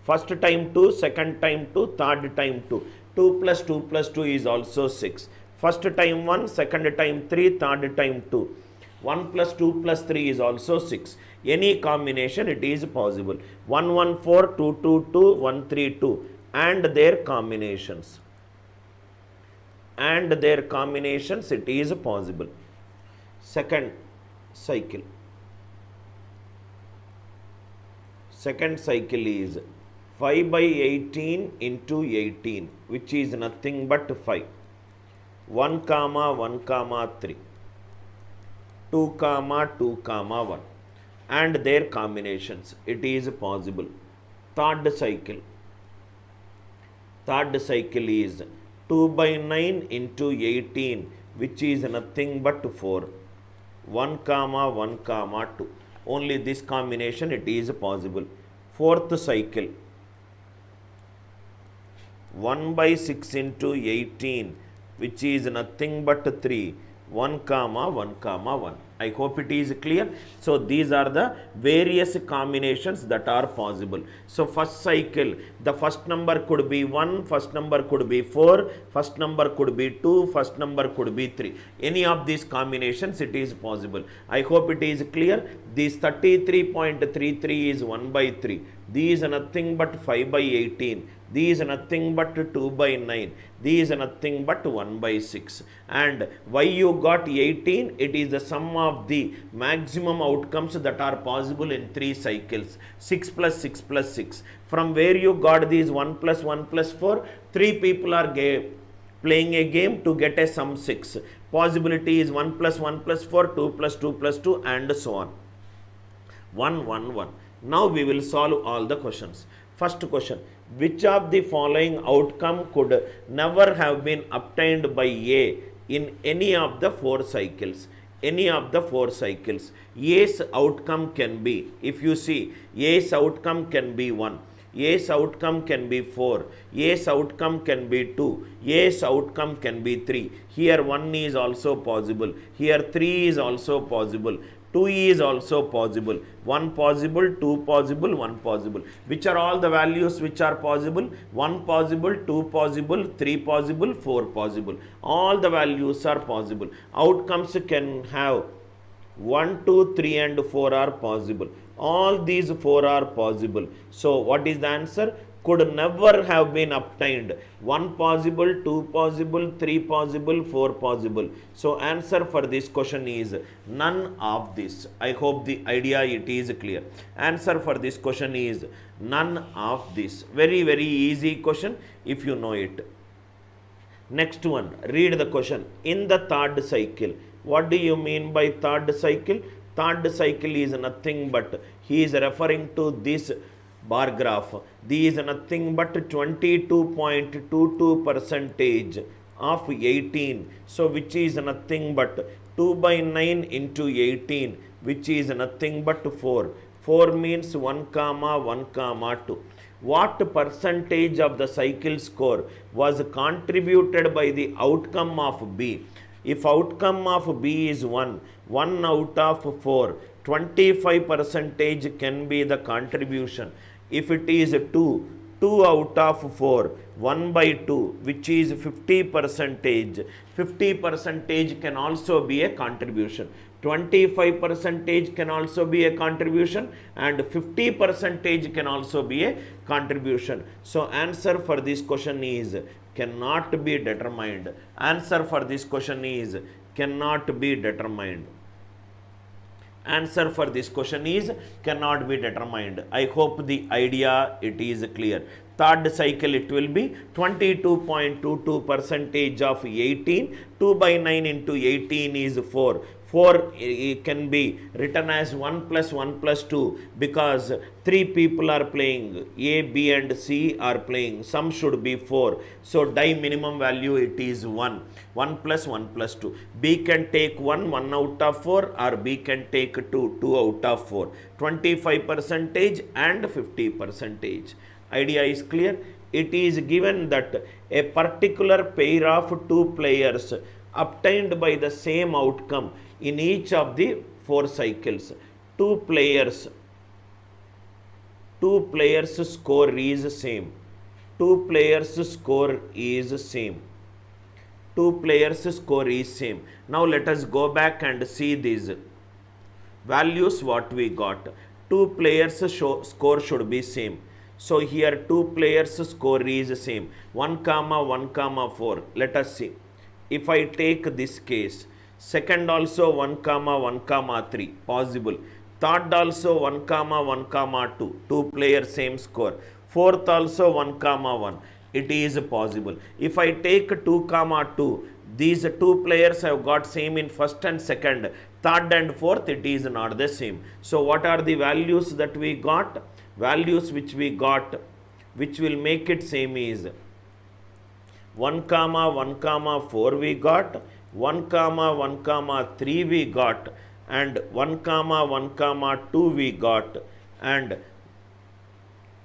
First time 2, second time 2, third time 2. 2 plus 2 plus 2 is also 6. First time 1, second time 3, third time 2. 1 plus 2 plus 3 is also 6. Any combination it is possible. 1 1 4, 2 2 2, 1 3 2 and their combinations. And their combinations it is possible. Second cycle. Second cycle is 5 by 18 into 18, which is nothing but 5. 1 comma 1 comma 3. 2 comma 2 comma 1 and their combinations it is possible. Third cycle is 2 by 9 into 18, which is nothing but 4. 1 comma 1 comma 2, only this combination it is possible. Fourth cycle 1 by 6 into 18, which is nothing but 3. 1 comma 1 comma 1. I hope it is clear. So these are the various combinations that are possible. So first cycle, the first number could be 1, first number could be 4, first number could be 2, first number could be 3. Any of these combinations it is possible. I hope it is clear. This 33.33 is 1 by 3. These are nothing but 5 by 18. These are nothing but 2 by 9. These are nothing but 1 by 6. And why you got 18? It is the sum of the maximum outcomes that are possible in 3 cycles. 6 plus 6 plus 6. From where you got these 1 plus 1 plus 4? 3 people are playing a game to get a sum 6. Possibility is 1 plus 1 plus 4, 2 plus 2 plus 2 and so on. 1, 1, 1. Now we will solve all the questions. First question, which of the following outcome could never have been obtained by A in any of the 4 cycles? Any of the 4 cycles. A's outcome can be, if you see, A's outcome can be 1. A's outcome can be 4. A's outcome can be 2. A's outcome can be 3. Here 1 is also possible. Here 3 is also possible. 2 is also possible. 1 possible, 2 possible, 1 possible. Which are all the values which are possible? 1 possible, 2 possible, 3 possible, 4 possible. All the values are possible. Outcomes can have 1, 2, 3 and 4 are possible. All these 4 are possible. So what is the answer? Could never have been obtained. 1 possible, 2 possible, 3 possible, 4 possible. So answer for this question is none of this. I hope the idea it is clear. Answer for this question is none of this. Very, very easy question if you know it. Next one, read the question. In the third cycle, what do you mean by third cycle? Third cycle is nothing but, he is referring to this bar graph. These are nothing but 22.22% of 18. So which is nothing but 2 by 9 into 18, which is nothing but 4. 4 means 1 comma 1 comma 2. What percentage of the cycle score was contributed by the outcome of B? If outcome of B is 1, 1 out of 4, 25% can be the contribution. If it is 2, 2 out of 4, 1 by 2, which is 50 percentage. 50 percentage can also be a contribution. 25 percentage can also be a contribution, and 50 percentage can also be a contribution. So answer for this question is cannot be determined. Answer for this question is cannot be determined. Answer for this question is cannot be determined. I hope the idea it is clear. Third cycle it will be 22.22 percentage of 18. 2 by 9 into 18 is 4. 4 can be written as 1 plus 1 plus 2 because 3 people are playing. A, B and C are playing. Sum should be 4. So die minimum value it is 1. 1 plus 1 plus 2. B can take 1 out of 4, or B can take 2 out of 4. 25 percentage and 50 percentage. Idea is clear. It is given that a particular pair of 2 players obtained by the same outcome in each of the 4 cycles. 2 players score is same. 2 players score is same. 2 players score is same. Now let us go back and see these values what we got. 2 players score should be same. So here 2 players score is same. 1 comma 1 comma 4. Let us see. If I take this case, second also 1 comma 1 comma 3 possible. Third also 1 comma 1 comma 2. 2 players same score. Fourth also 1 comma 1. It is possible. If I take 2 comma 2, these 2 players have got same in first and second. Third and fourth it is not the same. So what are the values that we got? Values which we got which will make it same is 1 comma 1 comma 4 we got, 1 comma 1 comma 3 we got, and 1 comma 1 comma 2 we got, and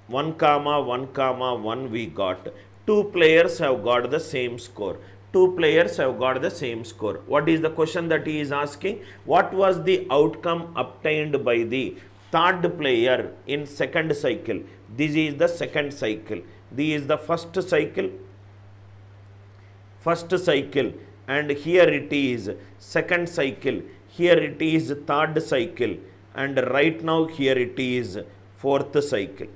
1 comma 1 comma 1 we got. 2 players have got the same score. 2 players have got the same score. What is the question that he is asking? What was the outcome obtained by the third player in second cycle? This is the second cycle. This is the first cycle. First cycle, and here it is second cycle. Here it is third cycle, and right now here it is fourth cycle.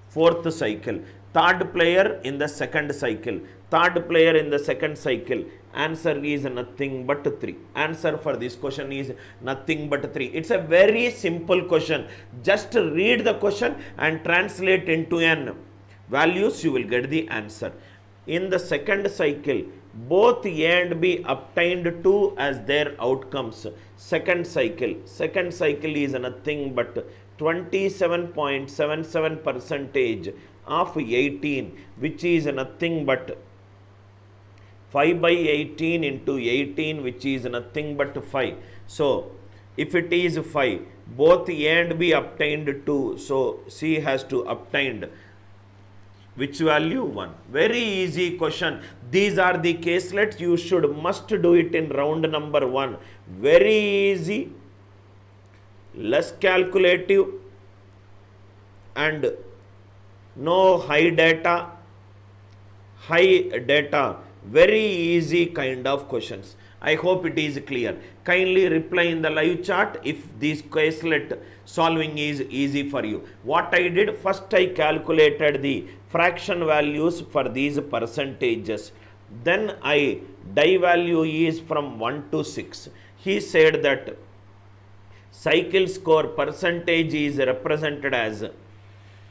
Fourth cycle. Third player in the second cycle. Third player in the second cycle. Answer is nothing but 3. Answer for this question is nothing but 3. It's a very simple question. Just read the question and translate into an values, you will get the answer. In the second cycle, both A and B obtained 2 as their outcomes. Second cycle is nothing but 27.77 percentage of 18, which is nothing but 5 by 18 into 18, which is nothing but 5. So if it is 5, both A and B obtained 2, so C has to obtained which value? 1. Very easy question. These are the caselets. You must do it in round number 1. Very easy, less calculative, and no high data. Very easy kind of questions. I hope it is clear. Kindly reply in the live chat if this caselet solving is easy for you. What I did, first I calculated the fraction values for these percentages. Then die value is from 1 to 6. He said that cycle score percentage is represented as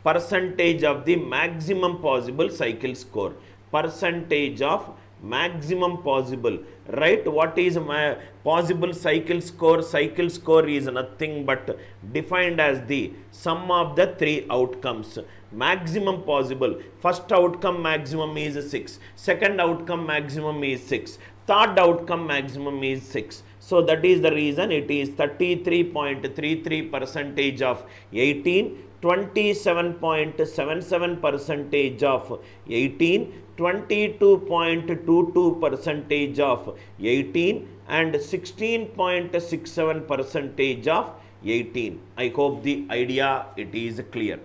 percentage of the maximum possible cycle score. Percentage of maximum possible, right? What is my possible cycle score? Cycle score is nothing but defined as the sum of the 3 outcomes. Maximum possible, first outcome maximum is 6, second outcome maximum is 6, third outcome maximum is 6. So that is the reason it is 33.33 percentage of 18, 27.77 percentage of 18, 22.22 percentage of 18, and 16.67 percentage of 18. I hope the idea it is clear.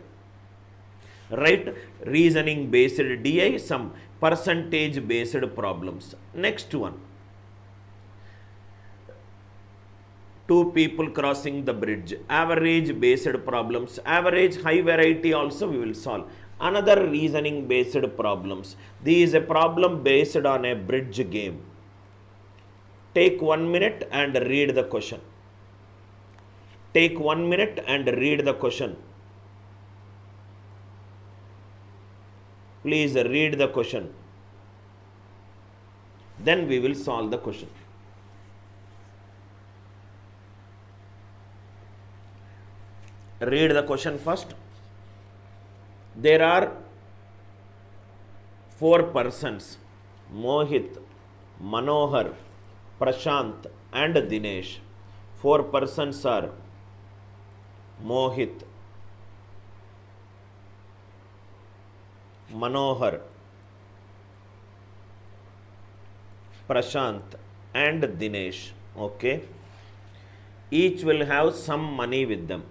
right? Reasoning based DI, some percentage based problems. Next one, two people crossing the bridge, average based problems, average high variety also we will solve. Another reasoning based problems. This is a problem based on a bridge game. Take 1 minute and read the question. Take 1 minute and read the question. Please read the question. Then we will solve the question. Read the question first. There are 4 persons: Mohit, Manohar, Prashant and Dinesh. 4 persons are Mohit, Manohar, Prashant and Dinesh. Okay. Each will have some money with them.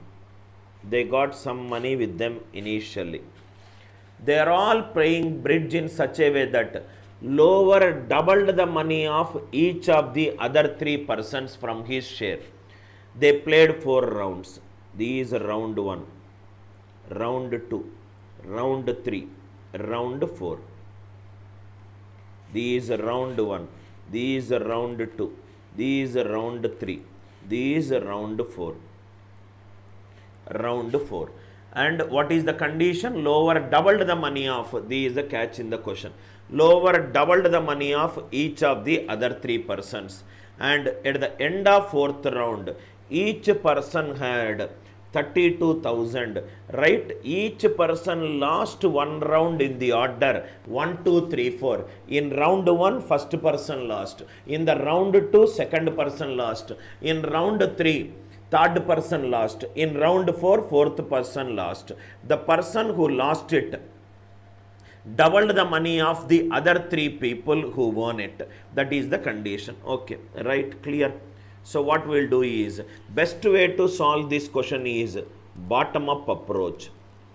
They got some money with them initially. They are all playing bridge in such a way that lower doubled the money of each of the other 3 persons from his share. They played 4 rounds. These round 1, round 2, round 3, round 4. These round 1, these round 2, these round 3, these round 4. Round 4. And what is the condition? Lower doubled the money of, this is the catch in the question, lower doubled the money of each of the other 3 persons. And at the end of 4th round, each person had 32,000, right? Each person lost 1 round in the order 1, 2, 3, 4. In round 1, first person lost. In the round 2, second person lost. In round 3, third person lost. In round 4, fourth person lost. The person who lost it doubled the money of the other 3 people who won it. That is the condition. Okay, right, clear. So what we'll do is, best way to solve this question is bottom up approach.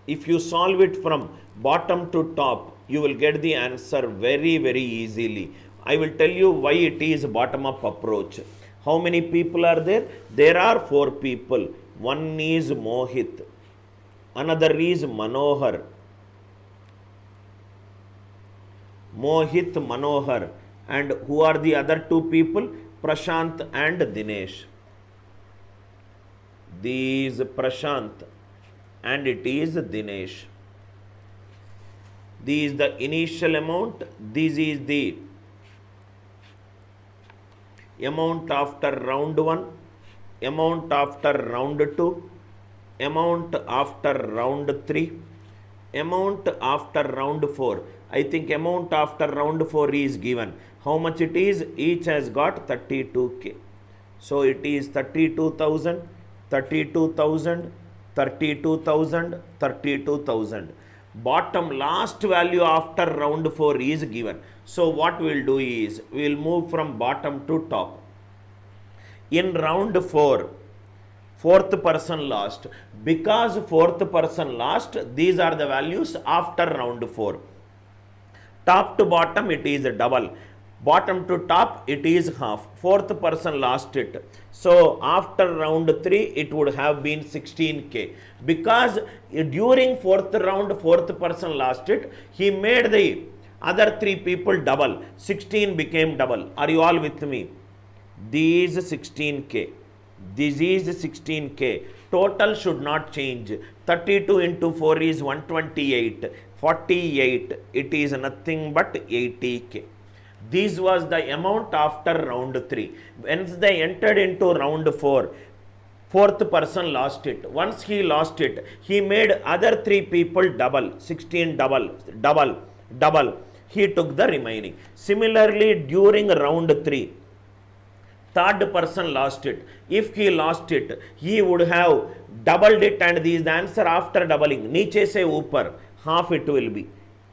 If you solve it from bottom to top, you will get the answer very, very easily. I will tell you why it is bottom up approach. How many people are there? There are 4 people. One is Mohit, another is Manohar. Mohit, Manohar. And who are the other 2 people? Prashant and Dinesh. This Prashant and it is Dinesh. This is the initial amount. This is the amount after round 1, amount after round 2, amount after round 3, amount after round 4. I think amount after round 4 is given. How much it is? Each has got 32k. So it is 32,000, 32,000, 32,000, 32,000. Bottom last value after round 4 is given. So what we will do is, we will move from bottom to top. In round 4, 4th person lost. Because 4th person lost, these are the values after round 4. Top to bottom it is double. Bottom to top it is half. 4th person lost it. So after round 3 it would have been 16k. Because during 4th round 4th person lost it, he made the other 3 people double. 16 became double. Are you all with me? This is 16k. This is 16k. Total should not change. 32 into 4 is 128. 48. It is nothing but 80k. This was the amount after round 3. Once they entered into round 4, 4th person lost it. Once he lost it, he made other 3 people double. 16 double, double, double. He took the remaining. Similarly, during round 3, 3rd person lost it. If he lost it, he would have doubled it, and this is the answer after doubling. Niche se upar, half it will be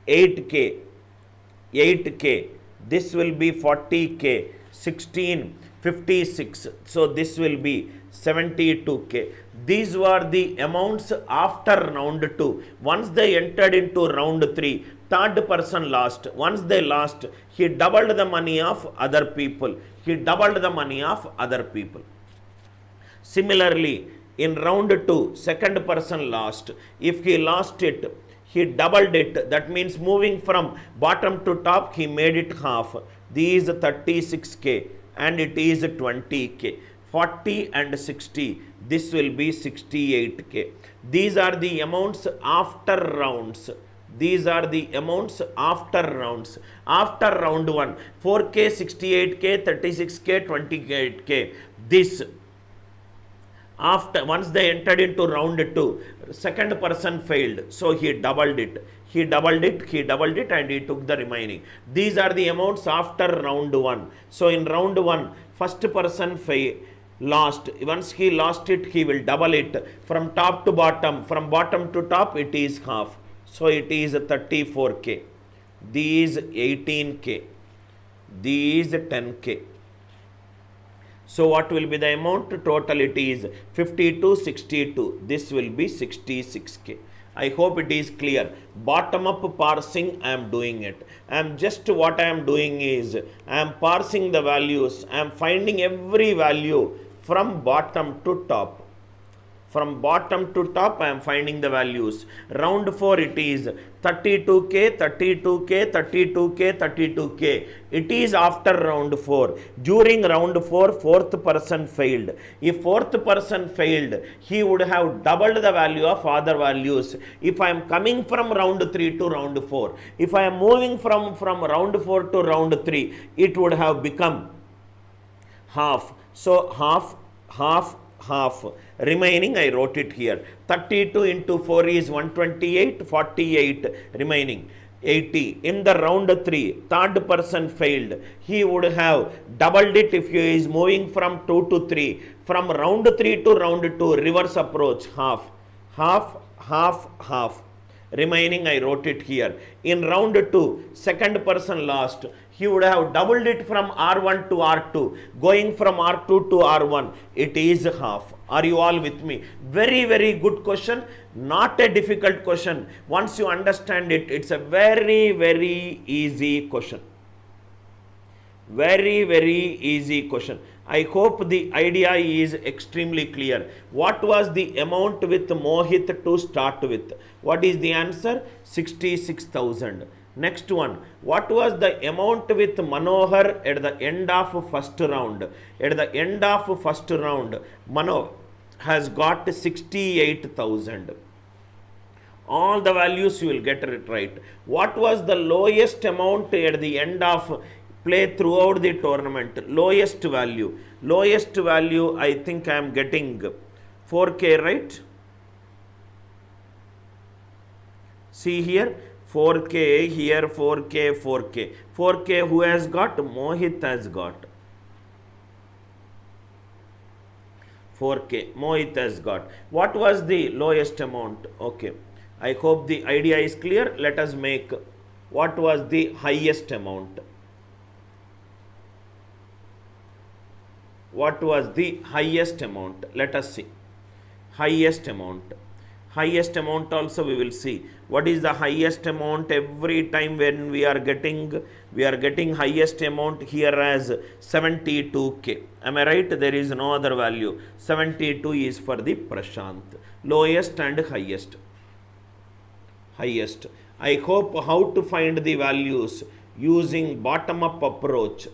8k. 8k. This will be 40k. 16 56. So this will be 72k. These were the amounts after round 2. Once they entered into round 3, third person lost. Once they lost, he doubled the money of other people. He doubled the money of other people. Similarly, in round 2, second person lost. If he lost it, he doubled it. That means moving from bottom to top, he made it half. These 36k and it is 20k. 40 and 60, this will be 68k. These are the amounts after rounds. These are the amounts after rounds. After round 1, 4k, 68k, 36k, 28k. This after, once they entered into round 2, second person failed, so he doubled it. He doubled it and he took the remaining. These are the amounts after round 1. So in round 1, first person lost. Once he lost it, he will double it from top to bottom. From bottom to top, it is half. So it is 34k. These 18k. These 10k. So what will be the amount? Total it is 52, 62. This will be 66k. I hope it is clear. Bottom up parsing, I am doing it. What I am doing is, I am parsing the values. I am finding every value from bottom to top. From bottom to top, I am finding the values. Round 4, it is 32k, 32k, 32k, 32k. It is after round 4. During round 4, fourth person failed. If fourth person failed, he would have doubled the value of other values. If I am coming from round 3 to round 4, if I am moving from round 4 to round 3, it would have become half. So half, half, half. Remaining, I wrote it here. 32 into 4 is 128, 48 remaining. 80. In the round 3, third person failed. He would have doubled it if he is moving from 2 to 3. From round 3 to round 2, reverse approach, half, half, half, half. Remaining, I wrote it here. In round 2, second person lost. He would have doubled it from R1 to R2. Going from R2 to R1, it is half. Are you all with me? Very, very good question. Not a difficult question. Once you understand it, it's a very, very easy question. Very, very easy question. I hope the idea is extremely clear. What was the amount with Mohit to start with? What is the answer? 66,000. Next one, what was the amount with Manohar at the end of first round? At the end of first round, Manohar has got 68,000. All the values you will get it right. What was the lowest amount at the end of play throughout the tournament? Lowest value. Lowest value, I think I am getting 4k, right? See here. 4k, here 4k, 4k. 4k who has got? Mohit has got. 4k, Mohit has got. What was the lowest amount? Okay. I hope the idea is clear. Let us make what was the highest amount. What was the highest amount? Let us see. Highest amount. Highest amount also we will see. What is the highest amount? Every time when we are getting highest amount here as 72k. Am I right? There is no other value. 72 is for the Prashant. Lowest and highest. Highest. I hope how to find the values using bottom up approach.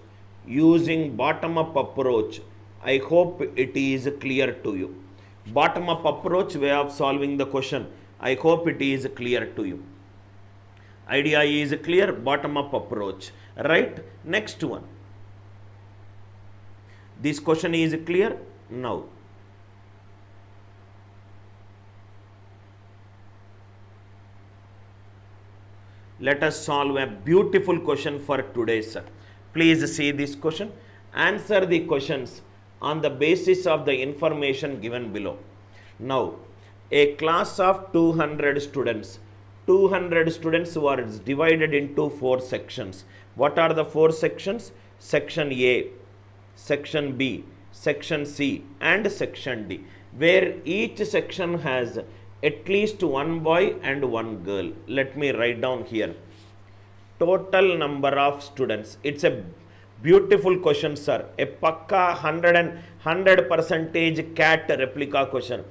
Using bottom up approach. I hope it is clear to you. Bottom up approach way of solving the question. I hope it is clear to you. Idea is clear. Bottom up approach. Right? Next one. This question is clear now. Let us solve a beautiful question for today, sir. Please see this question. Answer the questions on the basis of the information given below. Now, a class of 200 students. 200 students were divided into 4 sections. What are the 4 sections? Section A, section B, section C and section D, where each section has at least one boy and one girl. Let me write down here. Total number of students. It's a beautiful question, sir. A pakka 100 percentage cat replica question.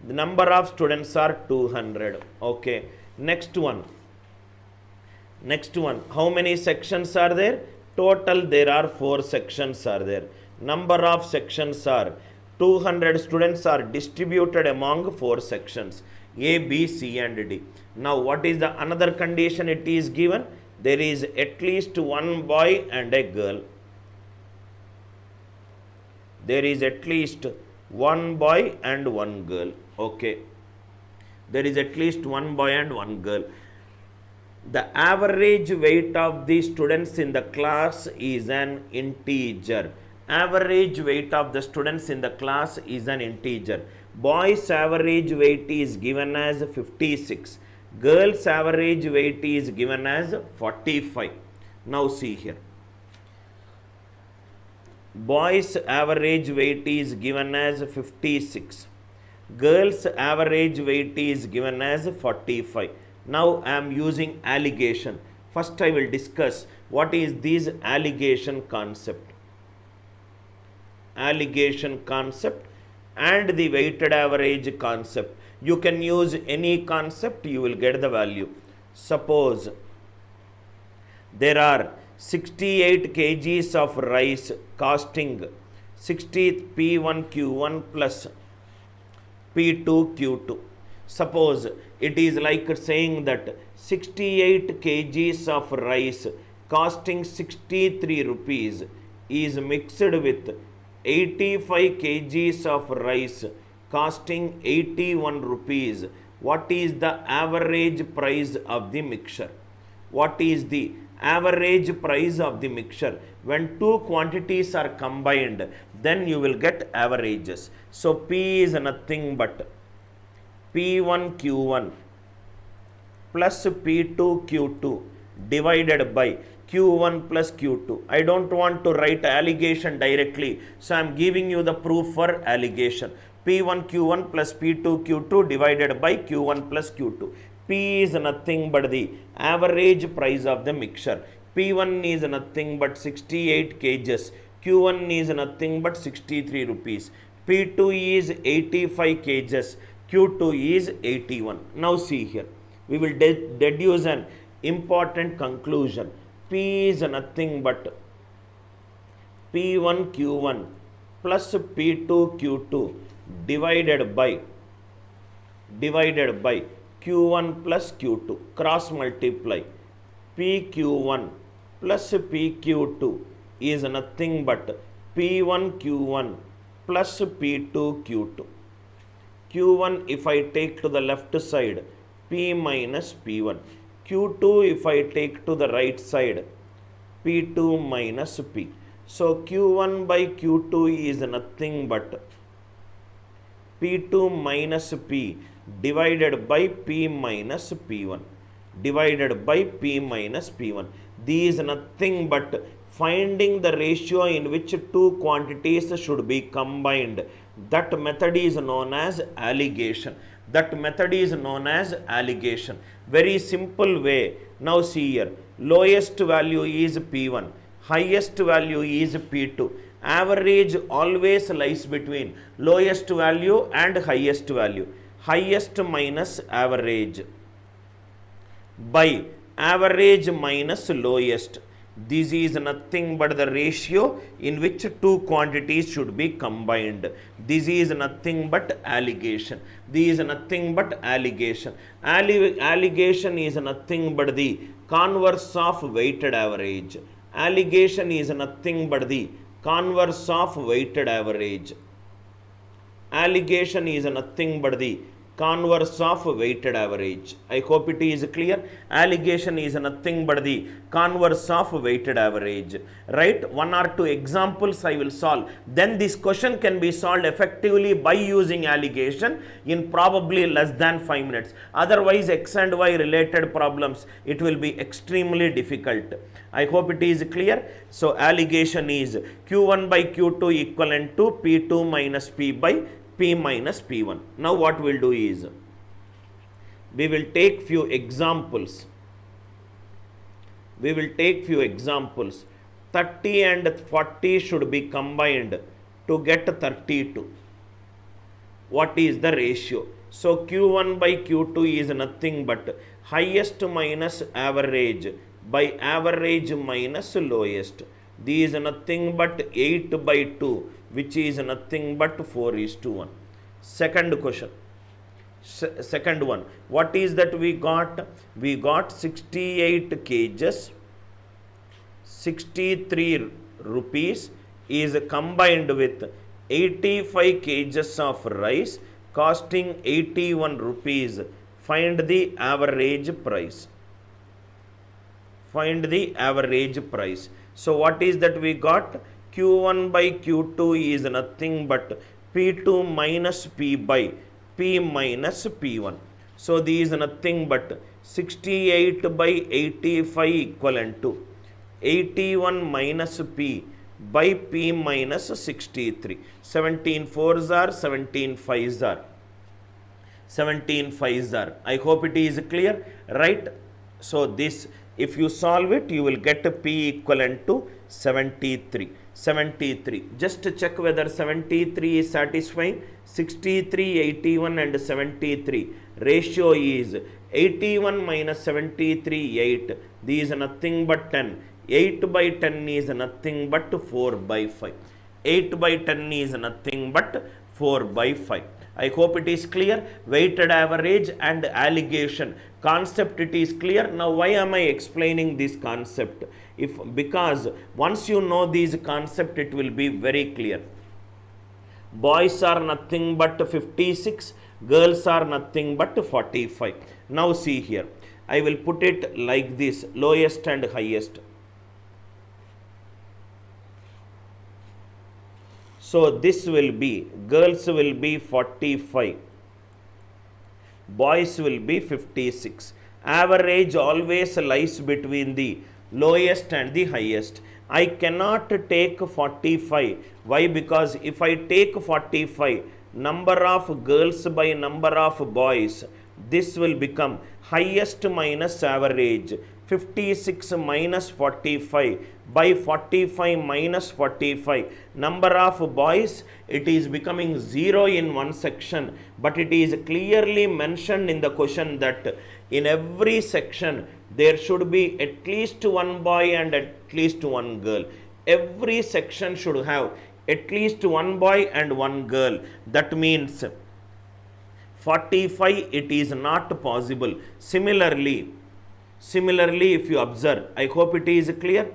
The number of students are 200. Okay. Next one. How many sections are there? Total there are 4 sections are there. Number of sections are 200 students are distributed among 4 sections. A, B, C and D. Now what is the another condition it is given? There is at least one boy and a girl. There is at least one boy and one girl. Okay. There is at least one boy and one girl. The average weight of the students in the class is an integer. Average weight of the students in the class is an integer. Boys' average weight is given as 56. Girls' average weight is given as 45. Now see here. Boys' average weight is given as 56. Girls' average weight is given as 45. Now I am using allegation. First I will discuss what is this allegation concept. Allegation concept and the weighted average concept. You can use any concept, you will get the value. Suppose there are 68 kgs of rice costing 60 P1Q1 plus P2Q2. Suppose it is like saying that 68 kgs of rice costing 63 rupees is mixed with 85 kgs of rice costing 81 rupees. What is the average price of the mixture? What is the average price of the mixture? When two quantities are combined, then you will get averages. So P is nothing but P1Q1 plus P2Q2 divided by Q1 plus Q2. I don't want to write allegation directly, so I am giving you the proof for allegation. P1Q1 plus P2Q2 divided by Q1 plus Q2. P is nothing but the average price of the mixture. P1 is nothing but 68 kgs. Q1 is nothing but 63 rupees. P2 is 85 kgs. Q2 is 81. Now see here. We will deduce an important conclusion. P is nothing but P1Q1 plus P2Q2 divided by Q1 plus Q2. Cross multiply. PQ1 plus PQ2 is nothing but P1Q1 plus P2Q2. Q1 if I take to the left side, P minus P1. Q2 if I take to the right side, P2 minus P. So Q1 by Q2 is nothing but P2 minus P divided by P minus P1 divided by P minus P1. This is nothing but finding the ratio in which two quantities should be combined. That method is known as allegation. That method is known as allegation. Very simple way. Now see here. Lowest value is P1. Highest value is P2. Average always lies between lowest value and highest value. Highest minus average by average minus lowest. This is nothing but the ratio in which two quantities should be combined. This is nothing but allegation. This is nothing but allegation. Allegation is nothing but the converse of weighted average. Allegation is nothing but the converse of weighted average. Allegation is nothing but the converse of weighted average. I hope it is clear. Allegation is nothing but the converse of weighted average. Right? One or two examples I will solve. Then this question can be solved effectively by using allegation in probably less than 5 minutes. Otherwise, X and Y related problems, it will be extremely difficult. I hope it is clear. So, allegation is Q1 by Q2 equivalent to P2 minus P by P minus P1. Now what we'll do is, we will take few examples. 30 and 40 should be combined to get 32. What is the ratio? So Q1 by Q2 is nothing but highest minus average by average minus lowest. This is nothing but 8 by 2, which is nothing but 4:1. Second question. Second one. What is that we got? We got 68 kgs, 63 rupees is combined with 85 kgs of rice costing 81 rupees. Find the average price. Find the average price. So what is that we got? Q1 by Q2 is nothing but P2 minus P by P minus P1. So this is nothing but 68 by 85 equivalent to 81 minus P by P minus 63. 17 4s are, 17 5s are. 17 5s are. I hope it is clear, right? So this, if you solve it, you will get P equivalent to 73. 73. Just to check whether 73 is satisfying. 63, 81 and 73. Ratio is 81 minus 73, 8. This is nothing but 10. 8 by 10 is nothing but 4 by 5. 8 by 10 is nothing but 4 by 5. I hope it is clear. Weighted average and allegation concept, it is clear. Now why am I explaining this concept? Because once you know these concept, it will be very clear. Boys are nothing but 56, girls are nothing but 45. Now see here, I will put it like this, lowest and highest. So this will be, girls will be 45, boys will be 56. Average always lies between the lowest and the highest. I cannot take 45. Why? Because if I take 45, number of girls by number of boys, this will become highest minus average. 56 minus 45 by 45 minus 45. Number of boys, it is becoming 0 in one section, but it is clearly mentioned in the question that in every section there should be at least one boy and at least one girl. Every section should have at least one boy and one girl. That means 45, it is not possible. Similarly, if you observe, I hope it is clear.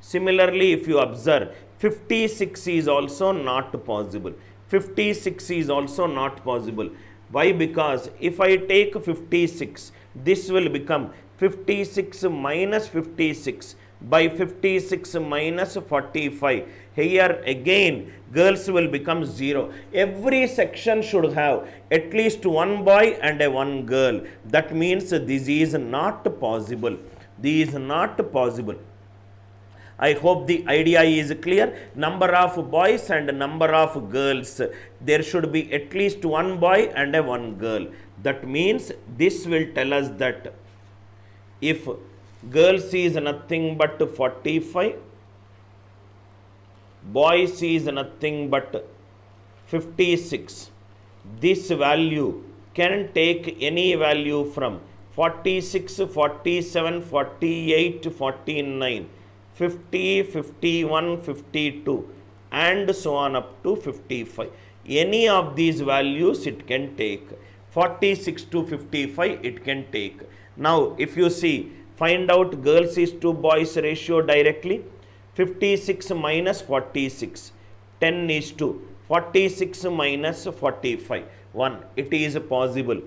Similarly, if you observe, 56 is also not possible. 56 is also not possible. Why? Because if I take 56, this will become 56 minus 56 by 56 minus 45. Here again, girls will become 0. Every section should have at least one boy and one girl. That means this is not possible. This is not possible. I hope the idea is clear. Number of boys and number of girls, there should be at least one boy and one girl. That means this will tell us that if girls is nothing but 45, boys is nothing but 56, this value can take any value from 46, 47, 48, 49, 50, 51, 52 and so on up to 55. Any of these values it can take. 46 to 55 it can take. Now if you see, find out girls is to boys ratio directly. 56 minus 46, 10 is to 46 minus 45, 1. It is possible.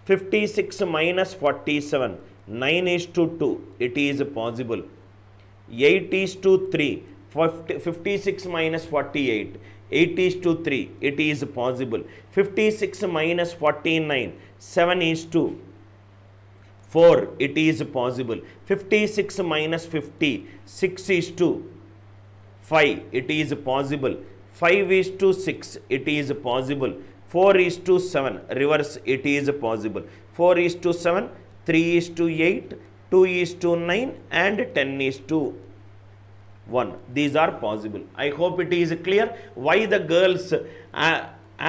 56 minus 47, 9 is to 2. It is possible. 8 is to 3. 56 minus 48, 8 is to 3. It is possible. 56 minus 49, 7 is to 4. It is possible. 56 minus 50, 6 is to 5. It is possible. 5 is to 6. It is possible. 4 is to 7. Reverse. It is possible. 4 is to 7. 3 is to 8. 2 is to 9. And 10 is to 1. These are possible. I hope it is clear why the girls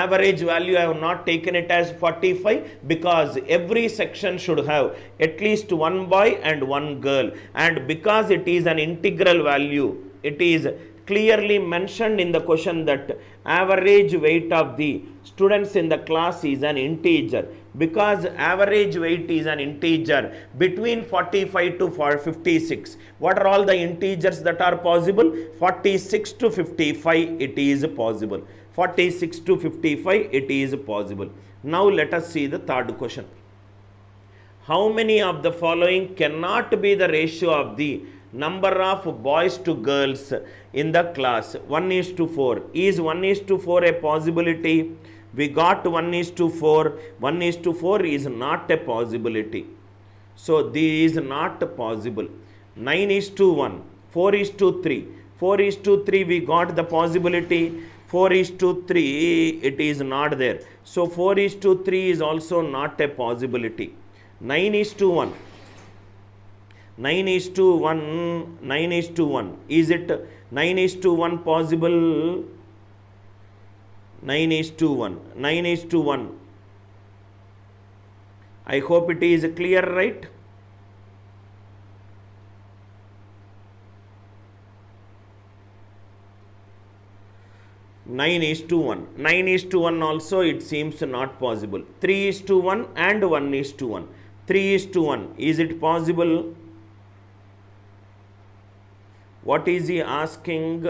average value I have not taken it as 45, because every section should have at least one boy and one girl, and because it is an integral value, it is clearly mentioned in the question that average weight of the students in the class is an integer. Because average weight is an integer between 45 to 56. What are all the integers that are possible? 46 to 55 it is possible. 46 to 55 it is possible. Now let us see the third question. How many of the following cannot be the ratio of the number of boys to girls in the class? 1 is to 4. Is 1 is to 4 a possibility? We got 1 is to 4. 1 is to 4 is not a possibility. So this is not possible. 9 is to 1. 4 is to 3. 4 is to 3 we got the possibility. 4 is to 3 it is not there. So 4 is to 3 is also not a possibility. 9 is to 1. 9 is to 1. 9 is to 1. Is it 9 is to 1 possible? 9 is to 1. 9 is to 1. I hope it is clear, right? Nine is to 1. 9 is to 1 also it seems not possible. 3 is to 1 and 1 is to 1. 3 is to 1. Is it possible? What is he asking?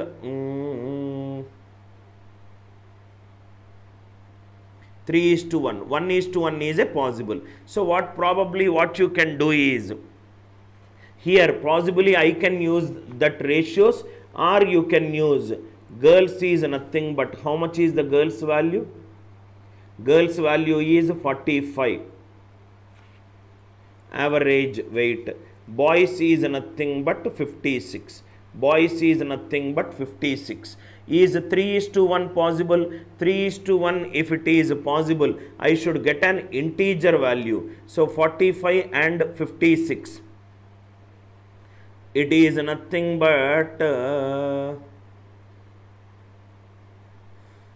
3 is to 1. 1 is to 1 is a possible. So what you can do is, here possibly I can use that ratios, or you can use girls is nothing but how much is the girls value? Girls value is 45. Average weight. Boys is nothing but 56. Boys is nothing but 56. Is 3 is to 1 possible? 3 is to 1 if it is possible, I should get an integer value. So 45 and 56. It is nothing but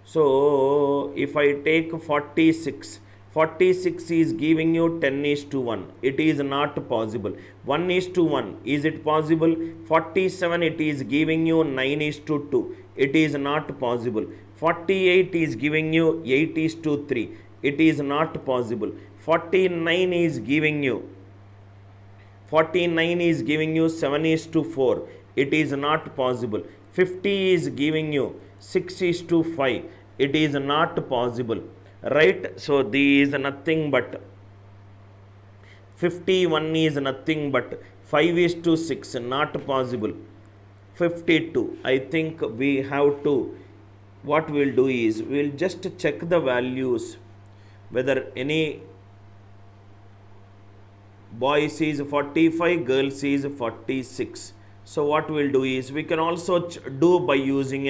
so if I take 46, 46 is giving you 10 is to 1. It is not possible. 1 is to 1. Is it possible? 47 it is giving you 9 is to 2. It is not possible. 48 is giving you 8 is to 3. It is not possible. 49 is giving you 7 is to 4. It is not possible. 50 is giving you 6 is to 5. It is not possible. Right? So this is nothing but 51 is nothing but 5 is to 6. Not possible. 52. I think we have to, what we'll do is, we'll just check the values whether any boys is 45, girls is 46. So what we'll do is, we can also do by using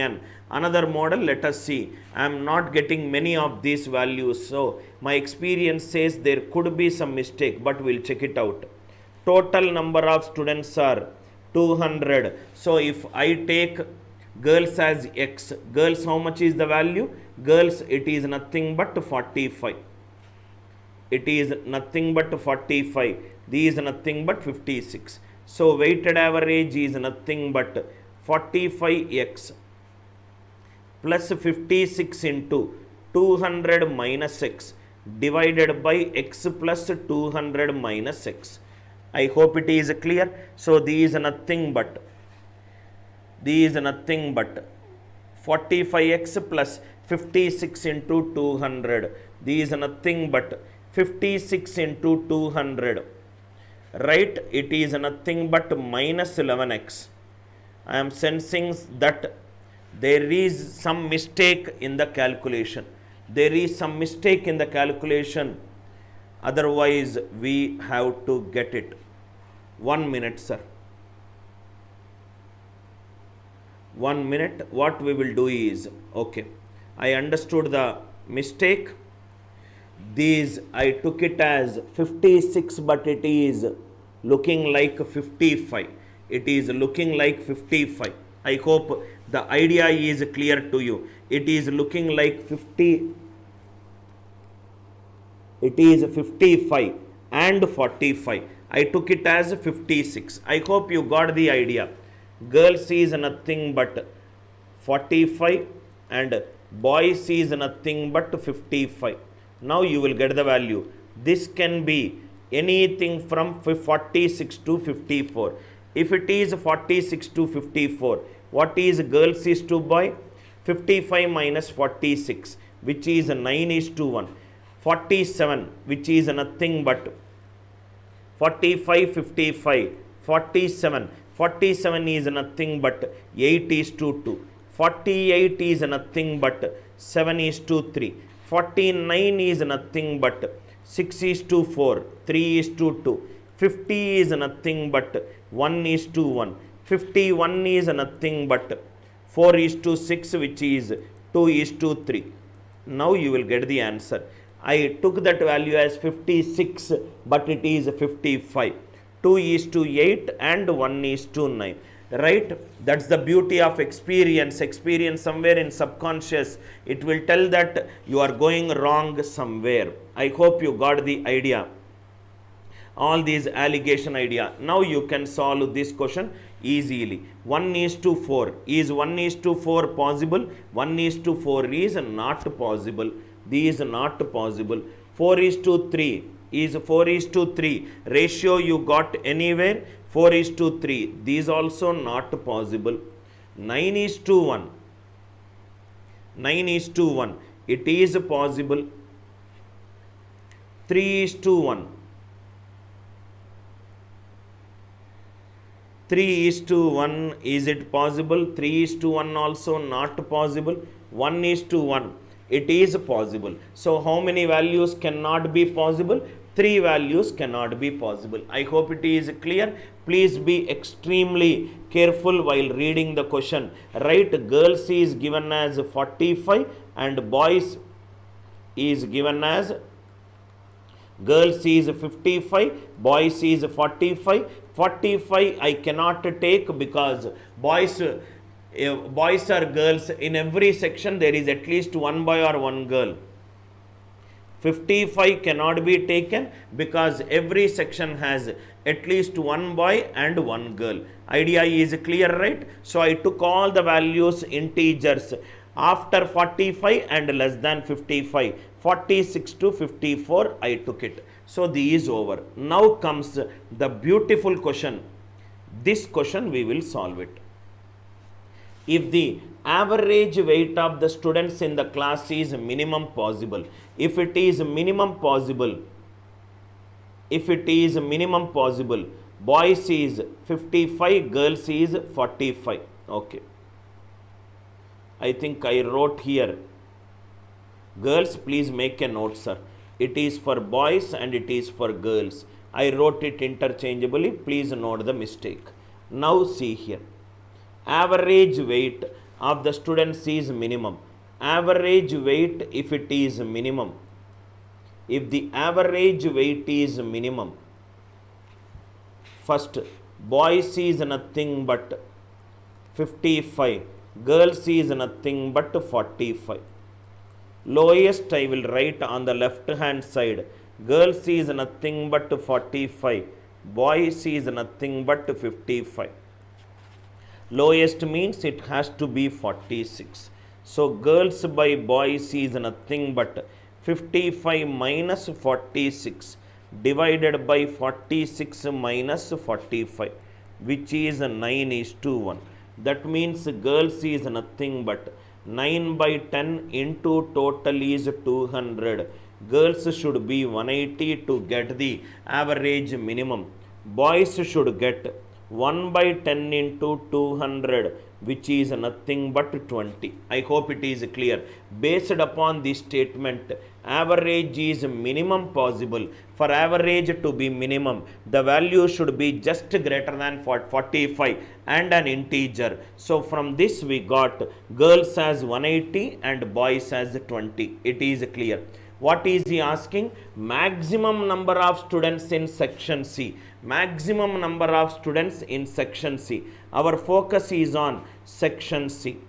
another model. Let us see. I am not getting many of these values. So my experience says there could be some mistake, but we'll check it out. Total number of students are 200. So if I take girls as X, girls how much is the value? Girls it is nothing but 45. It is nothing but 45. These is nothing but 56. So weighted average is nothing but 45x plus 56 into 200 minus x divided by x plus 200 minus x. I hope it is clear. So these is nothing but 45x plus 56 into 200. This is nothing but 56 into 200. Right? It is nothing but minus 11x. I am sensing that there is some mistake in the calculation. There is some mistake in the calculation. Otherwise, we have to get it. 1 minute, sir. 1 minute. What we will do is, okay, I understood the mistake. These I took it as 56, but it is looking like 55. It is looking like 55. I hope the idea is clear to you. It is looking like 50. It is 55 and 45. I took it as 56. I hope you got the idea. Girls is nothing but 45 and boys is nothing but 55. Now you will get the value. This can be anything from 46 to 54. If it is 46 to 54, what is girls is to boy? 55 minus 46, which is 9 is to 1. 47, which is nothing but 45, 55, 47. 47 is nothing but 8 is to 2. 48 is nothing but 7 is to 3. 49 is nothing but 6 is to 4, 3 is to 2. 50 is nothing but 1 is to 1. 51 is nothing but 4 is to 6, which is 2 is to 3. Now you will get the answer. I took that value as 56, but it is 55. 2 is to 8 and 1 is to 9. Right? That's the beauty of experience. Experience somewhere in subconscious, it will tell that you are going wrong somewhere. I hope you got the idea. All these allegation idea. Now you can solve this question easily. 1 is to 4. Is 1 is to 4 possible? 1 is to 4 is not possible. These is not possible. 4 is to 3. Is 4 is to 3. Ratio you got anywhere? 4 is to 3. These also not possible. 9 is to 1. 9 is to 1. It is possible. 3 is to 1. 3 is to 1. Is it possible? 3 is to 1 also not possible. 1 is to 1. It is possible. So how many values cannot be possible? 3 values cannot be possible. I hope it is clear. Please be extremely careful while reading the question. Right? Girls is given as 45 and boys is given as girls is 55, boys is 45. 45 I cannot take because boys or girls, in every section there is at least one boy or one girl. 55 cannot be taken because every section has at least one boy and one girl. Idea is clear, right? So I took all the values integers after 45 and less than 55. 46 to 54 I took it. So this is over. Now comes the beautiful question. This question we will solve it. If the average weight of the students in the class is minimum possible, if it is minimum possible, boys is 55, girls is 45. Okay. I think I wrote here. Girls, please make a note, sir. It is for boys and it is for girls. I wrote it interchangeably. Please note the mistake. Now see here. Average weight of the students is minimum. Average weight, if it is minimum, if the average weight is minimum, first boys is nothing but 55, girls is nothing but 45. Lowest I will write on the left hand side. Girls is nothing but 45, boys is nothing but 55. Lowest means it has to be 46. So girls by boys is nothing but 55 minus 46 divided by 46 minus 45, which is 9 is to 1. That means girls is nothing but 9 by 10 into total is 200. Girls should be 180 to get the average minimum. Boys should get 1 by 10 into 200, which is nothing but 20. I hope it is clear. Based upon this statement, average is minimum possible. For average to be minimum, the value should be just greater than 45 and an integer. So from this we got girls as 180 and boys as 20. It is clear. What is he asking? Maximum number of students in section C. Maximum number of students in section C. Our focus is on section C.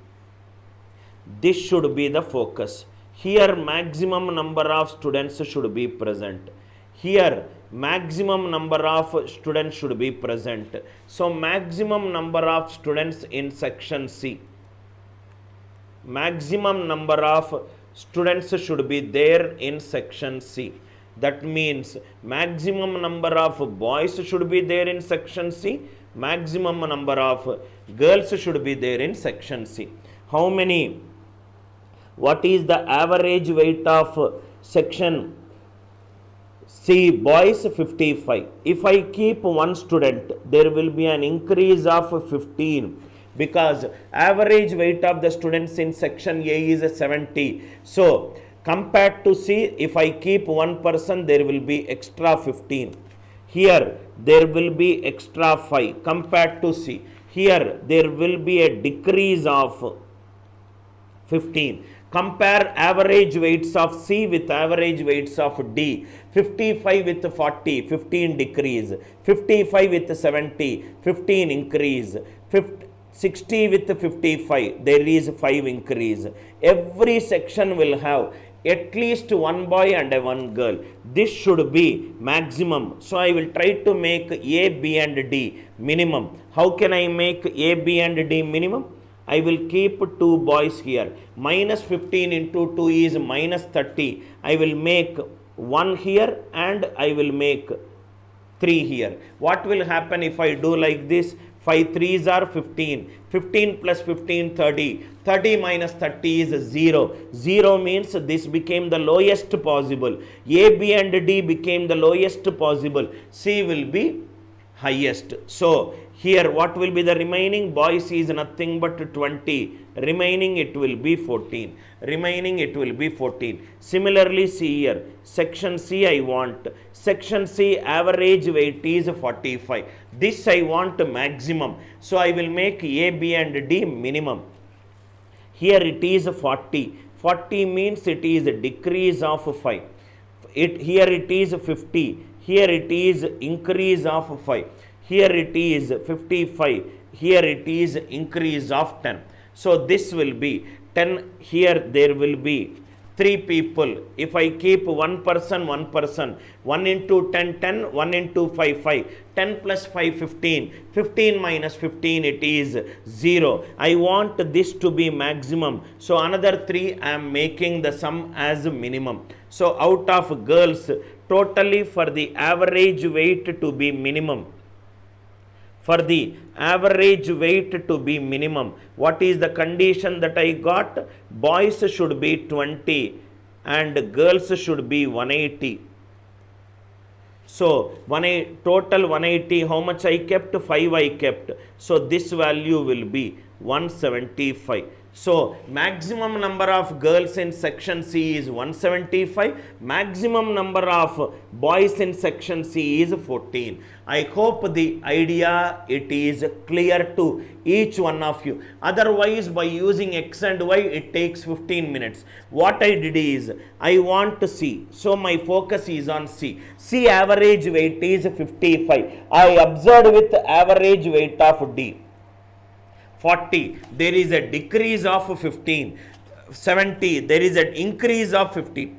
This should be the focus. Here maximum number of students should be present. Here maximum number of students should be present. So maximum number of students in section C. Maximum number of students should be there in section C. That means maximum number of boys should be there in section C. Maximum number of girls should be there in section C. How many? What is the average weight of section C? Boys 55. If I keep one student, there will be an increase of 15. Because average weight of the students in section A is 70. So, compared to C, if I keep one person, there will be extra 15. Here, there will be extra 5 compared to C. Here, there will be a decrease of 15. Compare average weights of C with average weights of D. 55 with 40, 15 decrease. 55 with 70, 15 increase. 60 with 55, there is 5 increase. Every section will have at least one boy and one girl. This should be maximum. So I will try to make A, B and D minimum. How can I make A, B and D minimum? I will keep 2 boys here. Minus 15 into 2 is minus 30. I will make 1 here and I will make 3 here. What will happen if I do like this? 5 3s are 15. 15 plus 15, 30. 30 minus 30 is 0. 0 means this became the lowest possible. A, B and D became the lowest possible. C will be highest. So, here what will be the remaining? Boys is nothing but 20. Remaining it will be 14. Remaining it will be 14. Similarly, see here. Section C I want. Section C average weight is 45. This I want maximum. So, I will make A, B and D minimum. Here it is 40. 40 means it is a decrease of 5. Here it is 50. Here it is increase of 5. Here it is 55. Here it is increase of 10. So this will be 10. Here there will be 3 people. If I keep one person, 1 into 10, 10, 1 into 5, 5. 10 plus 5, 15. 15 minus 15, it is 0. I want this to be maximum. So another 3, I am making the sum as minimum. So out of girls, totally for the average weight to be minimum. For the average weight to be minimum, what is the condition that I got? Boys should be 20 and girls should be 180. So, total 180, how much I kept? 5 I kept. So, this value will be 175. So, maximum number of girls in section C is 175. Maximum number of boys in section C is 14. I hope the idea it is clear to each one of you. Otherwise, by using X and Y, it takes 15 minutes. What I did is, I want to C. So, my focus is on C. C average weight is 55. I observed with average weight of D. 40, there is a decrease of 15. 70, there is an increase of 50.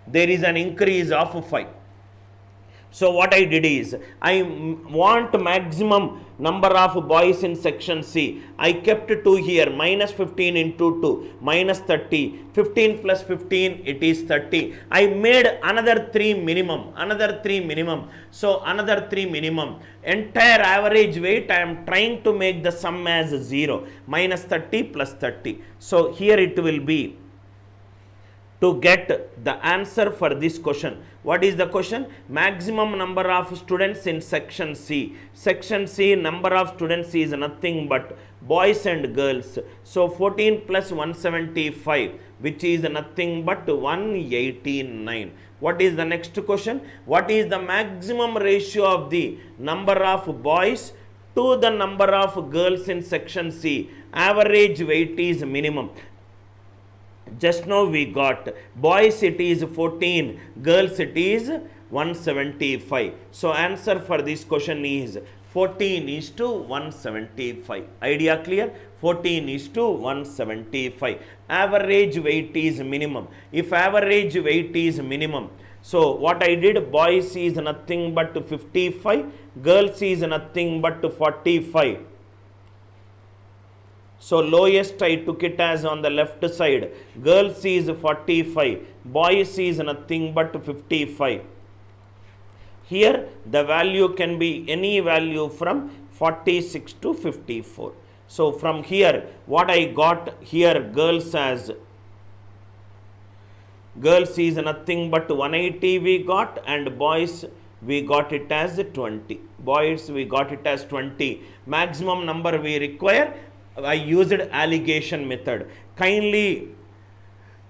There is an increase of 5. So what I did is, I want maximum number of boys in section C. I kept 2 here, minus 15 into 2, minus 30, 15 plus 15, it is 30. I made another 3 minimum, So another 3 minimum. Entire average weight, I am trying to make the sum as 0, minus 30 plus 30. So here it will be, to get the answer for this question. What is the question? Maximum number of students in section C. Section C, number of students is nothing but boys and girls. So 14 plus 175, which is nothing but 189. What is the next question? What is the maximum ratio of the number of boys to the number of girls in section C? Average weight is minimum. Just now we got boys it is 14, girls it is 175. So answer for this question is 14 is to 175. Idea clear? 14 is to 175. Average weight is minimum. If average weight is minimum, so what I did, boys is nothing but 55, girls is nothing but 45. So lowest I took it as on the left side, girls is 45, boys is nothing but 55. Here the value can be any value from 46 to 54. So from here what I got here, girls is nothing but 180 we got, and boys we got it as 20. Boys we got it as 20. Maximum number we require. I used allegation method. Kindly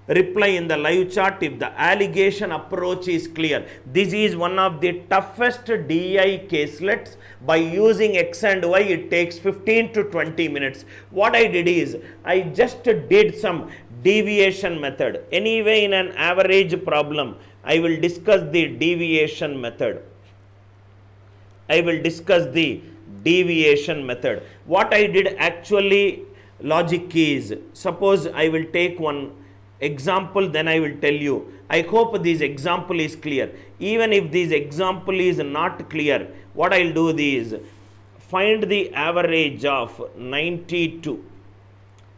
reply in the live chat if the allegation approach is clear. This is one of the toughest DI caselets. By using X and Y, it takes 15 to 20 minutes. What I did is, I just did some deviation method. Anyway, in an average problem, I will discuss the deviation method. What I did actually, logic is, suppose I will take one example, then I will tell you. I hope this example is clear. Even if this example is not clear, what I will do is, find the average of 92,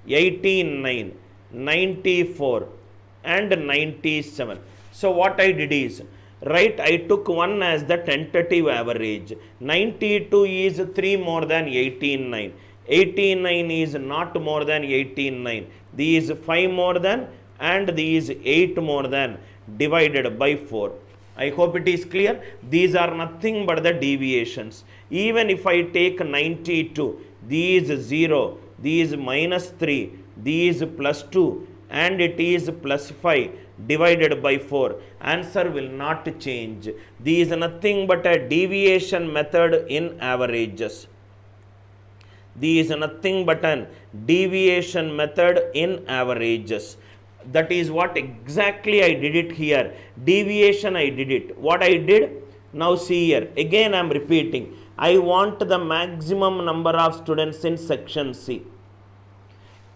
89, 94 and 97. So what I did is, right, I took 1 as the tentative average. 92 is 3 more than 89. 89 is not more than 89. These 5 more than and these 8 more than, divided by 4. I hope it is clear. These are nothing but the deviations. Even if I take 92, these 0, these minus 3, these plus 2 and it is plus 5, divided by 4, answer will not change. This is nothing but a deviation method in averages. This is nothing but an deviation method in averages. That is what exactly I did it here. Deviation I did it. What I did? Now see here. Again I am repeating. I want the maximum number of students in section C.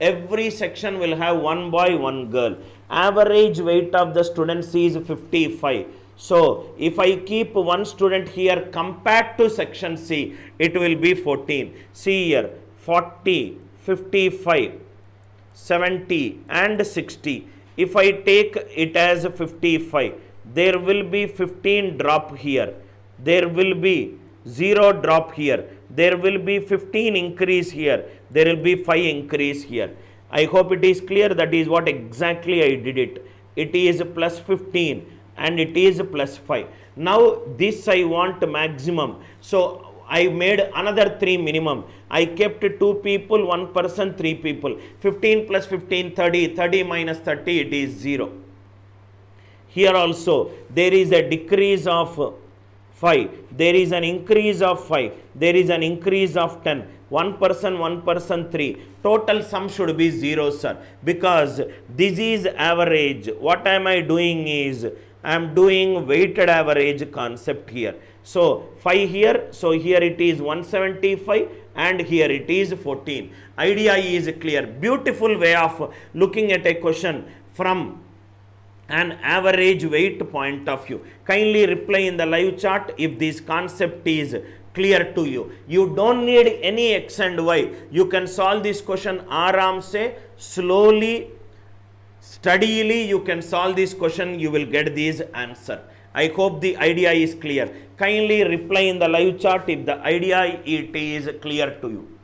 Every section will have 1 boy, 1 girl. Average weight of the students is 55. So if I keep 1 student here compared to section C, it will be 14. See here, 40, 55, 70 and 60. If I take it as 55, there will be 15 drop here. There will be 0 drop here. There will be 15 increase here. There will be 5 increase here. I hope it is clear. That is what exactly I did it. It is plus 15 and it is plus 5. Now this I want maximum. So I made another 3 minimum. I kept 2 people, 1 person, 3 people. 15 plus 15, 30. 30 minus 30, it is 0. Here also there is a decrease of 5. There is an increase of 5. There is an increase of 10. 1 person, 3. Total sum should be 0, sir. Because this is average. What am I doing is, I am doing weighted average concept here. So 5 here. So here it is 175 and here it is 14. Idea is clear. Beautiful way of looking at a question from an average weight point of view. Kindly reply in the live chat if this concept is clear to you. You don't need any x and y. You can solve this question aram se, slowly, steadily you can solve this question, you will get this answer. I hope the idea is clear. Kindly reply in the live chat if the idea it is clear to you.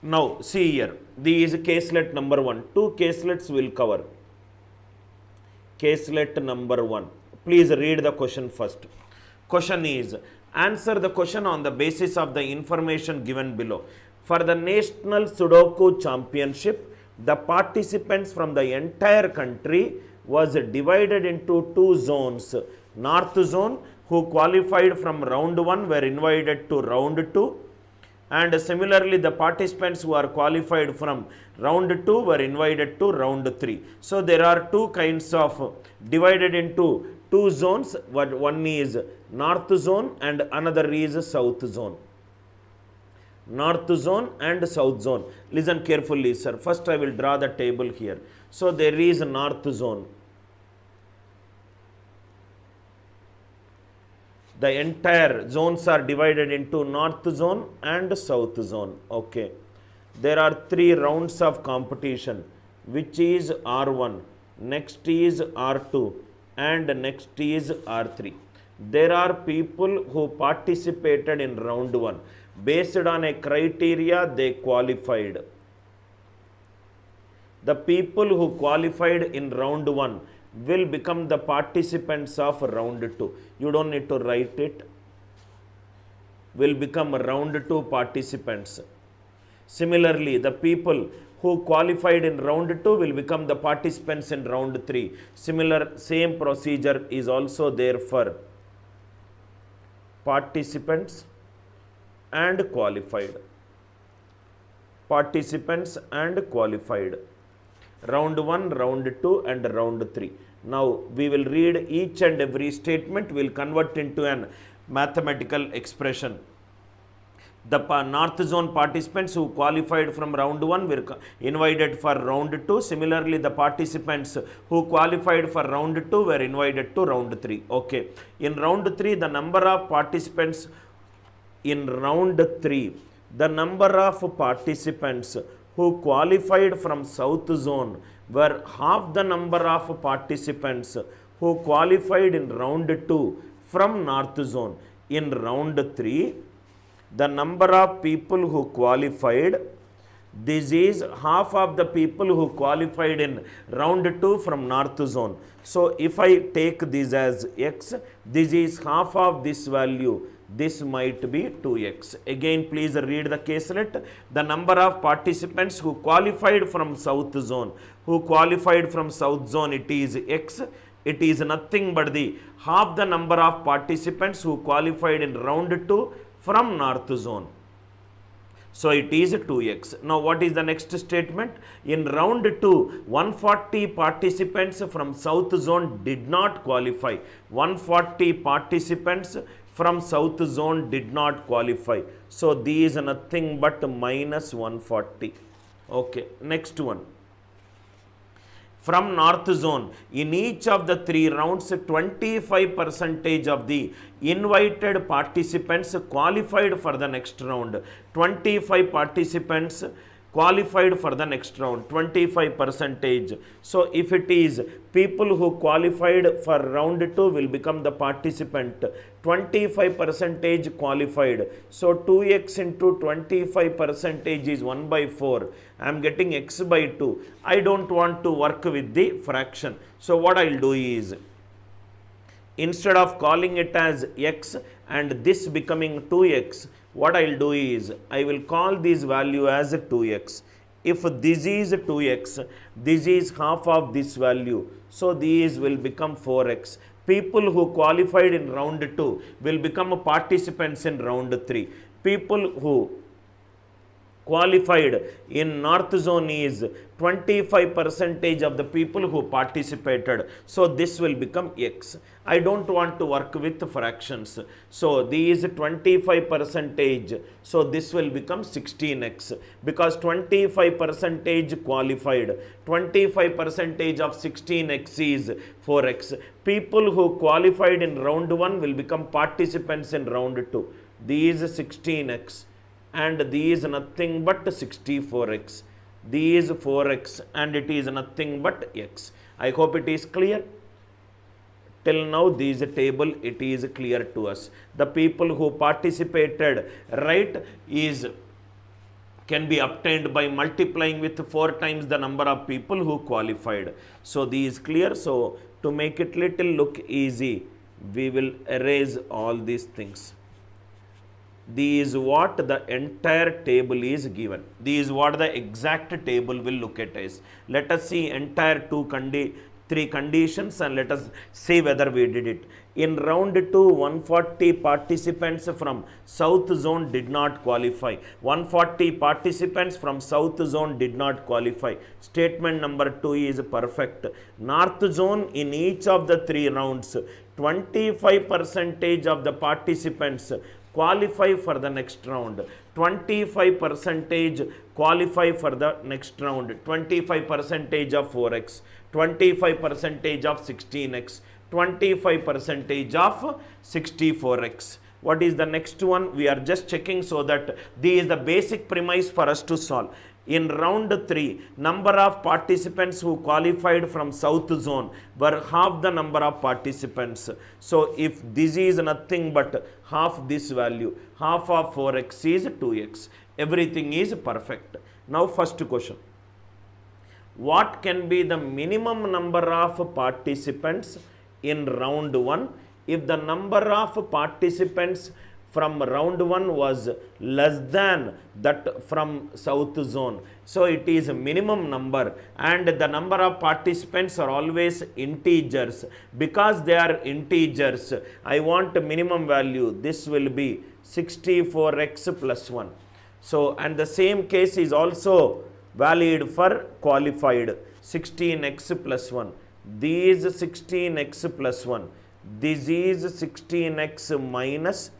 Now see here, this is caselet number 1. 2 caselets will cover. Caselet number 1. Please read the question first. Question is, answer the question on the basis of the information given below. For the National Sudoku Championship, the participants from the entire country was divided into 2 zones. North zone, who qualified from round 1 were invited to round 2. And similarly, the participants who are qualified from round 2 were invited to round 3. So there are 2 kinds of divided into 2 zones. One is north zone and another is south zone. North zone and south zone. Listen carefully, sir. First I will draw the table here. So there is north zone. The entire zones are divided into north zone and south zone. Okay. There are 3 rounds of competition, which is R1, next is R2, and next is R3. There are people who participated in round 1. Based on a criteria, they qualified. The people who qualified in round 1 will become the participants of round 2. You don't need to write it. Will become round 2 participants. Similarly, the people who qualified in round 2 will become the participants in round 3. Same procedure is also there for participants and qualified. Participants and qualified. Round 1, round 2 and round 3. Now we will read each and every statement, we will convert into an mathematical expression. The north zone participants who qualified from round 1 were invited for round 2. Similarly, the participants who qualified for round 2 were invited to round 3. Okay. In round 3, the number of participants in round 3, the number of participants who qualified from south zone were half the number of participants who qualified in round 2 from north zone. In round 3, the number of people who qualified, this is half of the people who qualified in round 2 from north zone. So if I take this as x, this is half of this value. This might be 2x. Again, please read the caselet. The number of participants who qualified from south zone. Who qualified from south zone, it is x. It is nothing but the half the number of participants who qualified in round 2 from north zone. So it is 2x. Now what is the next statement? In round 2, 140 participants from south zone did not qualify. 140 participants from south zone did not qualify. So these are nothing but minus 140. Okay, next one. From north zone, in each of the 3 rounds, 25% of the invited participants qualified for the next round. 25 participants qualified for the next round, 25%. So if it is people who qualified for round 2 will become the participant, 25% qualified. So 2x into 25% is 1 by 4. I am getting x by 2. I don't want to work with the fraction. So what I will do is, instead of calling it as x and this becoming 2x, what I will do is, I will call this value as 2x. If this is 2x, this is half of this value. So these will become 4x. People who qualified in round 2 will become participants in round 3. People who qualified in north zone is 25% of the people who participated, so this will become x. I don't want to work with fractions, so these 25%, so this will become 16x, because 25% qualified, 25% of 16x is 4x. People who qualified in round 1 will become participants in round 2. These 16x and these nothing but 64x, these 4x, and it is nothing but x. I hope it is clear. Till now this table, it is clear to us. The people who participated, right, is can be obtained by multiplying with 4 times the number of people who qualified. So this is clear. So to make it little look easy, we will erase all these things. This is what the entire table is given. This is what the exact table will look at is. Let us see entire 3 conditions and let us see whether we did it. In round 2, 140 participants from south zone did not qualify. 140 participants from south zone did not qualify. Statement number 2 is perfect. North zone, in each of the 3 rounds, 25% of the participants qualify for the next round. 25% qualify for the next round. 25% of 4x, 25% of 16x, 25% of 64x. What is the next one? We are just checking so that this is the basic premise for us to solve. In round 3, number of participants who qualified from south zone were half the number of participants. So if this is nothing but half this value, half of 4x is 2x. Everything is perfect. Now first question. What can be the minimum number of participants in round 1 if the number of participants from round 1 was less than that from south zone? So it is a minimum number, and the number of participants are always integers. Because they are integers, I want a minimum value. This will be 64x plus 1. So, and the same case is also valid for qualified. 16x plus 1. These 16x plus 1. This is 16x minus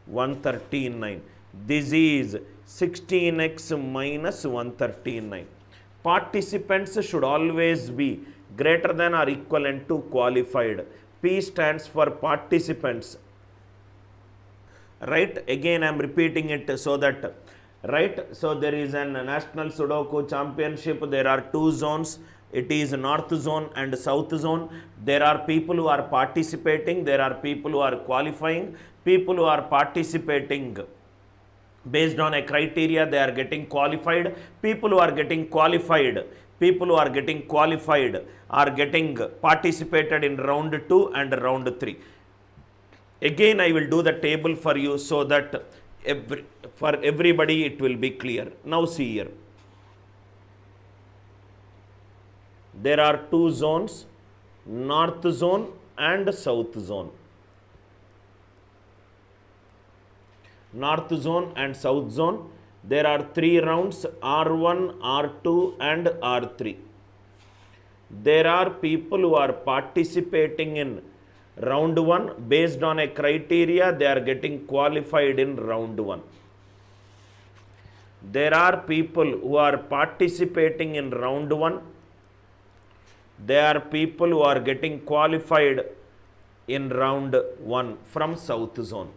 139. This is 16x minus 139. Participants should always be greater than or equivalent to qualified. P stands for participants. Right? Again, I am repeating it so that, right? So there is a national Sudoku championship. There are 2 zones. It is north zone and south zone. There are people who are participating. There are people who are qualifying. People who are participating based on a criteria, they are getting qualified. People who are getting qualified, are getting participated in round 2 and round 3. Again, I will do the table for you so that for everybody it will be clear. Now see here. There are 2 zones, north zone and south zone. North zone and south zone. There are 3 rounds, R1, R2 and R3. There are people who are participating in round 1 based on a criteria, they are getting qualified in round 1. There are people who are participating in round 1. There are people who are getting qualified in round 1 from south zone.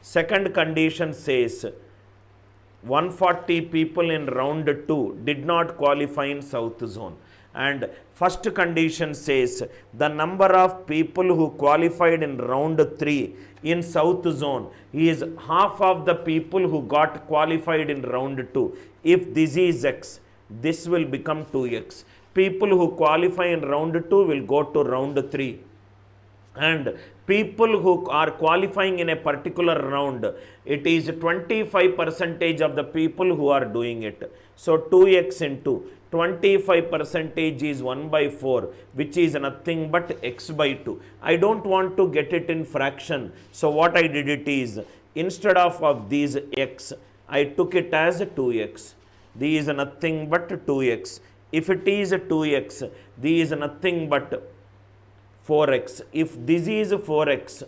Second condition says 140 people in round 2 did not qualify in south zone. And first condition says the number of people who qualified in round 3 in south zone is half of the people who got qualified in round 2. If this is x, this will become 2x. People who qualify in round 2 will go to round 3. And people who are qualifying in a particular round, it is 25% of the people who are doing it. So 2x into 25% is 1 by 4, which is nothing but x by 2. I don't want to get it in fraction. So what I did it is, instead of these x, I took it as 2x. This is nothing but 2x. If it is 2x, this is nothing but 4x. If this is 4x,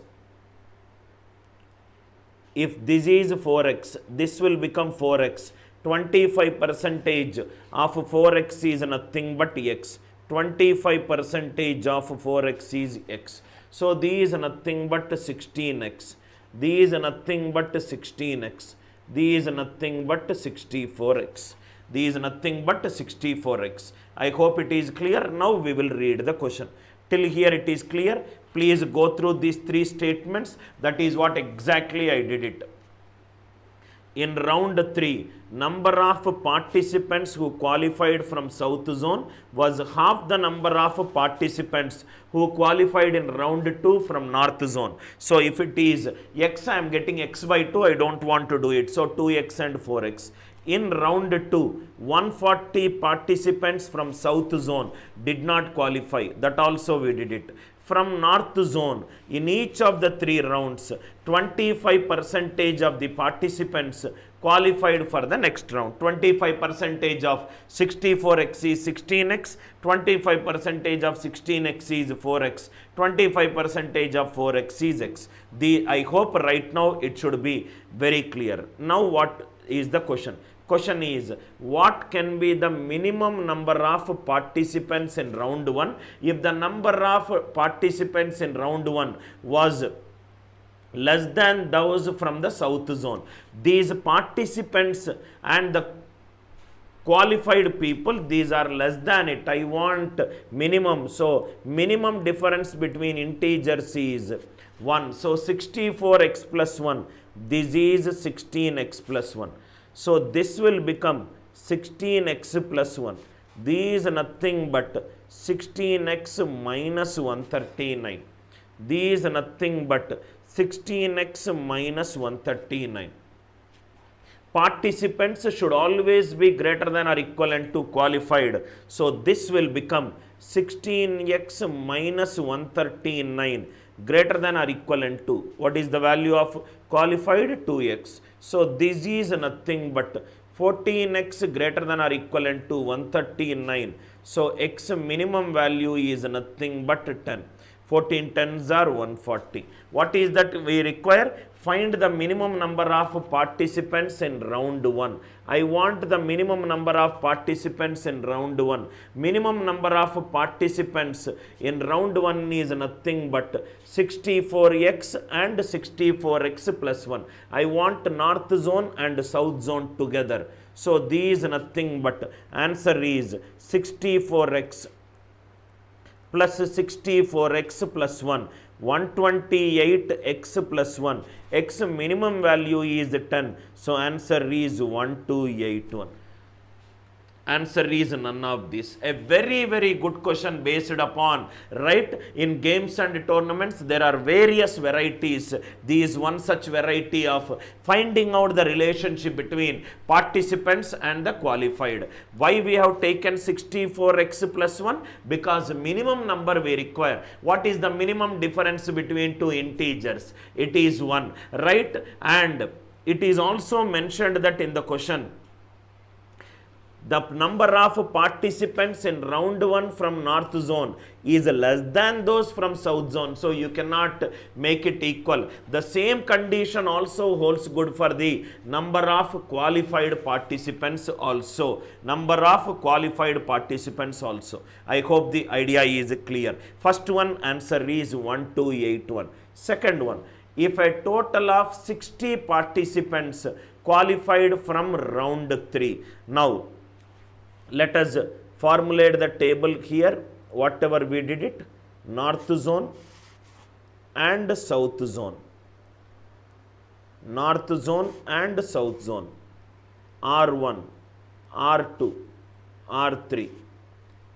this will become 4x. 25% of 4x is nothing but x. 25% of 4x is x. So these is nothing but 16x. These is nothing but 16x. These is nothing but 64x. These is nothing but 64x. I hope it is clear. Now we will read the question. Till here it is clear. Please go through these three statements. That is what exactly I did it. In round 3, number of participants who qualified from South Zone was half the number of participants who qualified in round 2 from North Zone. So if it is x, I am getting x by 2, I don't want to do it. So 2x and 4x. In round 2, 140 participants from South Zone did not qualify. That also we did it. From North Zone, in each of the 3 rounds, 25% of the participants qualified for the next round. 25% of 64x is 16x, 25% of 16x is 4x, 25% of 4x is x. I hope right now it should be very clear. Now what is the question? Question is, what can be the minimum number of participants in round 1 if the number of participants in round 1 was less than those from the South Zone? These participants and the qualified people, these are less than it. I want minimum. So minimum difference between integers is 1. So 64x plus 1. This is 16x plus 1. So this will become 16x plus 1. This is nothing but 16x minus 139. This is nothing but 16x minus 139. Participants should always be greater than or equivalent to qualified. So this will become 16x minus 139 greater than or equivalent to, what is the value of qualified? 2x. So this is nothing but 14x greater than or equivalent to 139. So x minimum value is nothing but 10. 14 tens are 140. What is that we require? Find the minimum number of participants in round 1. I want the minimum number of participants in round 1. Minimum number of participants in round 1 is nothing but 64x and 64x plus 1. I want North Zone and South Zone together. So these nothing but answer is 64x plus 64x plus 1, 128x plus 1, x minimum value is 10, so answer is 1281. Answer is none of this. A very good question based upon, right? In games and tournaments, there are various varieties. This one such variety of finding out the relationship between participants and the qualified. Why we have taken 64x plus 1? Because minimum number we require. What is the minimum difference between two integers? It is 1, right? And it is also mentioned that in the question, the number of participants in round 1 from North Zone is less than those from South Zone. So you cannot make it equal. The same condition also holds good for the number of qualified participants also. Number of qualified participants also. I hope the idea is clear. First one, answer is 1281. Second one, if a total of 60 participants qualified from round 3. Now, let us formulate the table here, whatever we did it, North Zone and South Zone. North Zone and South Zone. R1, R2, R3.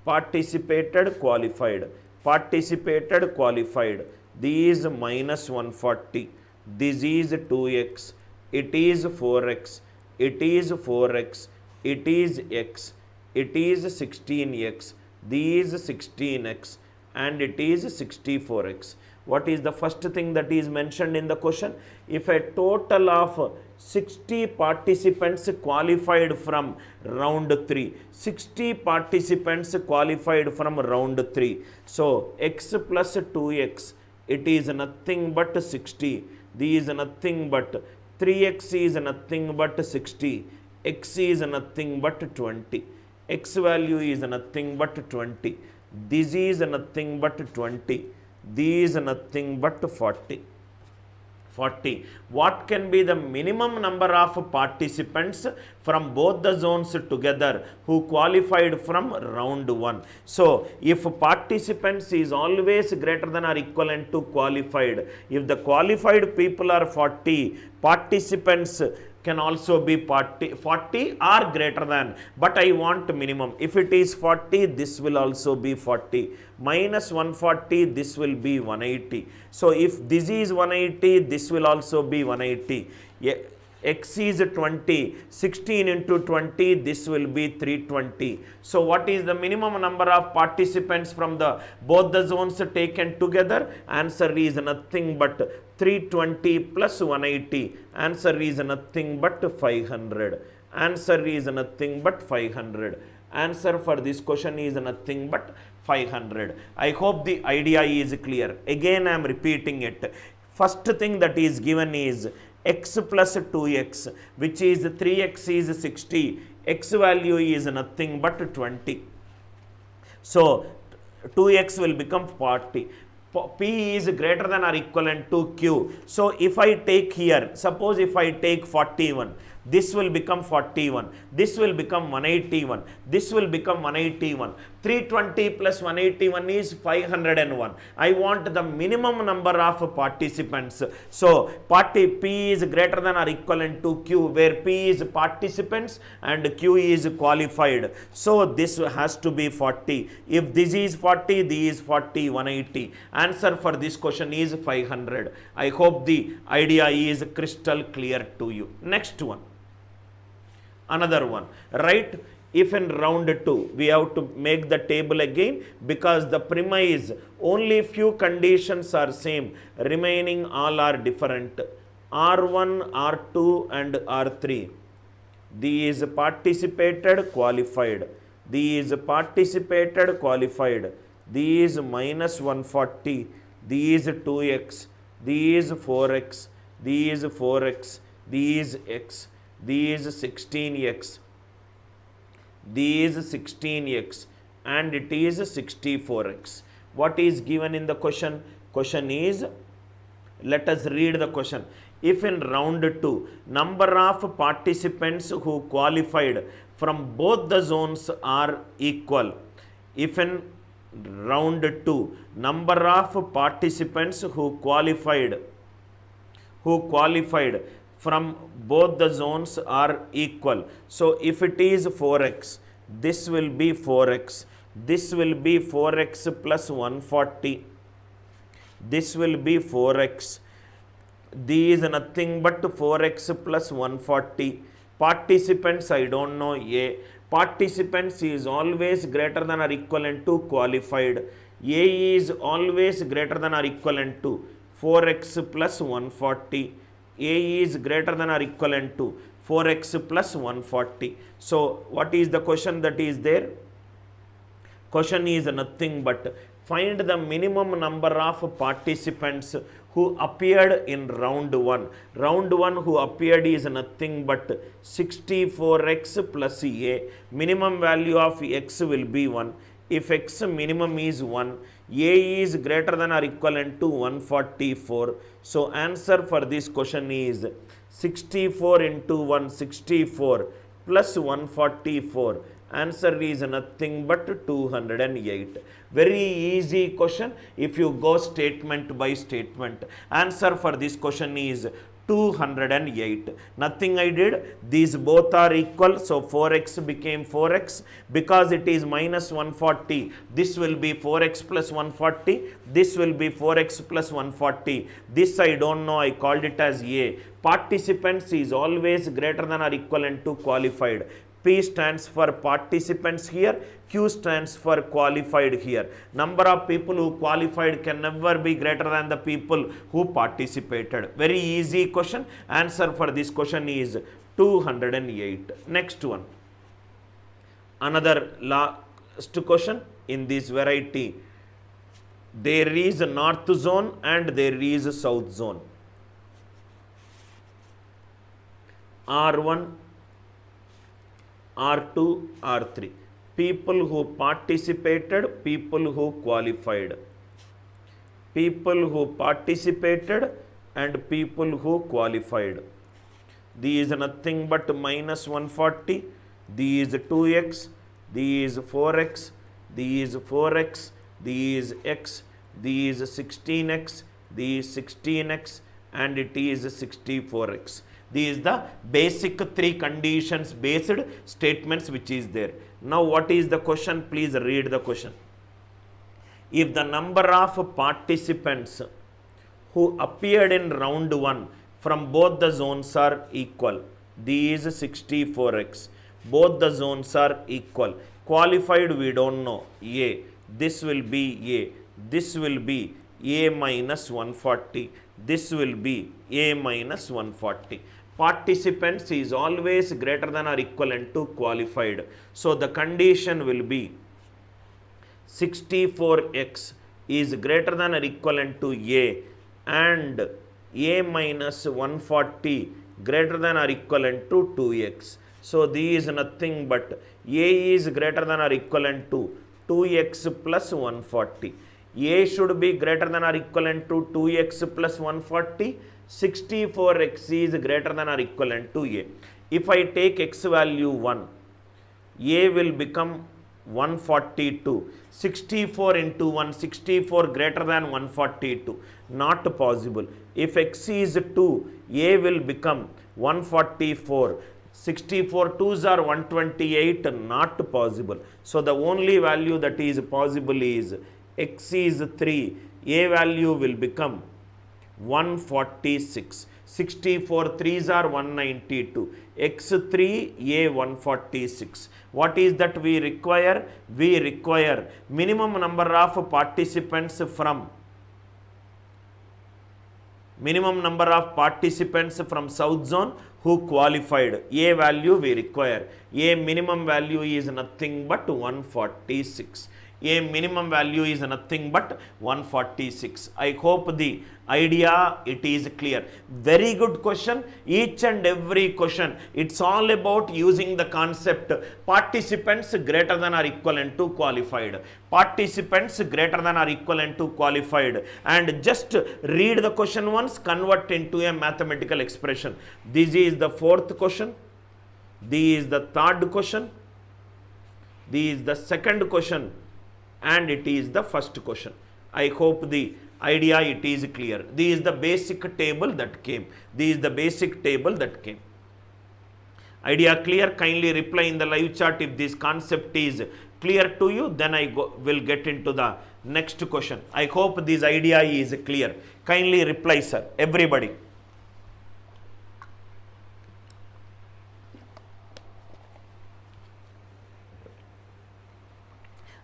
Participated, qualified. Participated, qualified. This is minus 140. This is 2x. It is 4x. It is 4x. It is x. It is 16x, these 16x, and it is 64x. What is the first thing that is mentioned in the question? If a total of 60 participants qualified from round 3, 60 participants qualified from round 3. So x plus 2x, it is nothing but 60. This is nothing but 3x is nothing but 60. X is nothing but 20. X value is nothing but 20. This is nothing but 20. This is nothing but 40. 40. What can be the minimum number of participants from both the zones together who qualified from round 1? So, if participants is always greater than or equivalent to qualified, if the qualified people are 40, participants can also be 40 or greater than, but I want minimum. If it is 40, this will also be 40. Minus 140, this will be 180. So if this is 180, this will also be 180. X is 20, 16 into 20, this will be 320. So what is the minimum number of participants from both the zones taken together? Answer is nothing but 320 plus 180. Answer is nothing but 500. Answer is nothing but 500. Answer for this question is nothing but 500. I hope the idea is clear. Again I am repeating it. First thing that is given is x plus 2x, which is 3x is 60, x value is nothing but 20. So 2x will become 40. P is greater than or equivalent to Q. So if I take here, suppose if I take 41, this will become 41, this will become 181, this will become 181. 320 plus 181 is 501. I want the minimum number of participants. So P is greater than or equivalent to Q, where P is participants and Q is qualified. So this has to be 40. If this is 40, this is 40, 180. Answer for this question is 500. I hope the idea is crystal clear to you. Next one. Another one, right? If in round 2, we have to make the table again, because the premise only few conditions are same, remaining all are different. R1, R2 and R3. These participated, qualified. These participated, qualified. These minus 140. These 2x. These 4x. These 4x. These x. These 16x, these 16x, and it is 64x. What is given in the question? Question is, let us read the question. If in round 2, number of participants who qualified from both the zones are equal. If in round 2, number of participants who qualified from both the zones are equal. So if it is 4x, this will be 4x. This will be 4x plus 140. This will be 4x. These is nothing but 4x plus 140. Participants, I don't know A. Participants is always greater than or equivalent to qualified. A is always greater than or equivalent to 4x plus 140. A is greater than or equivalent to 4x plus 140. So what is the question that is there? Question is nothing but find the minimum number of participants who appeared in round 1. Round 1 who appeared is nothing but 64x plus A. Minimum value of x will be 1. If x minimum is 1, A is greater than or equivalent to 144. So answer for this question is 64 into 164 plus 144. Answer is nothing but 208. Very easy question if you go statement by statement. Answer for this question is 208. Nothing I did. These both are equal. So 4x became 4x. Because it is minus 140, this will be 4x plus 140. This will be 4x plus 140. This I don't know. I called it as A. Participants is always greater than or equivalent to qualified. P stands for participants here, Q stands for qualified here. Number of people who qualified can never be greater than the people who participated. Very easy question. Answer for this question is 208. Next one. Another last question in this variety. There is a north zone and there is a south zone. R1, R2, R3. People who participated, people who qualified. People who participated and people who qualified. These is nothing but minus 140. These 2x, these 4x, these 4x, these x, these 16x, these 16x, and it is 64x. These is the basic three conditions based statements which is there. Now what is the question? Please read the question. If the number of participants who appeared in round 1 from both the zones are equal, these 64x, both the zones are equal. Qualified we don't know, A, this will be A, this will be A minus 140, this will be A minus 140. Participants is always greater than or equivalent to qualified. So the condition will be 64x is greater than or equivalent to A and A minus 140 greater than or equivalent to 2x. So these is nothing but A is greater than or equivalent to 2x plus 140. A should be greater than or equivalent to 2x plus 140. 64x is greater than or equivalent to A. If I take x value 1, A will become 142. 64 into 1, 64 greater than 142. Not possible. If x is 2, A will become 144. 64 2s are 128, not possible. So the only value that is possible is x is 3, A value will become 146. 64 3s are 192. x3, A 146. What is that we require? We require minimum number of participants from south zone who qualified. A value we require. A minimum value is nothing but 146. A minimum value is nothing but 146. I hope the idea it is clear. Very good question. Each and every question, it's all about using the concept participants greater than or equivalent to qualified. Participants greater than or equivalent to qualified. And just read the question once, convert into a mathematical expression. This is the fourth question. This is the third question. This is the second question. And it is the first question. I hope the idea it is clear. This is the basic table that came. This is the basic table that came. Idea clear? Kindly reply in the live chat if this concept is clear to you. Then I will get into the next question. I hope this idea is clear. Kindly reply, sir. Everybody.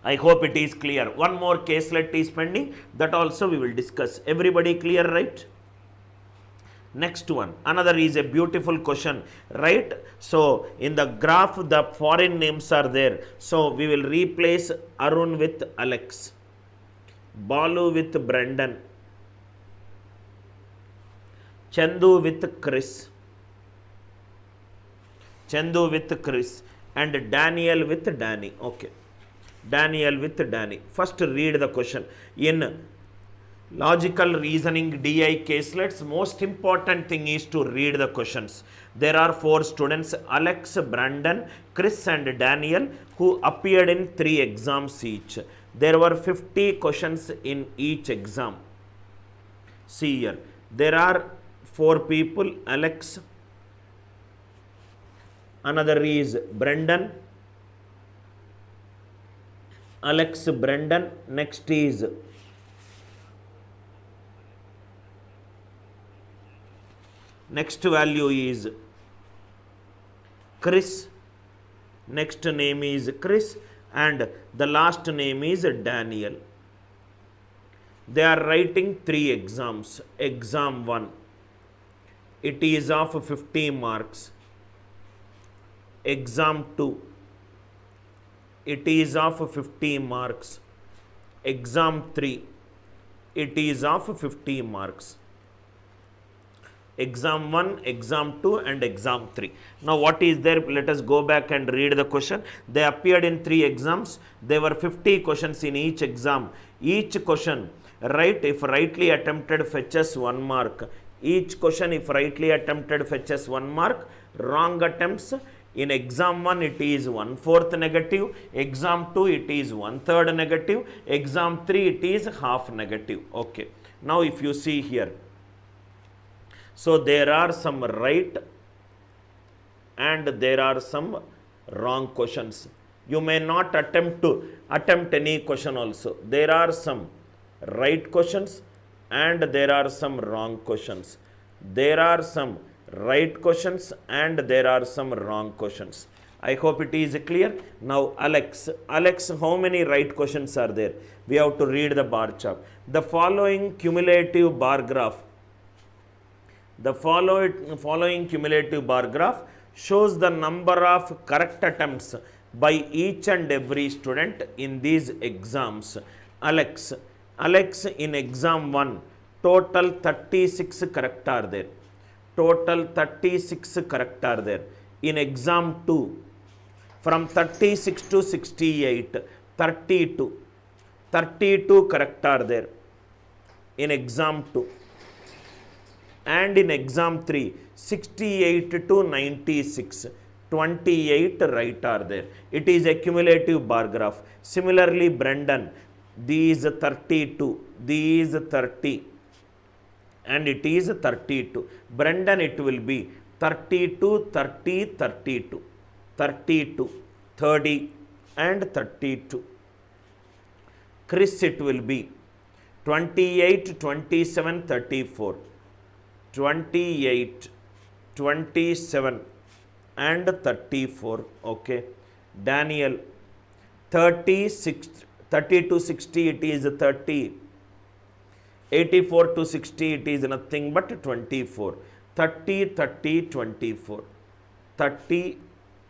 I hope it is clear. One more caselet is pending. That also we will discuss. Everybody clear, right? Next one. Another is a beautiful question, right? So, in the graph, the foreign names are there. So, we will replace Arun with Alex, Balu with Brendan, Chandu with Chris, and Daniel with Danny. Okay. Daniel with Danny. First read the question. In logical reasoning DI caselets, most important thing is to read the questions. There are 4 students, Alex, Brandon, Chris and Daniel, who appeared in 3 exams each. There were 50 questions in each exam. See here. There are 4 people, Alex, another is Brandon, Alex, Brendan, next is next value is Chris, next name is Chris, and the last name is Daniel. They are writing 3 exams. Exam 1, it is of 50 marks. Exam 2, it is of 50 marks. Exam 3, it is of 50 marks. Exam 1, Exam 2 and Exam 3. Now what is there? Let us go back and read the question. They appeared in 3 exams. There were 50 questions in each exam. Each question, right, if rightly attempted, fetches 1 mark. Each question, if rightly attempted, fetches 1 mark. Wrong attempts, in exam 1 it is 1/4 negative. Exam 2 it is 1/3 negative. Exam 3 it is half negative. Okay. Now if you see here, so there are some right and there are some wrong questions. You may not attempt any question also. There are some right questions and there are some wrong questions. There are some right questions and there are some wrong questions. I hope it is clear. Now Alex, how many right questions are there? We have to read the bar chart. The following cumulative bar graph shows the number of correct attempts by each and every student in these exams. Alex, in exam 1, total 36 correct are there. Total 36 correct are there. In exam 2, from 36 to 68, 32 correct are there in exam 2. And in exam 3, 68 to 96, 28 right are there. It is a cumulative bar graph. Similarly, Brendan, these 32, these 30, and it is 32. Brendan, it will be 32, 30, 32, 32, 30 and 32. Chris, it will be 28, 27, 34. 28, 27 and 34. Okay. Daniel, 30 to 60 it is 30. 84 to 60 it is nothing but 24. 30, 30, 24. 30,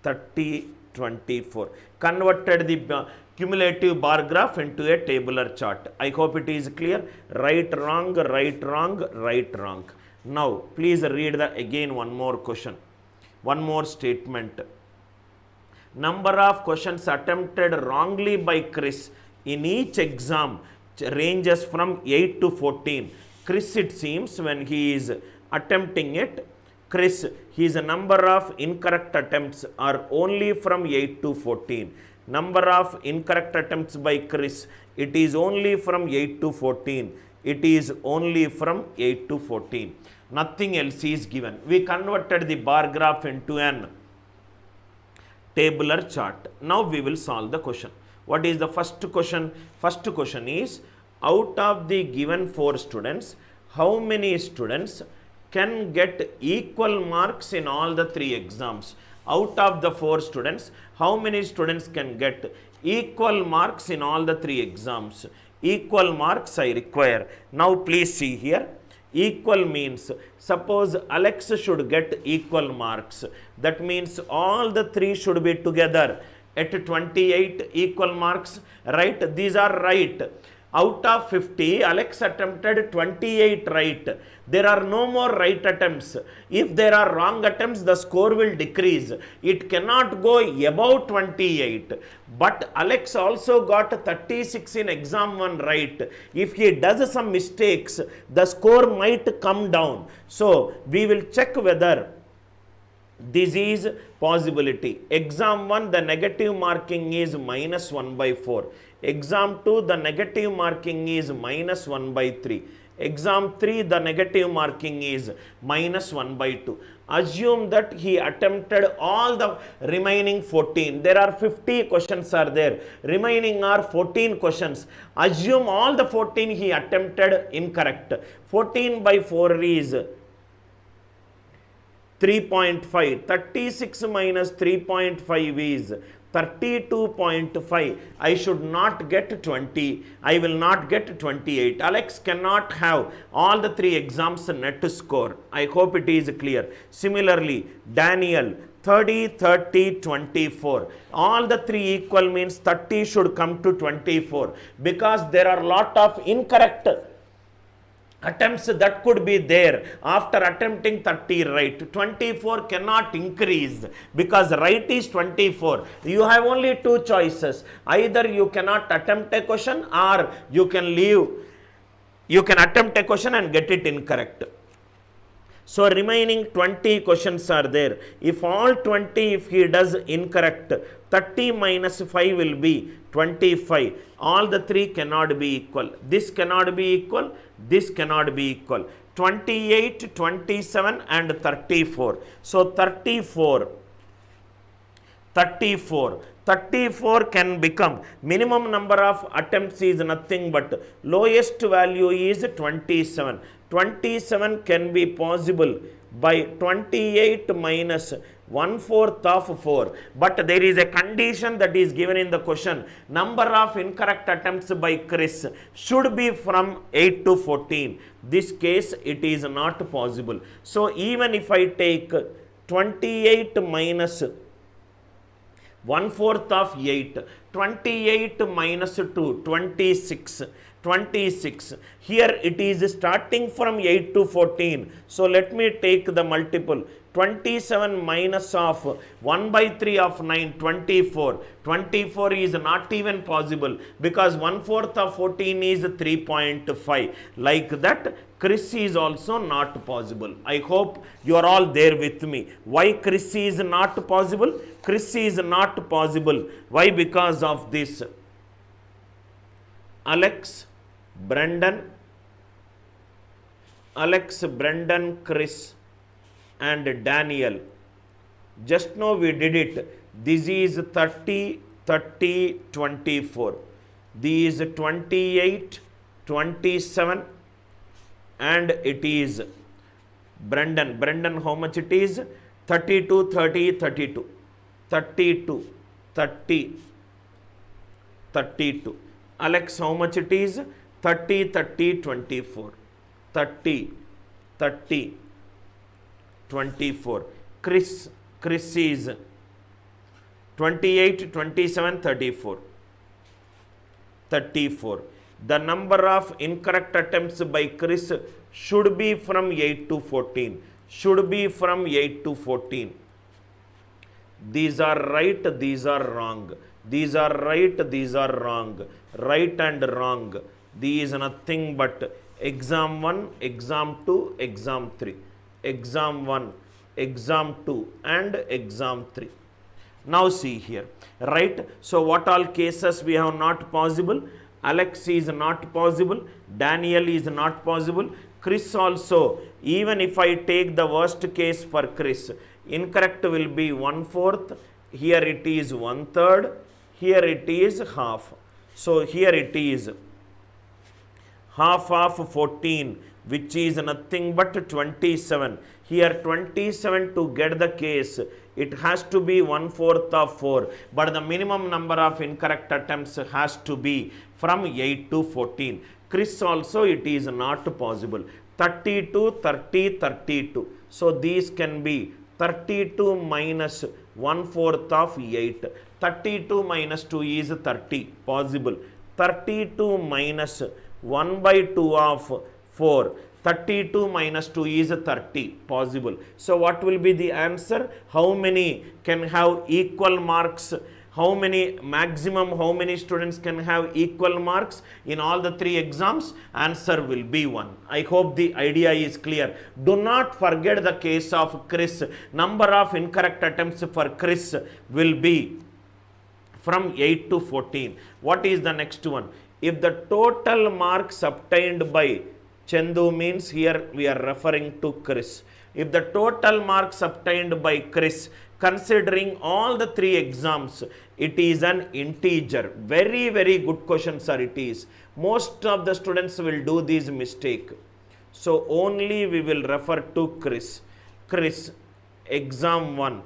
30, 24. Converted the cumulative bar graph into a tabular chart. I hope it is clear. Right, wrong, right, wrong, right, wrong. Now, please read again one more question, one more statement. Number of questions attempted wrongly by Chris in each exam ranges from 8 to 14. Chris, it seems, when he is attempting it, Chris, his number of incorrect attempts are only from 8 to 14. Number of incorrect attempts by Chris, it is only from 8 to 14. It is only from 8 to 14. Nothing else is given. We converted the bar graph into an tabular chart. Now we will solve the question. What is the first question? First question is, out of the given 4 students, how many students can get equal marks in all the 3 exams? Out of the 4 students, how many students can get equal marks in all the 3 exams? Equal marks I require. Now please see here. Equal means, suppose Alex should get equal marks. That means all the 3 should be together at 28 equal marks, right? These are right. Out of 50, Alex attempted 28 right. There are no more right attempts. If there are wrong attempts, the score will decrease. It cannot go above 28. But Alex also got 36 in exam 1 right. If he does some mistakes, the score might come down. So, we will check whether this is possibility. Exam 1, the negative marking is -1/4. Exam 2, the negative marking is -1/3. Exam 3, the negative marking is -1/2. Assume that he attempted all the remaining 14. There are 50 questions are there. Remaining are 14 questions. Assume all the 14 he attempted incorrect. 14/4 is 3.5. 36 minus 3.5 is 32.5. I should not get 20. I will not get 28. Alex cannot have all the 3 exams net score. I hope it is clear. Similarly, Daniel, 30, 30, 24. All the 3 equal means 30 should come to 24, because there are lot of incorrect attempts that could be there after attempting 30 right. 24 cannot increase because right is 24. You have only 2 choices. Either you cannot attempt a question, or you can leave. You can attempt a question and get it incorrect. So remaining 20 questions are there. If all 20, if he does incorrect, 30 minus 5 will be 25. All the 3 cannot be equal. This cannot be equal. This cannot be equal. 28, 27 and 34. So 34 can become, minimum number of attempts is nothing but lowest value is 27. 27 can be possible by 28 minus 1/4 of 4. But there is a condition that is given in the question. Number of incorrect attempts by Chris should be from 8 to 14. This case it is not possible. So even if I take 28 minus 1/4 of 8, 28 minus 2, 26. 26. Here it is starting from 8 to 14. So let me take the multiple. 27 minus of 1 by 3 of 9, 24. 24 is not even possible because 1/4 of 14 is 3.5. Like that, Chris is also not possible. I hope you are all there with me. Why Chris is not possible? Chris is not possible. Why? Because of this. Alex, Brendan, Chris and Daniel. Just now we did it. This is 30, 30, 24. These 28, 27 and it is Brendan. Brendan, how much it is? 32, 30, 32. 32, 30, 32. Alex, how much it is? 30, 30, 24. 30, 30, 24. Chris is 28, 27, 34. 34. The number of incorrect attempts by Chris should be from 8 to 14. Should be from 8 to 14. These are right, these are wrong. These are right, these are wrong. Right and wrong. These are nothing but exam 1, exam 2, exam 3. Exam 1, exam 2 and exam 3. Now see here, right? So what all cases we have not possible? Alex is not possible. Daniel is not possible. Chris also. Even if I take the worst case for Chris, incorrect will be 1/4. Here it is 1/3. Here it is half. So here it is half of 14, which is nothing but 27. Here 27 to get the case, it has to be 1/4 of 4. But the minimum number of incorrect attempts has to be from 8 to 14. Chris also it is not possible. 32, 30, 32. So these can be 32 minus 1/4 of 8. 32 minus 2 is 30. Possible. 32 minus 1 by 2 of 4. 32 minus 2 is 30. Possible. So what will be the answer? How many can have equal marks? How many maximum, how many students can have equal marks in all the 3 exams? Answer will be 1. I hope the idea is clear. Do not forget the case of Chris. Number of incorrect attempts for Chris will be from 8 to 14. What is the next one? If the total marks obtained by Chandu, means here we are referring to Chris. If the total marks obtained by Chris, considering all the 3 exams, it is an integer. Very, very good question, sir, it is. Most of the students will do this mistake. So only we will refer to Chris. Chris, exam 1,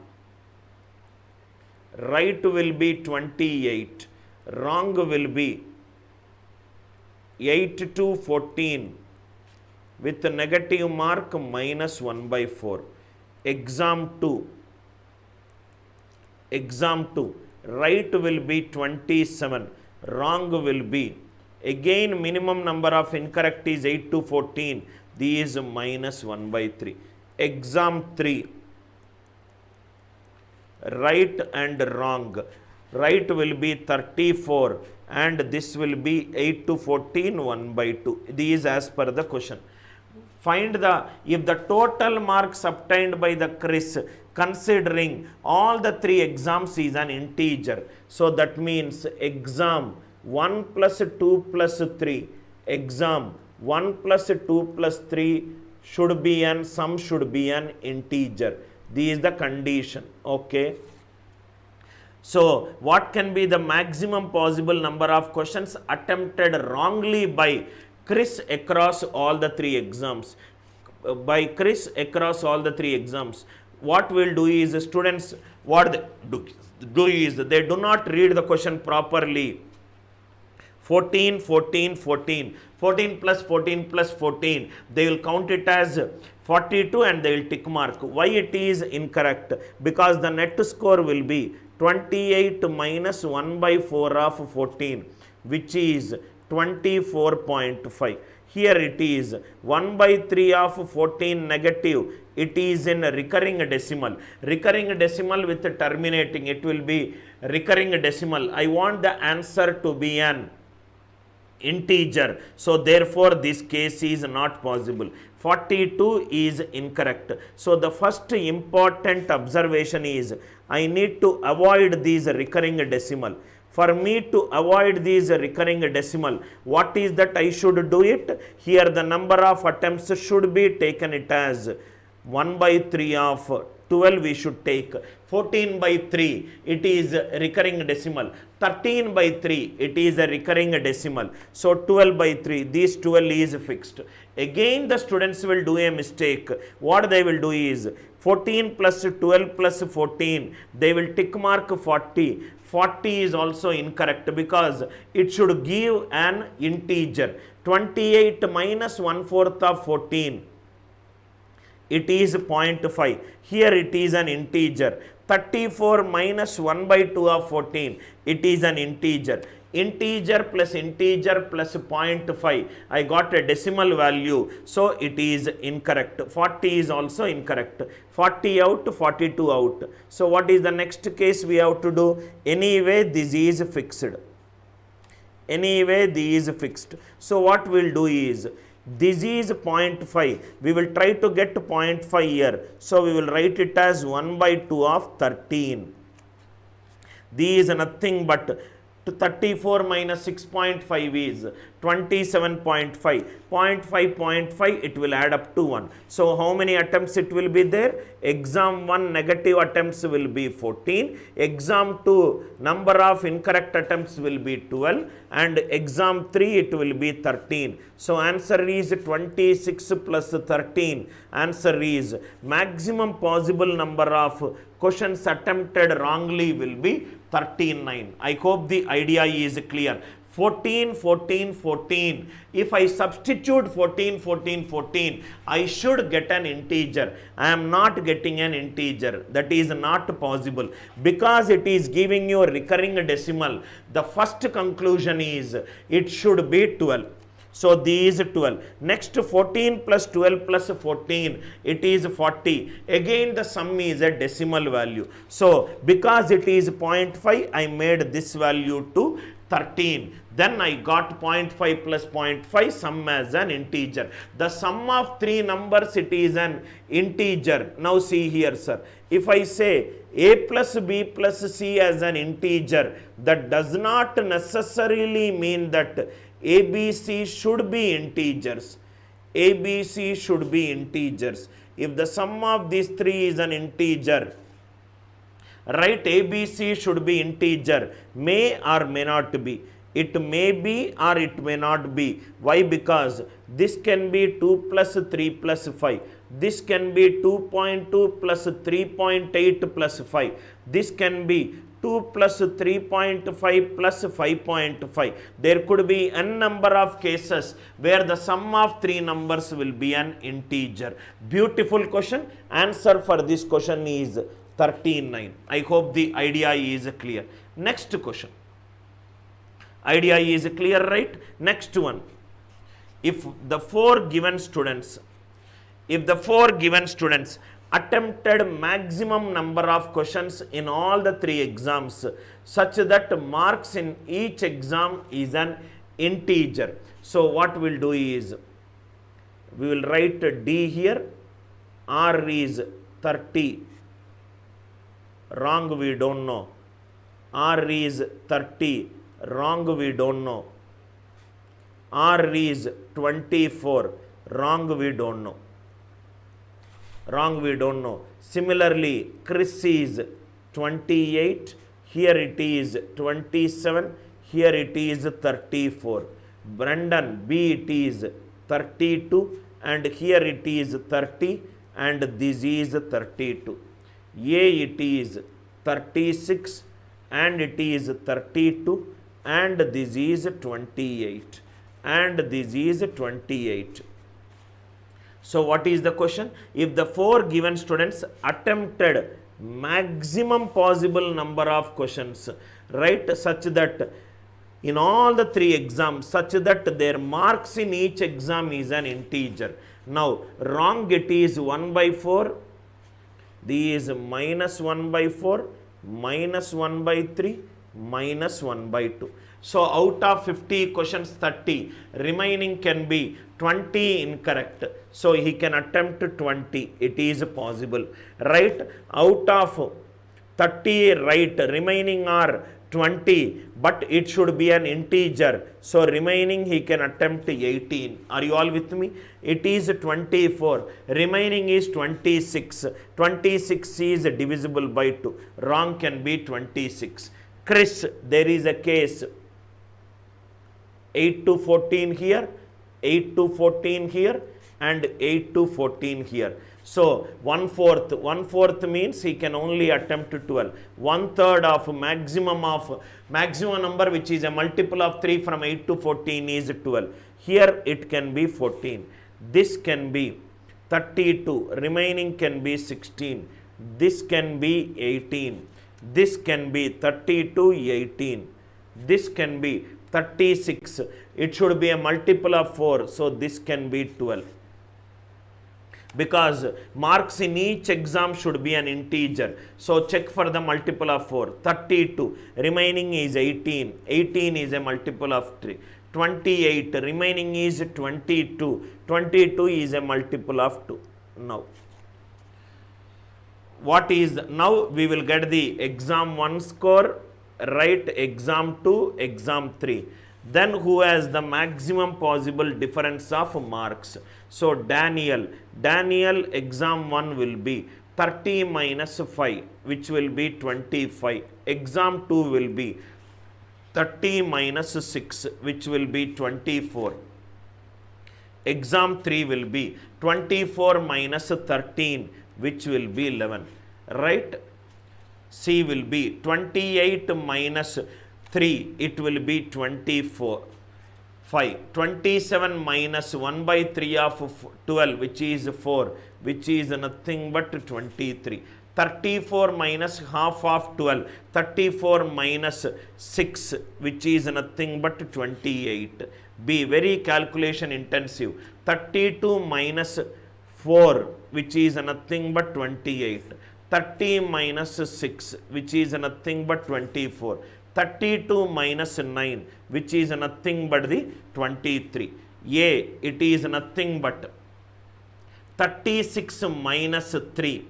right will be 28, wrong will be 8 to 14 with a negative mark minus 1 by 4. Exam 2, right will be 27, wrong will be, again minimum number of incorrect is 8 to 14, these minus 1 by 3. Exam 3, right and wrong, right will be 34 and this will be 8 to 14, 1 by 2. These as per the question. Find if the total marks obtained by the quiz considering all the 3 exams is an integer. So that means exam 1 plus 2 plus 3, exam 1 plus 2 plus 3 should be an sum should be an integer. This is the condition. Okay. So what can be the maximum possible number of questions attempted wrongly by quiz across all the 3 exams? By quiz across all the 3 exams, what we'll do is students, what they do is they do not read the question properly. 14 plus 14 plus 14, they will count it as 42 and they will tick mark. Why it is incorrect? Because the net score will be 28 minus 1 by 4 of 14, which is 24.5. Here it is 1 by 3 of 14 negative. It is in recurring decimal. Recurring decimal with terminating. It will be recurring decimal. I want the answer to be an integer. So therefore this case is not possible. 42 is incorrect. So the first important observation is I need to avoid these recurring decimal. For me to avoid these recurring decimal, what is that I should do it? Here the number of attempts should be taken it as 1 by 3 of 12 we should take. 14 by 3 it is recurring decimal. 13 by 3 it is a recurring decimal. So 12 by 3, these 12 is fixed. Again the students will do a mistake. What they will do is 14 plus 12 plus 14, they will tick mark 40. 40 is also incorrect because it should give an integer. 28 minus 1/4 of 14, it is 0.5. Here it is an integer. 34 minus 1 by 2 of 14, it is an integer. Integer plus 0.5, I got a decimal value, so it is incorrect. 40 is also incorrect. 40 out, 42 out. So what is the next case we have to do? Anyway, this is fixed. Anyway, this is fixed. So what we'll do is, this is 0.5. We will try to get 0.5 here. So we will write it as 1 by 2 of 13. This is nothing but 34 minus 6.5 is 27.5. 0.5, it will add up to 1. So how many attempts it will be there? Exam 1 negative attempts will be 14. Exam 2 number of incorrect attempts will be 12. And exam 3 it will be 13. So answer is 26 plus 13. Answer is maximum possible number of questions attempted wrongly will be 13.9. I hope the idea is clear. 14, 14, 14. If I substitute 14, 14, 14, I should get an integer. I am not getting an integer. That is not possible. Because it is giving you a recurring decimal, the first conclusion is it should be 12. So these 12. Next 14 plus 12 plus 14, it is 40. Again the sum is a decimal value. So because it is 0.5, I made this value to 13. Then I got 0.5 plus 0.5 sum as an integer. The sum of 3 numbers, it is an integer. Now see here, sir. If I say a plus b plus c as an integer, that does not necessarily mean that a, b, c should be integers. A, b, c should be integers. If the sum of these 3 is an integer, right, a, b, c should be integer. May or may not be. It may be or it may not be. Why? Because this can be 2 plus 3 plus 5. This can be 2.2 plus 3.8 plus 5. This can be 2 plus 3.5 plus 5.5. There could be n number of cases where the sum of three numbers will be an integer. Beautiful question. Answer for this question is 39. I hope the idea is clear. Next question. Idea is clear, right? Next one. If the four given students attempted maximum number of questions in all the three exams such that marks in each exam is an integer. So what we'll do is, we will write D here, R is 30, wrong we don't know, R is 30, wrong we don't know, R is 24, wrong we don't know. Wrong we don't know. Similarly, Chris is 28, here it is 27, here it is 34. Brendan, B it is 32, and here it is 30, and this is 32. A it is 36, and it is 32, and this is 28, and this is 28. So what is the question? If the four given students attempted maximum possible number of questions, right, such that in all the three exams, such that their marks in each exam is an integer. Now, wrong it is 1 by 4, this is minus 1 by 4, minus 1 by 3, minus 1 by 2. So out of 50 questions, 30, remaining can be 20 incorrect. So he can attempt 20. It is possible, right? Out of 30 right, remaining are 20, but it should be an integer. So remaining he can attempt 18. Are you all with me? It is 24. Remaining is 26. 26 is divisible by 2. Wrong can be 26. Chris, there is a case. 8 to 14 here, 8 to 14 here, and 8 to 14 here. So 1/4 means he can only attempt 12. 1/3 of maximum number, which is a multiple of 3 from 8 to 14 is 12. Here it can be 14. This can be 32. Remaining can be 16. This can be 18. This can be 32, 18. This can be 36. It should be a multiple of 4. So this can be 12. Because marks in each exam should be an integer. So check for the multiple of 4. 32. Remaining is 18. 18 is a multiple of 3. 28. Remaining is 22. 22 is a multiple of 2. Now, what is, now we will get the exam 1 score, right, exam 2, exam 3. Then who has the maximum possible difference of marks? So Daniel exam 1 will be 30 minus 5, which will be 25. Exam 2 will be 30 minus 6, which will be 24. Exam 3 will be 24 minus 13, which will be 11, right? C will be 28 minus 3, it will be 24. 5. 27 minus 1 by 3 of 12, which is 4, which is nothing but 23. 34 minus half of 12, 34 minus 6, which is nothing but 28. B, very calculation intensive. 32 minus 4, which is nothing but 28. 30 minus 6, which is nothing but 24. 32 minus 9, which is nothing but the 23. A, it is nothing but 36 minus 3.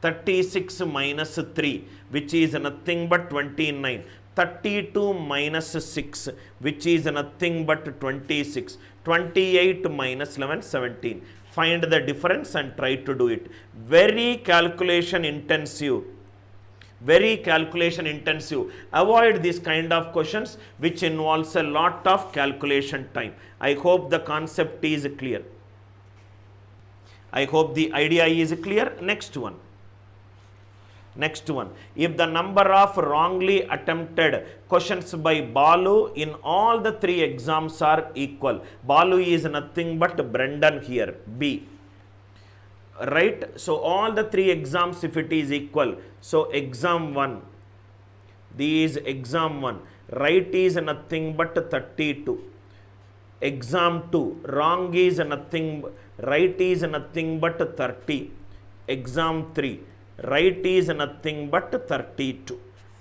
36 minus 3, which is nothing but 29. 32 minus 6, which is nothing but 26. 28 minus 11, 17. Find the difference and try to do it. Very calculation intensive. Very calculation intensive. Avoid this kind of questions which involves a lot of calculation time. I hope the concept is clear. I hope the idea is clear. Next one. Next one. If the number of wrongly attempted questions by Balu in all the 3 exams are equal. Balu is nothing but Brendan here. B. Right? So all the 3 exams, if it is equal. So exam 1. This exam 1. Right is nothing but 32. Exam 2. Wrong is nothing. Right is nothing but 30. Exam 3. Right is nothing but 32.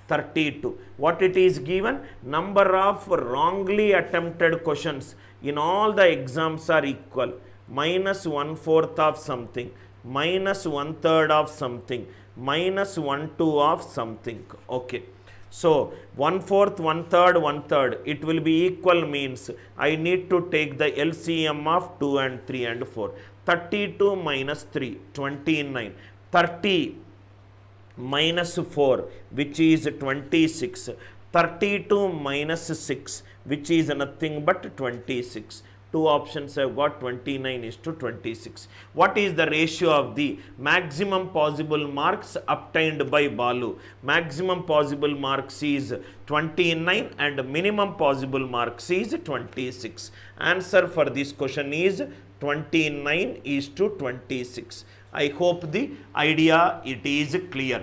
32. What it is given? Number of wrongly attempted questions in all the exams are equal. Minus 1/4 of something. Minus 1/3 of something. Minus 1/2 of something. Okay. So 1/4, 1/3, 1/3. It will be equal means I need to take the LCM of 2 and 3 and 4. 32 minus 3, 29. 30 minus 4, which is 26. 32 minus 6, which is nothing but 26. Two options have got 29:26. What is the ratio of the maximum possible marks obtained by Balu? Maximum possible marks is 29 and minimum possible marks is 26. Answer for this question is 29:26. I hope the idea it is clear.